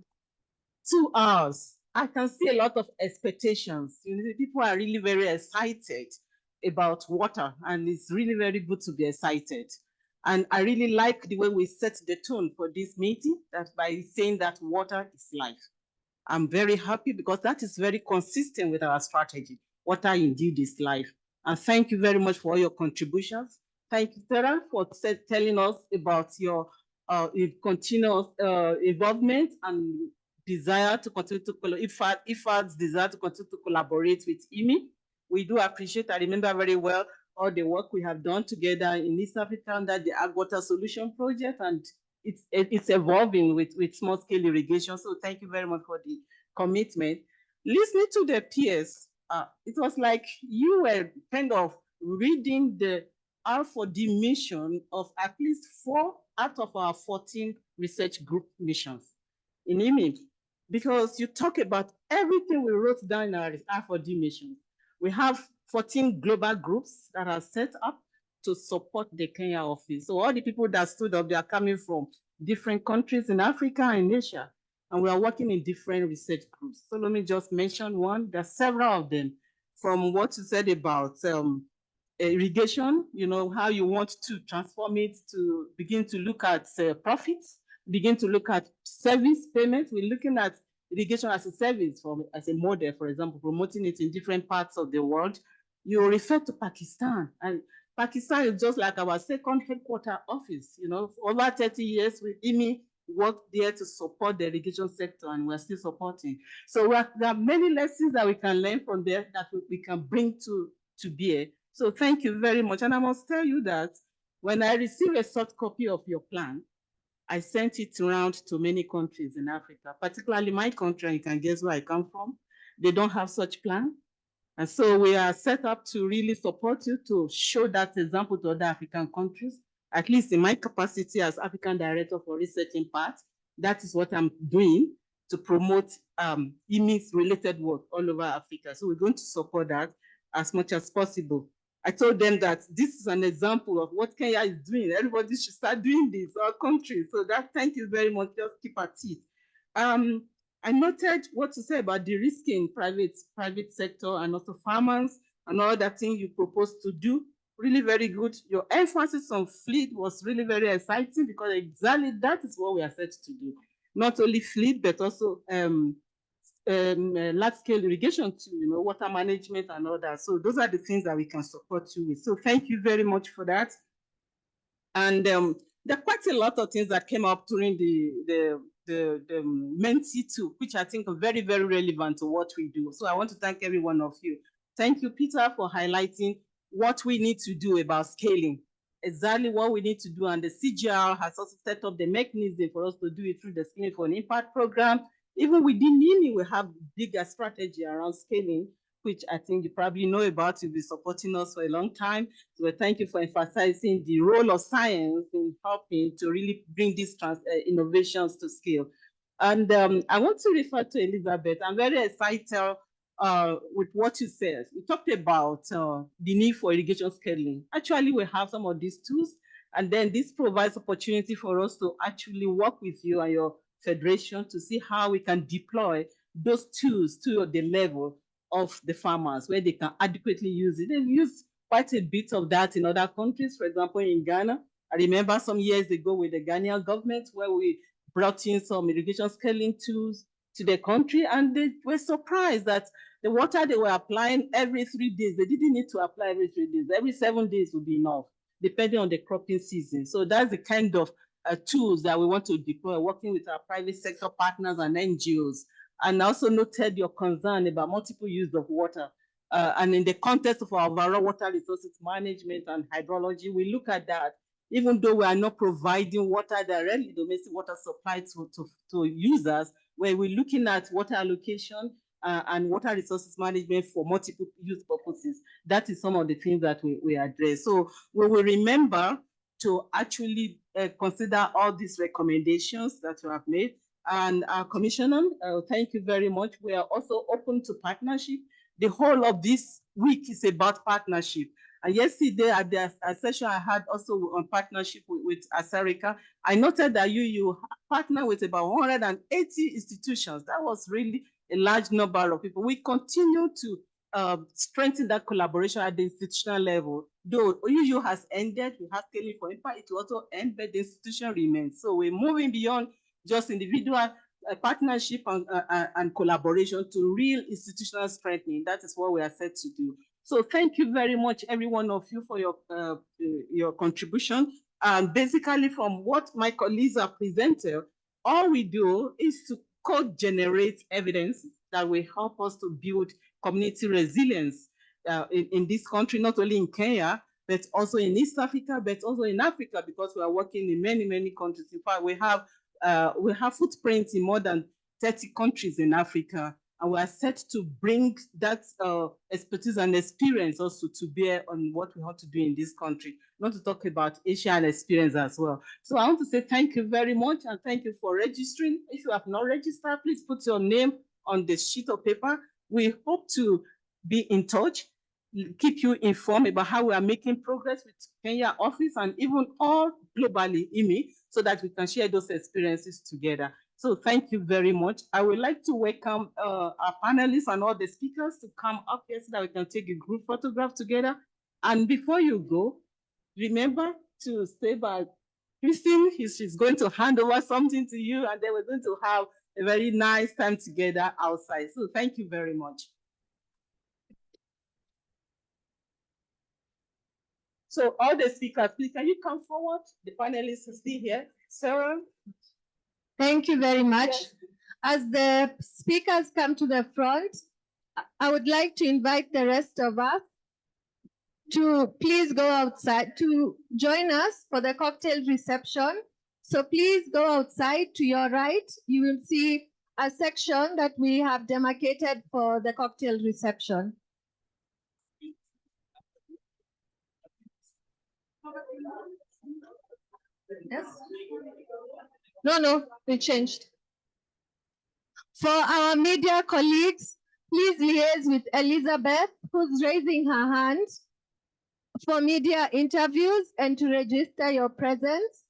2 hours. I can see a lot of expectations. People are really very excited about water, and it's really very good to be excited. And I really like the way we set the tone for this meeting, that by saying that water is life. I'm very happy because that is very consistent with our strategy. Water indeed is life. And thank you very much for all your contributions. Thank you, Sarah, for telling us about your continuous involvement and desire to continue to IFAD's desire to continue to collaborate with IMI. We do appreciate, I remember very well all the work we have done together in East Africa under the Ag Water Solution Project, and it's evolving with small-scale irrigation. So thank you very much for the commitment. Listening to the peers, it was like you were kind of reading the R4D mission of at least 4 out of our 14 research group missions in IMI, because you talk about everything we wrote down in our R4D mission. We have 14 global groups that are set up to support the Kenya office. So all the people that stood up, they are coming from different countries in Africa and Asia, and we are working in different research groups. So let me just mention one. There are several of them. From what you said about irrigation, how you want to transform it to begin to look at profits, begin to look at service payments. We're looking at irrigation as a service, as a model, for example, promoting it in different parts of the world. You refer to Pakistan, and Pakistan is just like our second headquarter office. Over 30 years with IMI worked there to support the irrigation sector, and we're still supporting. So there are many lessons that we can learn from there that we can bring to bear. So thank you very much. And I must tell you that when I received a soft copy of your plan, I sent it around to many countries in Africa, particularly my country. You can guess where I come from. They don't have such plan. And so we are set up to really support you, to show that example to other African countries. At least in my capacity as African Director for Research Impact, that is what I'm doing to promote IMI's related work all over Africa. So we're going to support that as much as possible. I told them that this is an example of what Kenya is doing. Everybody should start doing this, our country. So thank you very much. Just keep at it. I noted what you said about de-risking private sector and also farmers and all that thing you proposed to do. Really very good. Your emphasis on fleet was really very exciting, because exactly that is what we are set to do. Not only fleet, but also large-scale irrigation too, water management and all that. So those are the things that we can support you with. So thank you very much for that. And there are quite a lot of things that came up during the Menti too, which I think are very, very relevant to what we do. So I want to thank every one of you. Thank you, Peter, for highlighting what we need to do about scaling, exactly what we need to do. And the CGIAR has also set up the mechanism for us to do it through the Scaling for an Impact program. Even within IMI, we have bigger strategy around scaling, which I think you probably know about. You've been supporting us for a long time. So thank you for emphasizing the role of science in helping to really bring these innovations to scale. And I want to refer to Elizabeth. I'm very excited with what you said. You talked about the need for irrigation scaling. Actually, we have some of these tools. And then this provides opportunity for us to actually work with you and your federation to see how we can deploy those tools to the level of the farmers where they can adequately use it. They've used quite a bit of that in other countries. For example, in Ghana, I remember some years ago with the Ghanaian government where we brought in some irrigation scaling tools to the country, and they were surprised that the water they were applying every 3 days, they didn't need to apply every 3 days. Every 7 days would be enough, depending on the cropping season. So that's the kind of tools that we want to deploy, working with our private sector partners and NGOs. And also noted your concern about multiple use of water. And in the context of our overall water resources management and hydrology, we look at that. Even though we are not providing water directly, domestic water supply to users, where we're looking at water allocation and water resources management for multiple use purposes. That is some of the things that we address. So we will remember to actually consider all these recommendations that you have made. And Commissioner, thank you very much. We are also open to partnership. The whole of this week is about partnership. And yesterday at the session I had also on partnership with Asarica, I noted that you partner with about 180 institutions. That was really a large number of people. We continue to strengthen that collaboration at the institutional level. Though UU has ended, we have scaling for impact, it will also end, but the institution remains. So we're moving beyond just individual partnership and collaboration to real institutional strengthening. That is what we are set to do. So thank you very much, every one of you, for your contribution. And basically, from what my colleagues have presented, all we do is to co-generate evidence that will help us to build community resilience in this country, not only in Kenya, but also in East Africa, but also in Africa, because we are working in many, many countries. In fact, we have footprints in more than 30 countries in Africa, and we are set to bring that expertise and experience also to bear on what we want to do in this country, not to talk about Asian experience as well. So I want to say thank you very much, and thank you for registering. If you have not registered, please put your name on the sheet of paper. We hope to be in touch, keep you informed about how we are making progress with Kenya office and even all globally, IMI, so that we can share those experiences together. So thank you very much. I would like to welcome our panelists and all the speakers to come up here so that we can take a group photograph together. And before you go, remember to stay by Christine. She's going to hand over something to you, and then we're going to have a very nice time together outside. So thank you very much. So all the speakers, please, can you come forward? The panelists are still here. Sarah? Thank you very much. Yes. As the speakers come to the front, I would like to invite the rest of us to please go outside to join us for the cocktail reception. So please go outside to your right. You will see a section that we have demarcated for the cocktail reception. Yes? No, we changed. For our media colleagues, please liaise with Elizabeth, who's raising her hand for media interviews and to register your presence.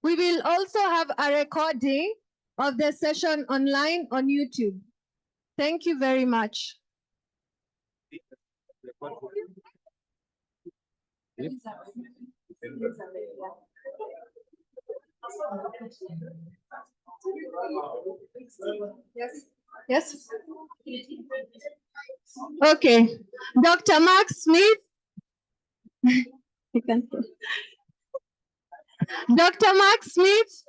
We will also have a recording of the session online on YouTube. Thank you very much. Yes. Okay. Dr. Mark Smith. Dr. Mark Smith.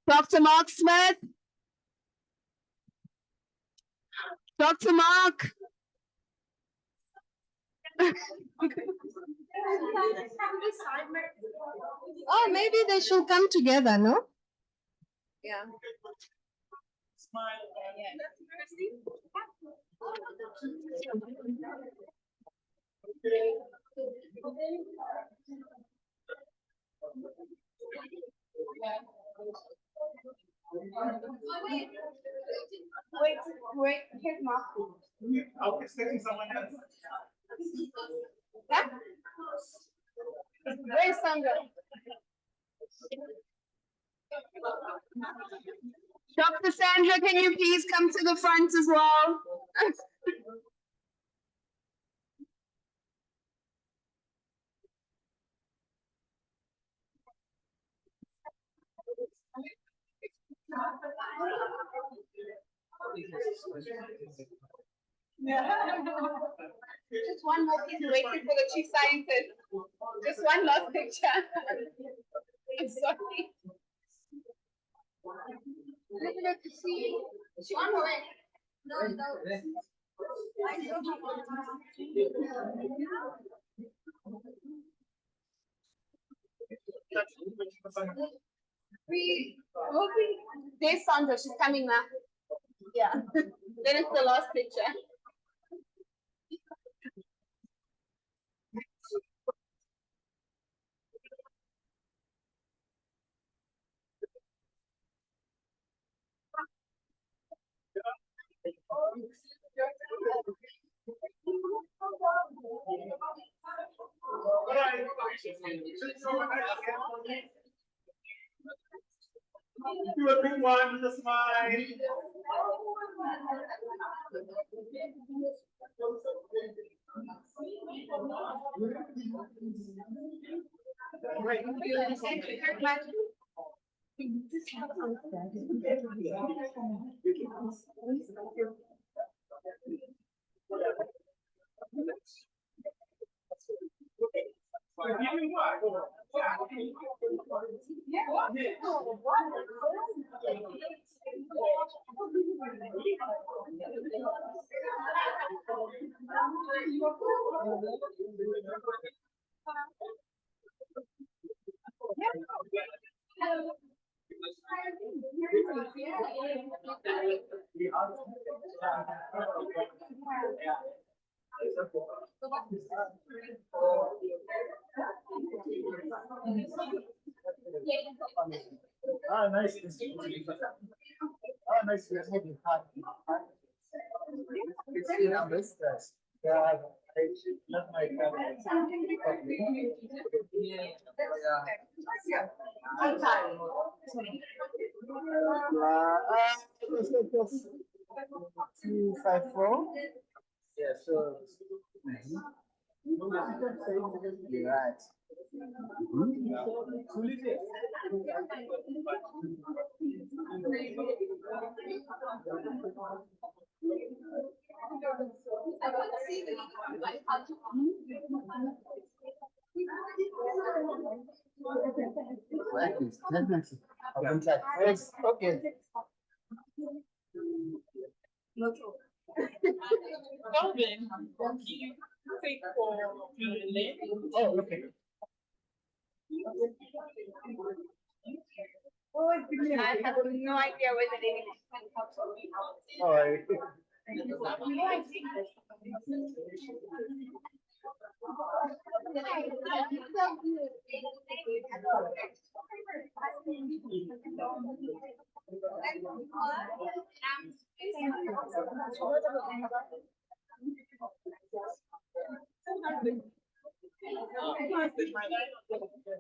Dr. Mark Smith. Dr. Mark. Oh, maybe they should come together, no? Yeah. Wait. Okay, someone else. Where's Sandra? Dr. Sandra, can you please come to the front as well? Just one more piece waiting for the chief scientist. Just one last picture. I'm sorry. Look to see. One more. No. There's Sandra, she's coming now. Yeah. Then it's the last picture. Do a big one with a smile. Ah, nice. Ah, nice. It's yeah, I love my family. Two, 5, 4. Yeah, so. You're right. Okay. Calvin, can you take for the name? Oh, okay. I have no idea where the name is. All right.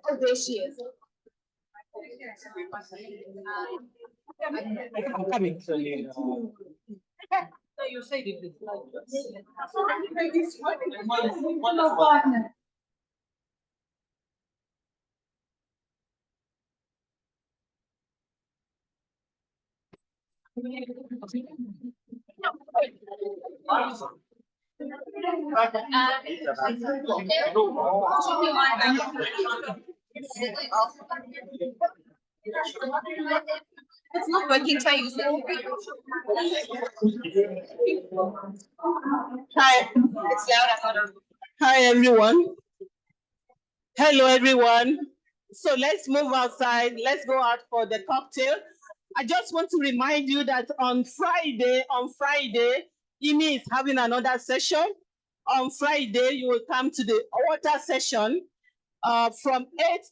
Oh, there she is. I'm coming. So you said it is like It's not working, try use it. Hi. It's loud. Hi, everyone. Hello, everyone. So let's move outside. Let's go out for the cocktail. I just want to remind you that on Friday, IMI is having another session. On Friday, you will come to the water session from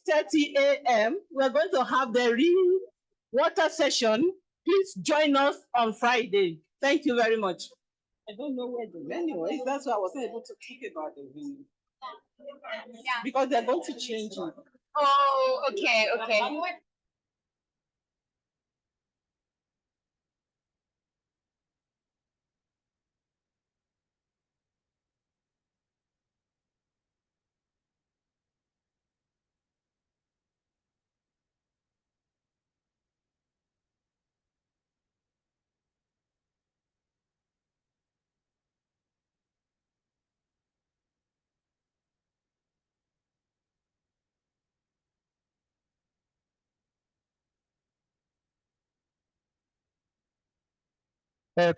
8:30 a.m. We're going to have the real water session. Please join us on Friday. Thank you very much. I don't know where the venue is. That's why I wasn't able to talk about the venue. Because they're going to change it. Oh, okay, okay.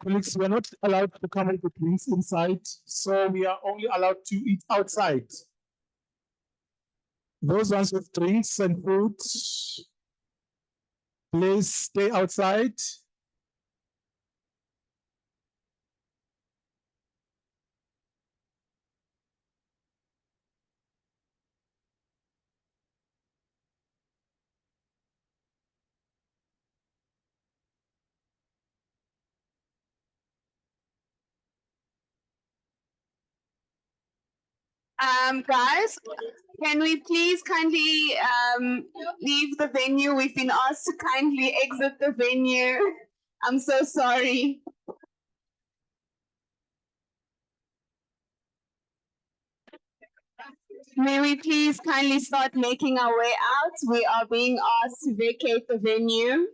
Colleagues, we are not allowed to come with drinks inside, so we are only allowed to eat outside. Those ones with drinks and food, please stay outside. Guys, can we please kindly leave the venue? We've been asked to kindly exit the venue. I'm so sorry. May we please kindly start making our way out? We are being asked to vacate the venue.